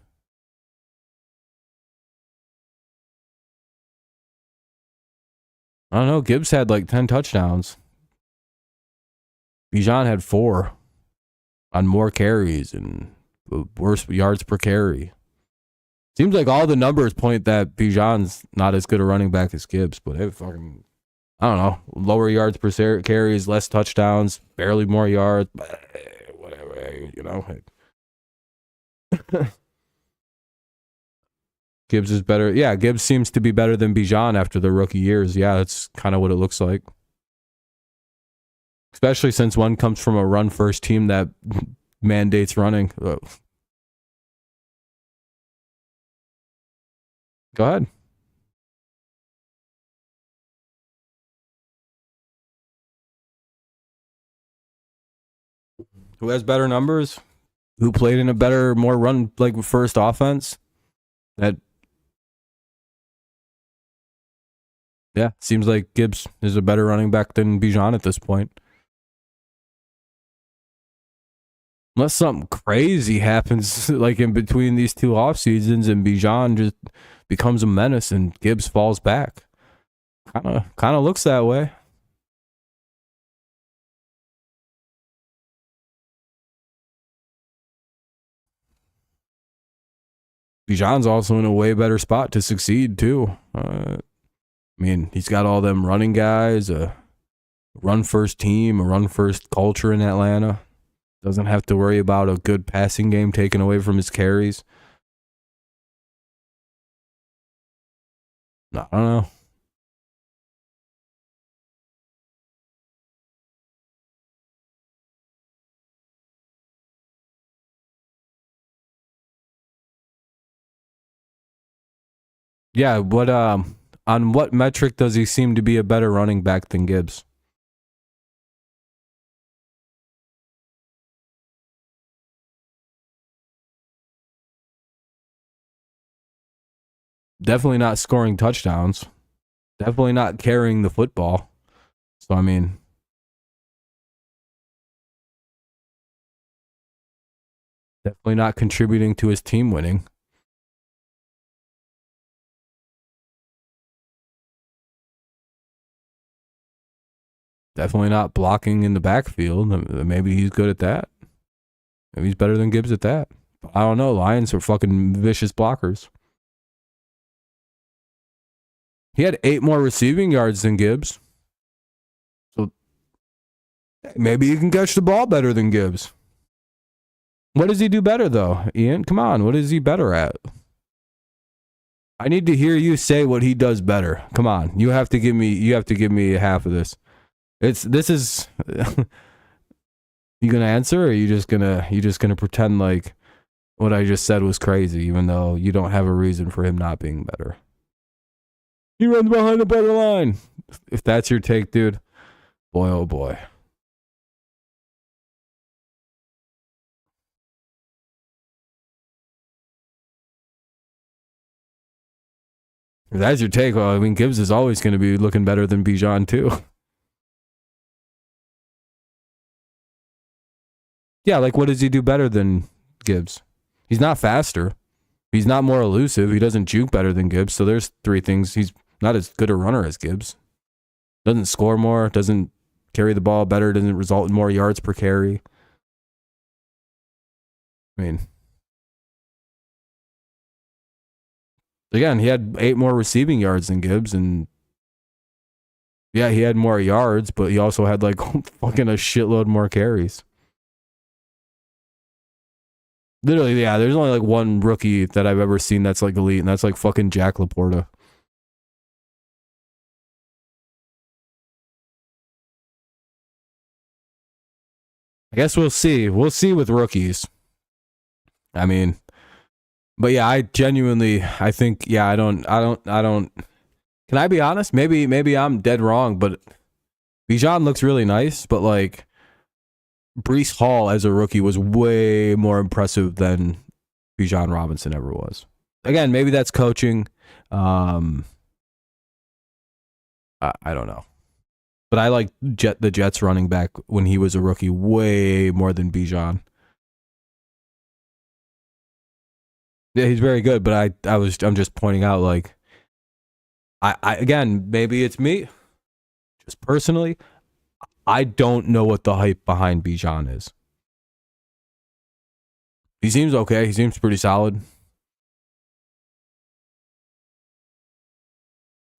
I don't know. Gibbs had like 10 touchdowns. Bijan had 4 on more carries and worse yards per carry. Seems like all the numbers point that Bijan's not as good a running back as Gibbs, but hey, fucking, I don't know, lower yards per carries, less touchdowns, barely more yards, whatever, you know. Gibbs is better. Yeah, Gibbs seems to be better than Bijan after the rookie years. Yeah, that's kind of what it looks like. Especially since one comes from a run-first team that mandates running. Go ahead. Who has better numbers? Who played in a better, more run like first offense? That, yeah, seems like Gibbs is a better running back than Bijan at this point. Unless something crazy happens like in between these two off seasons and Bijan just becomes a menace and Gibbs falls back. Kind of looks that way. Bijan's also in a way better spot to succeed too. I mean, he's got all them running guys, a run first team, a run first culture in Atlanta. Doesn't have to worry about a good passing game taken away from his carries. I don't know. Yeah, what on what metric does he seem to be a better running back than Gibbs? Definitely not scoring touchdowns. Definitely not carrying the football. So, I mean, definitely not contributing to his team winning. Definitely not blocking in the backfield. Maybe he's good at that. Maybe he's better than Gibbs at that. I don't know. Lions are fucking vicious blockers. He had 8 more receiving yards than Gibbs. So maybe he can catch the ball better than Gibbs. What does he do better though, Ian? Come on, what is he better at? I need to hear you say what he does better. Come on, you have to give me half of this. This is you gonna answer, or are you just gonna pretend like what I just said was crazy, even though you don't have a reason for him not being better? He runs behind the better line. If that's your take, dude, boy, oh boy. If that's your take, well, I mean, Gibbs is always going to be looking better than Bijan, too. Yeah, like, what does he do better than Gibbs? He's not faster. He's not more elusive. He doesn't juke better than Gibbs. So there's 3 things. He's not as good a runner as Gibbs. Doesn't score more. Doesn't carry the ball better. Doesn't result in more yards per carry. I mean, again, he had 8 more receiving yards than Gibbs, and yeah, he had more yards, but he also had like fucking a shitload more carries. Literally, yeah, there's only like one rookie that I've ever seen that's like elite, and that's like fucking Jack Laporta. I guess we'll see. We'll see with rookies. I mean, but yeah, I think, yeah, I don't. Can I be honest? Maybe I'm dead wrong, but Bijan looks really nice, but like Breece Hall as a rookie was way more impressive than Bijan Robinson ever was. Again, maybe that's coaching. I don't know. But I like the Jets running back when he was a rookie way more than Bijan. Yeah, he's very good, but I'm just pointing out, like, I again, maybe it's me, just personally, I don't know what the hype behind Bijan is. He seems okay. He seems pretty solid.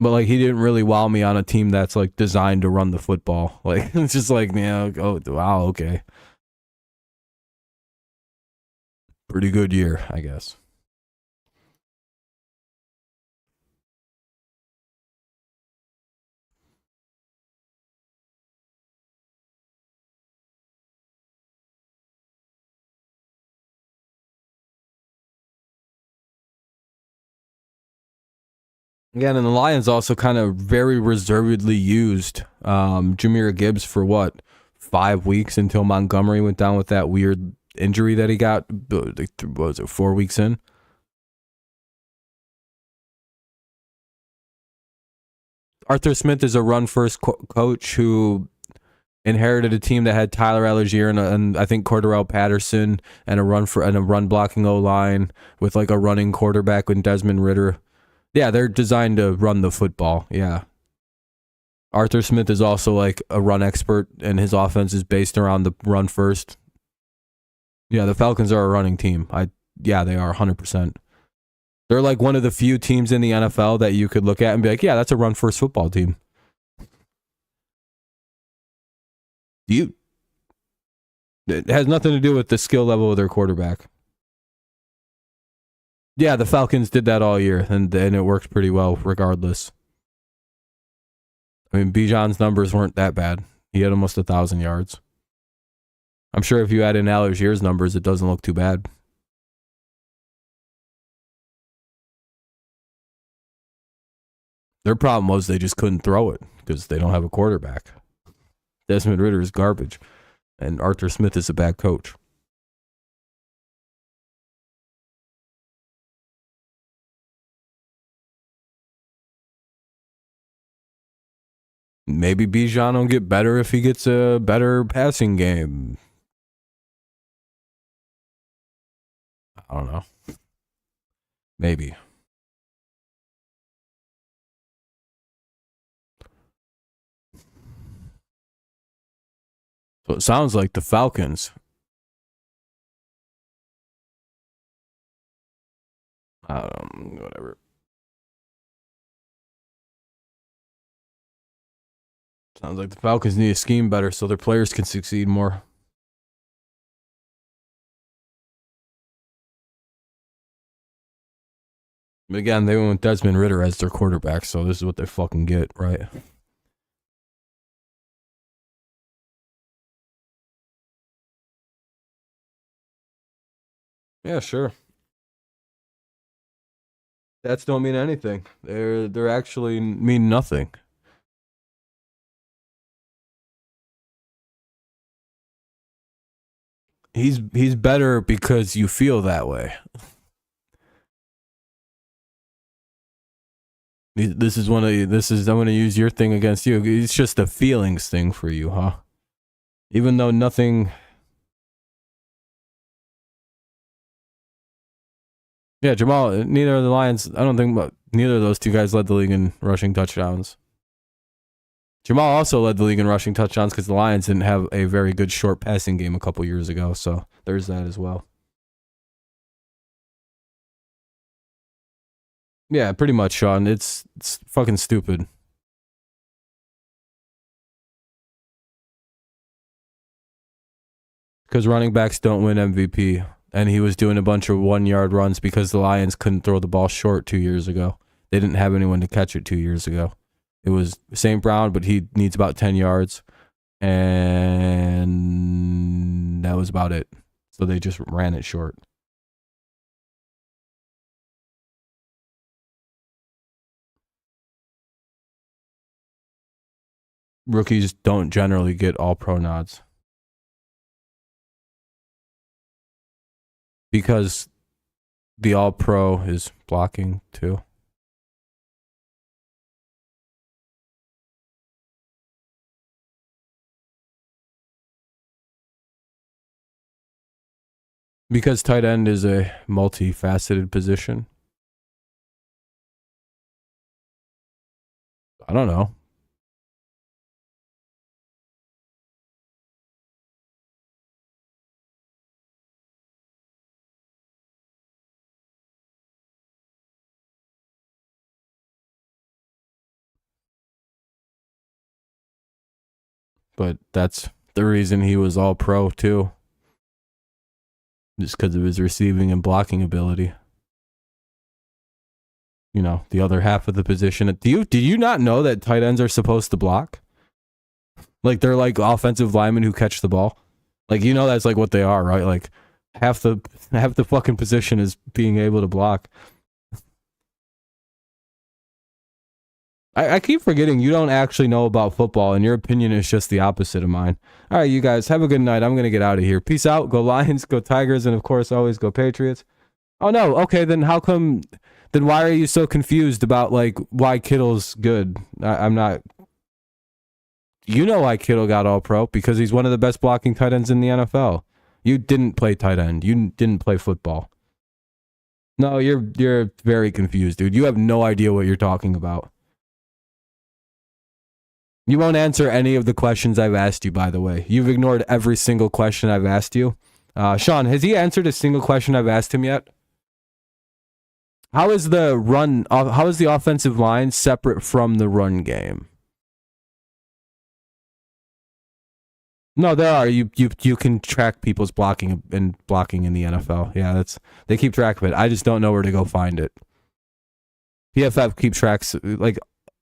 But like, he didn't really wow me on a team that's like designed to run the football. Like, it's just like, yeah, oh wow, okay. Pretty good year, I guess. Again, and the Lions also kind of very reservedly used Jahmyr Gibbs for what, 5 weeks until Montgomery went down with that weird injury that he got. What was it, 4 weeks in? Arthur Smith is a run-first coach who inherited a team that had Tyler Algier and I think Cordarrelle Patterson and a run blocking O-line with like a running quarterback with Desmond Ridder. Yeah, they're designed to run the football. Yeah. Arthur Smith is also like a run expert, and his offense is based around the run first. Yeah, the Falcons are a running team. Yeah, they are 100%. They're like one of the few teams in the NFL that you could look at and be like, yeah, that's a run first football team. It has nothing to do with the skill level of their quarterback. Yeah, the Falcons did that all year, and it worked pretty well regardless. I mean, Bijan's numbers weren't that bad. He had almost 1,000 yards. I'm sure if you add in Allgier's numbers, it doesn't look too bad. Their problem was they just couldn't throw it because they don't have a quarterback. Desmond Ridder is garbage, and Arthur Smith is a bad coach. Maybe Bijan will get better if he gets a better passing game. I don't know. Maybe. So it sounds like the Falcons. Whatever. Sounds like the Falcons need to scheme better so their players can succeed more. But again, they went with Desmond Ridder as their quarterback, so this is what they fucking get, right? Yeah, sure. Stats don't mean anything. They're actually mean nothing. He's better because you feel that way. I'm gonna use your thing against you. It's just a feelings thing for you, huh? Even though nothing. Yeah, Jamal. Neither of the Lions. I don't think neither of those two guys led the league in rushing touchdowns. Jamal also led the league in rushing touchdowns because the Lions didn't have a very good short passing game a couple years ago. So there's that as well. Yeah, pretty much, Sean. It's fucking stupid. Because running backs don't win MVP. And he was doing a bunch of 1-yard runs because the Lions couldn't throw the ball short 2 years ago. They didn't have anyone to catch it 2 years ago. It was St. Brown, but he needs about 10 yards. And and that was about it. So they just ran it short. Rookies don't generally get all pro nods. Because the all pro is blocking too. Because tight end is a multifaceted position. I don't know. But that's the reason he was all pro too. Just because of his receiving and blocking ability. You know, the other half of the position. Do you not know that tight ends are supposed to block? Like they're like offensive linemen who catch the ball. Like, you know, that's like what they are, right? Like half the fucking position is being able to block. I keep forgetting you don't actually know about football, and your opinion is just the opposite of mine. All right, you guys, have a good night. I'm going to get out of here. Peace out. Go Lions, go Tigers, and of course, always go Patriots. Oh, no. Okay, then how come... Then why are you so confused about, like, why Kittle's good? I'm not... You know why Kittle got all pro, because he's one of the best blocking tight ends in the NFL. You didn't play tight end. You didn't play football. No, you're very confused, dude. You have no idea what you're talking about. You won't answer any of the questions I've asked you, by the way. You've ignored every single question I've asked you. Sean, has he answered a single question I've asked him yet? How is the offensive line separate from the run game? No, there are. You can track people's blocking in the NFL. Yeah, they keep track of it. I just don't know where to go find it. PFF keeps tracks, like,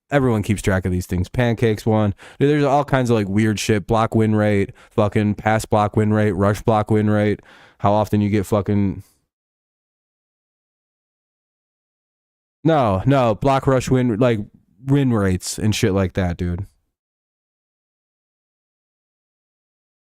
everyone keeps track of these things. Pancakes one. There's all kinds of like weird shit. Block win rate, fucking pass block win rate, rush block win rate. How often you get fucking... No, block rush win, like win rates and shit like that, dude.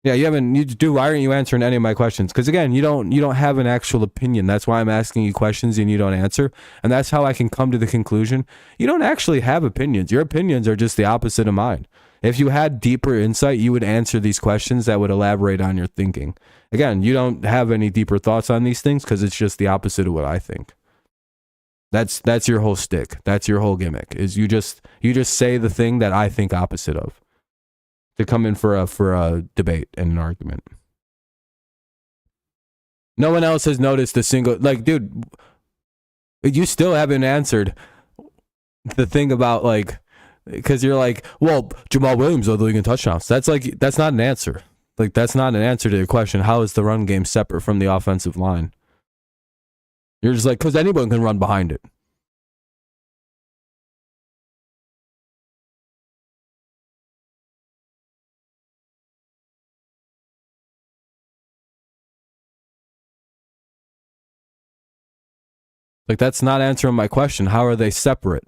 Yeah, why aren't you answering any of my questions? Because again, you don't have an actual opinion. That's why I'm asking you questions and you don't answer. And that's how I can come to the conclusion. You don't actually have opinions. Your opinions are just the opposite of mine. If you had deeper insight, you would answer these questions that would elaborate on your thinking. Again, you don't have any deeper thoughts on these things because it's just the opposite of what I think. That's your whole stick. That's your whole gimmick. Is you just say the thing that I think opposite of. To come in for a debate and an argument. No one else has noticed a single, like, dude, you still haven't answered the thing about, like, because you're like, well, Jamal Williams led the league in touchdowns. That's not an answer. Like, that's not an answer to your question. How is the run game separate from the offensive line? You're just like, because anyone can run behind it. Like, that's not answering my question. How are they separate?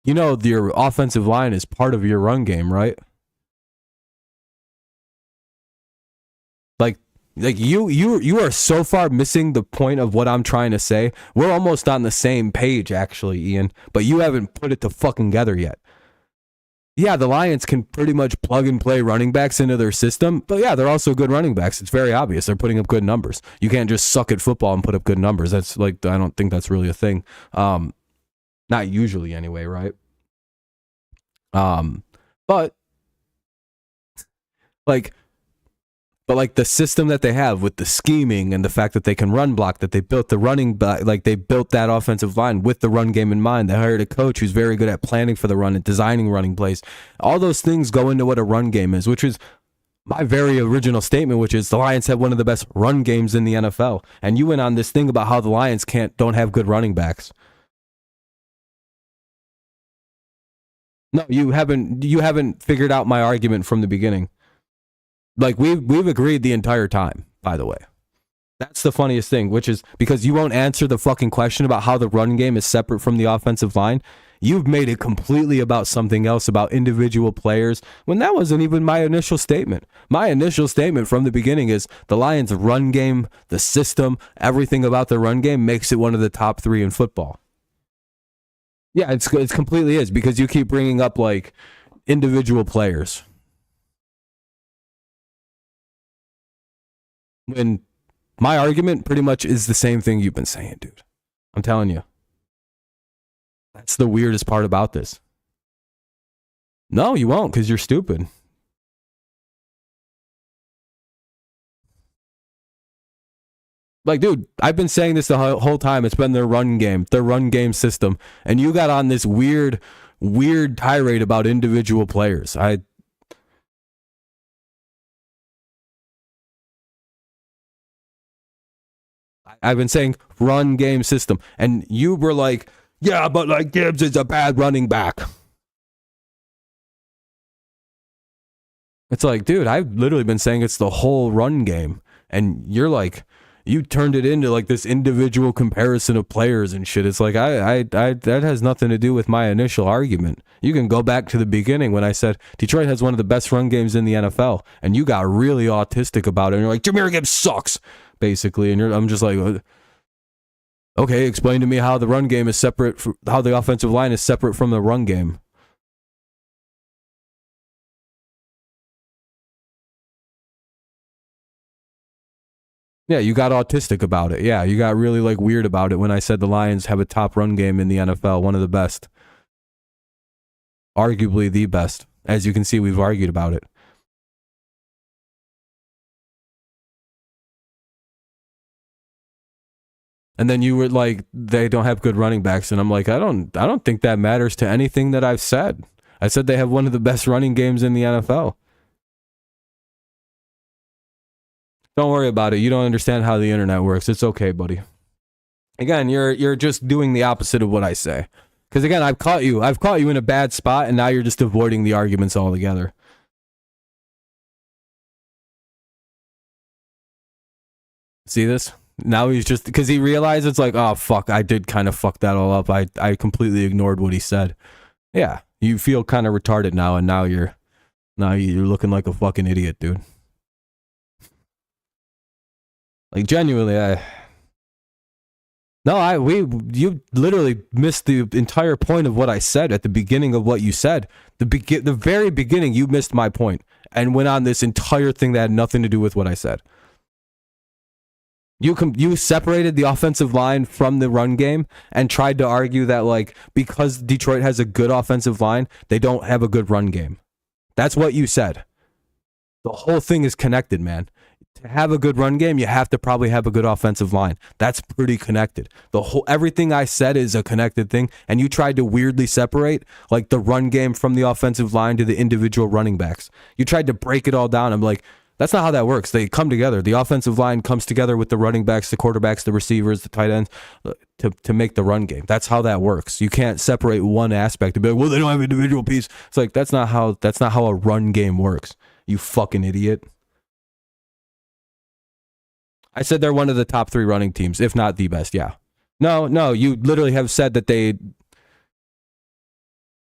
You know, your offensive line is part of your run game, right? Like you are so far missing the point of what I'm trying to say. We're almost on the same page, actually, Ian, but you haven't put it to fucking together yet. Yeah, the Lions can pretty much plug and play running backs into their system, but yeah, they're also good running backs. It's very obvious. They're putting up good numbers. You can't just suck at football and put up good numbers. That's like, I don't think that's really a thing. Not usually anyway, right? But the system that they have with the scheming and the fact that they can run block, that they built the running back, like they built that offensive line with the run game in mind. They hired a coach who's very good at planning for the run and designing running plays. All those things go into what a run game is, which is my very original statement, which is the Lions have one of the best run games in the NFL. And you went on this thing about how the Lions don't have good running backs. No, you haven't figured out my argument from the beginning. Like we've agreed the entire time, by the way. That's the funniest thing, which is because you won't answer the fucking question about how the run game is separate from the offensive line. You've made it completely about something else, about individual players, when that wasn't even my initial statement. My initial statement from the beginning is the Lions' run game, the system, everything about the run game makes it one of the top 3 in football. Yeah, it completely is, because you keep bringing up like individual players. When my argument pretty much is the same thing you've been saying, dude. I'm telling you. That's the weirdest part about this. No, you won't, because you're stupid. Like, dude, I've been saying this the whole time. It's been their run game system. And you got on this weird tirade about individual players. I've been saying run game system. And you were like, yeah, but like Gibbs is a bad running back. It's like, dude, I've literally been saying it's the whole run game. And you're like, you turned it into like this individual comparison of players and shit. It's like, that has nothing to do with my initial argument. You can go back to the beginning when I said Detroit has one of the best run games in the NFL. And you got really autistic about it. And you're like, Jahmyr Gibbs sucks, basically. And I'm just like, okay, explain to me how the run game is separate, how the offensive line is separate from the run game. Yeah, you got autistic about it. Yeah, you got really like weird about it when I said the Lions have a top run game in the NFL, one of the best. Arguably the best. As you can see, we've argued about it. And then you were like, they don't have good running backs. And I'm like, I don't think that matters to anything that I've said. I said they have one of the best running games in the NFL. Don't worry about it. You don't understand how the internet works. It's okay, buddy. Again, you're just doing the opposite of what I say. Because again, I've caught you in a bad spot, and now you're just avoiding the arguments altogether. See this? Now he's just, because he realized it's like, oh fuck, I did kind of fuck that all up. I completely ignored what he said. Yeah, you feel kind of retarded now, and now you're looking like a fucking idiot, dude. Like genuinely, you literally missed the entire point of what I said at the beginning of what you said. The very beginning, you missed my point and went on this entire thing that had nothing to do with what I said. You separated the offensive line from the run game and tried to argue that like because Detroit has a good offensive line, they don't have a good run game. That's what you said. The whole thing is connected, man. To have a good run game, you have to probably have a good offensive line. That's pretty connected. Everything I said is a connected thing, and you tried to weirdly separate like the run game from the offensive line to the individual running backs. You tried to break it all down. I'm like, that's not how that works. They come together. The offensive line comes together with the running backs, the quarterbacks, the receivers, the tight ends to make the run game. That's how that works. You can't separate one aspect and be like, well, they don't have individual pieces. It's like that's not how a run game works. You fucking idiot. I said they're one of the top 3 running teams, if not the best. Yeah. No, you literally have said that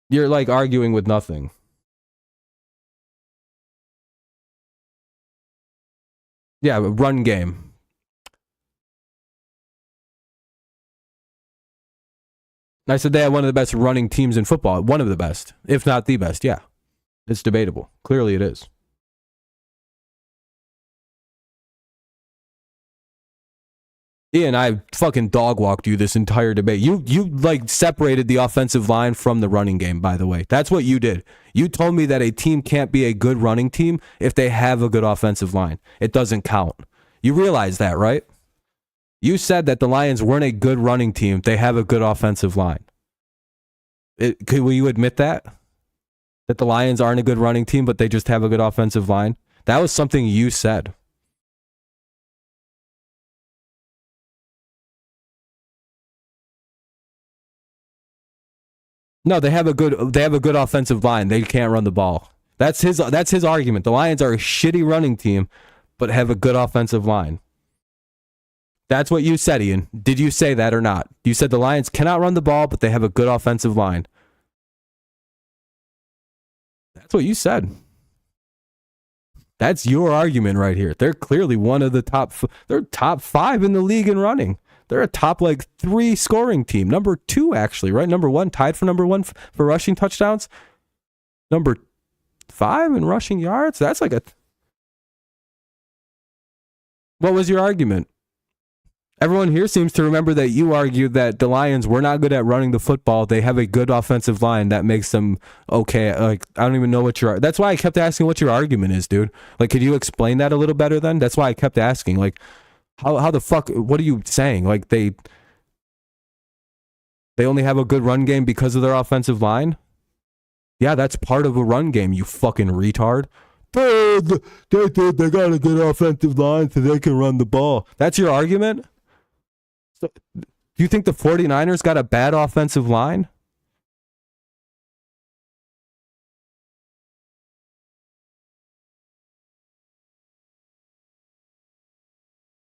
you're like arguing with nothing. Yeah, run game. I said they have one of the best running teams in football. One of the best, if not the best. Yeah. It's debatable. Clearly it is. Ian, I fucking dog walked you this entire debate. You like separated the offensive line from the running game, by the way. That's what you did. You told me that a team can't be a good running team if they have a good offensive line. It doesn't count. You realize that, right? You said that the Lions weren't a good running team. They have a good offensive line. Will you admit that? That the Lions aren't a good running team, but they just have a good offensive line? That was something you said. No, they have a good offensive line. They can't run the ball. That's his argument. The Lions are a shitty running team, but have a good offensive line. That's what you said, Ian. Did you say that or not? You said the Lions cannot run the ball, but they have a good offensive line. That's what you said. That's your argument right here. They're clearly one of the they're top 5 in the league in running. They're a top 3 scoring team. Number 2, actually, right? Number 1, tied for number 1 for rushing touchdowns. Number 5 in rushing yards. That's like a... What was your argument? Everyone here seems to remember that you argued that the Lions were not good at running the football. They have a good offensive line that makes them okay. I don't even know what that's why I kept asking what your argument is, dude. Could you explain that a little better then? That's why I kept asking. How the fuck, what are you saying? They only have a good run game because of their offensive line? Yeah, that's part of a run game, you fucking retard. They got a good offensive line so they can run the ball. That's your argument? So, do you think the 49ers got a bad offensive line?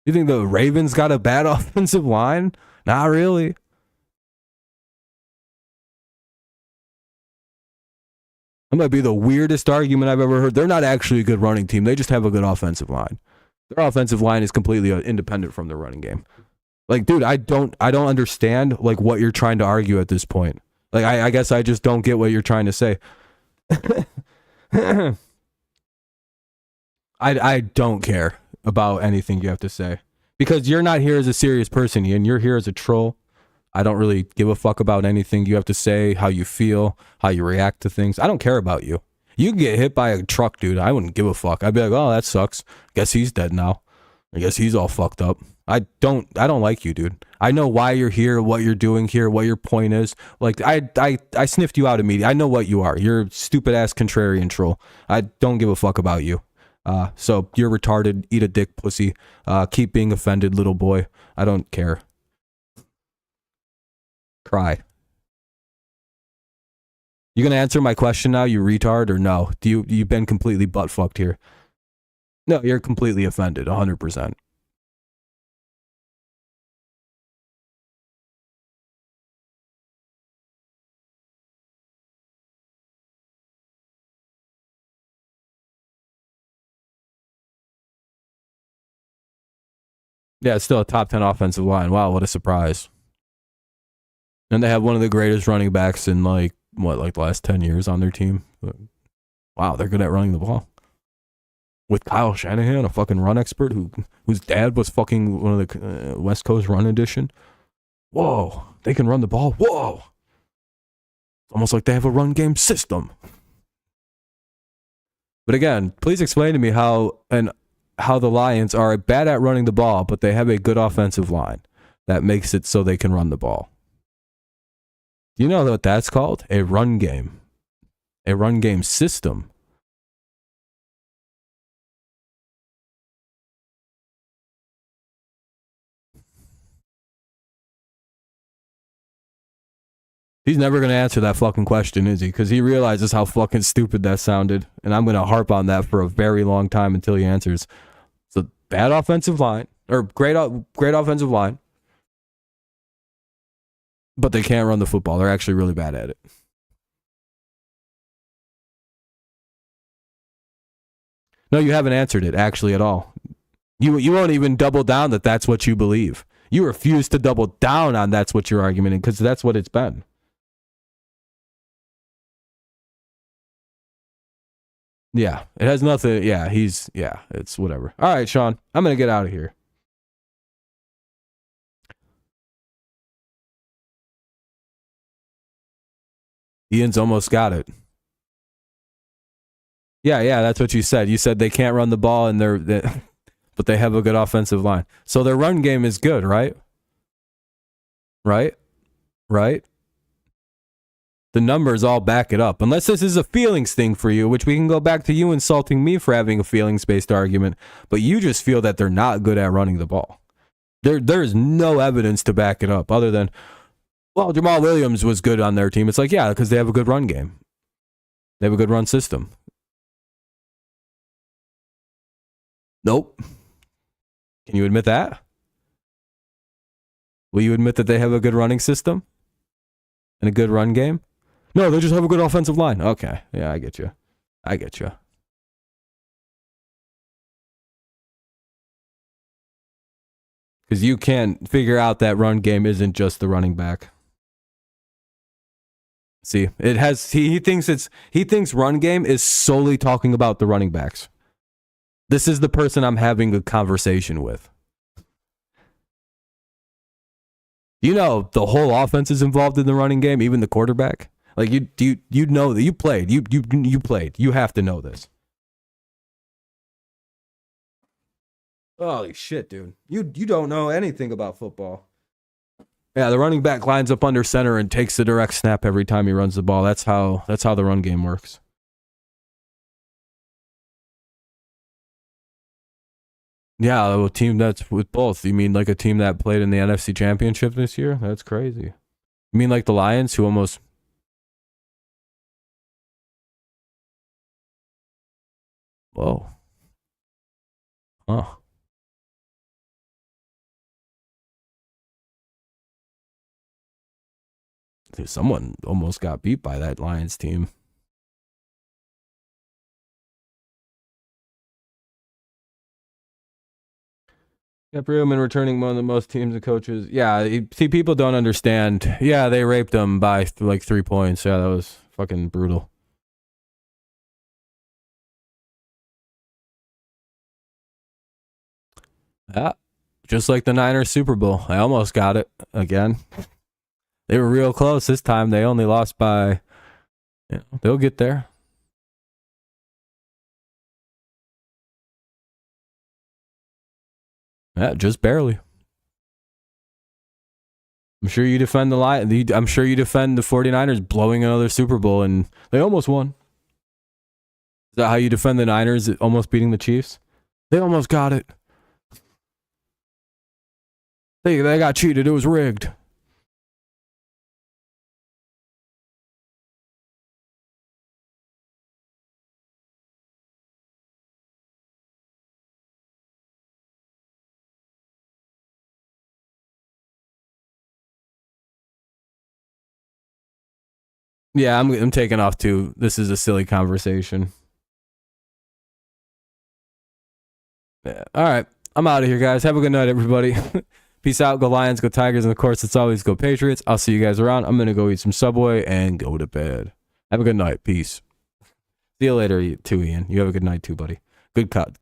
You think the Ravens got a bad offensive line? Not really. That might be the weirdest argument I've ever heard. They're not actually a good running team. They just have a good offensive line. Their offensive line is completely independent from the running game. Dude, I don't understand what you're trying to argue at this point. I guess I just don't get what you're trying to say. I don't care about anything you have to say because you're not here as a serious person, Ian. You're here as a troll. I don't really give a fuck about anything you have to say, how you feel, how you react to things. I don't care about you. You can get hit by a truck, dude. I wouldn't give a fuck. I'd be like, oh, that sucks. Guess he's dead now. I guess he's all fucked up. I don't like you, dude. I know why you're here, what you're doing here, what your point is. I sniffed you out immediately. I know what you are. You're a stupid ass contrarian troll. I don't give a fuck about you. So you're retarded. Eat a dick, pussy. Keep being offended, little boy. I don't care. Cry. You gonna answer my question now, you retard, or no? You've been completely butt fucked here? No, you're completely offended, 100%. Yeah, it's still a top 10 offensive line. Wow, what a surprise. And they have one of the greatest running backs in the last 10 years on their team. Wow, they're good at running the ball. With Kyle Shanahan, a fucking run expert whose dad was fucking one of the West Coast Run Edition. Whoa, they can run the ball. Whoa. Almost like they have a run game system. But again, please explain to me how the Lions are bad at running the ball, but they have a good offensive line that makes it so they can run the ball. Do you know what that's called? A run game. A run game system. He's never going to answer that fucking question, is he? Because he realizes how fucking stupid that sounded. And I'm going to harp on that for a very long time until he answers. It's a bad offensive line, or great offensive line. But they can't run the football. They're actually really bad at it. No, you haven't answered it, actually, at all. You won't even double down that that's what you believe. You refuse to double down on that's what your argument is, because that's what it's been. Yeah, it has nothing. Yeah, it's whatever. All right, Sean, I'm going to get out of here. Ian's almost got it. Yeah, that's what you said. You said they can't run the ball, and but they have a good offensive line. So their run game is good, right? Right? The numbers all back it up. Unless this is a feelings thing for you, which we can go back to you insulting me for having a feelings-based argument, but you just feel that they're not good at running the ball. There's no evidence to back it up other than, well, Jamal Williams was good on their team. It's like, yeah, because they have a good run game. They have a good run system. Nope. Can you admit that? Will you admit that they have a good running system and a good run game? No, they just have a good offensive line. Okay. Yeah, I get you. I get you. Because you can't figure out that run game isn't just the running back. See, it has. He thinks run game is solely talking about the running backs. This is the person I'm having a conversation with. You know, the whole offense is involved in the running game, even the quarterback. Like you know that you played. You played. You have to know this. Holy shit, dude. You don't know anything about football. Yeah, the running back lines up under center and takes the direct snap every time he runs the ball. That's how the run game works. Yeah, a team that's with both. You mean like a team that played in the NFC Championship this year? That's crazy. You mean like the Lions who almost... Whoa. Huh. Dude, someone almost got beat by that Lions team. Yeah, Brewerman returning one of the most teams and coaches. Yeah, see, people don't understand. Yeah, they raped him by like 3 points. Yeah, that was fucking brutal. Yeah, just like the Niners Super Bowl. I almost got it again. They were real close this time. They only lost by... they'll get there. Yeah, just barely. I'm sure you defend I'm sure you defend the 49ers blowing another Super Bowl, and they almost won. Is that how you defend the Niners almost beating the Chiefs? They almost got it. They got cheated. It was rigged. Yeah, I'm taking off too. This is a silly conversation. Yeah. All right. I'm out of here, guys. Have a good night, everybody. Peace out. Go Lions, go Tigers, and of course, it's always go Patriots. I'll see you guys around. I'm going to go eat some Subway and go to bed. Have a good night. Peace. See you later, too, Ian. You have a good night, too, buddy. Good cut.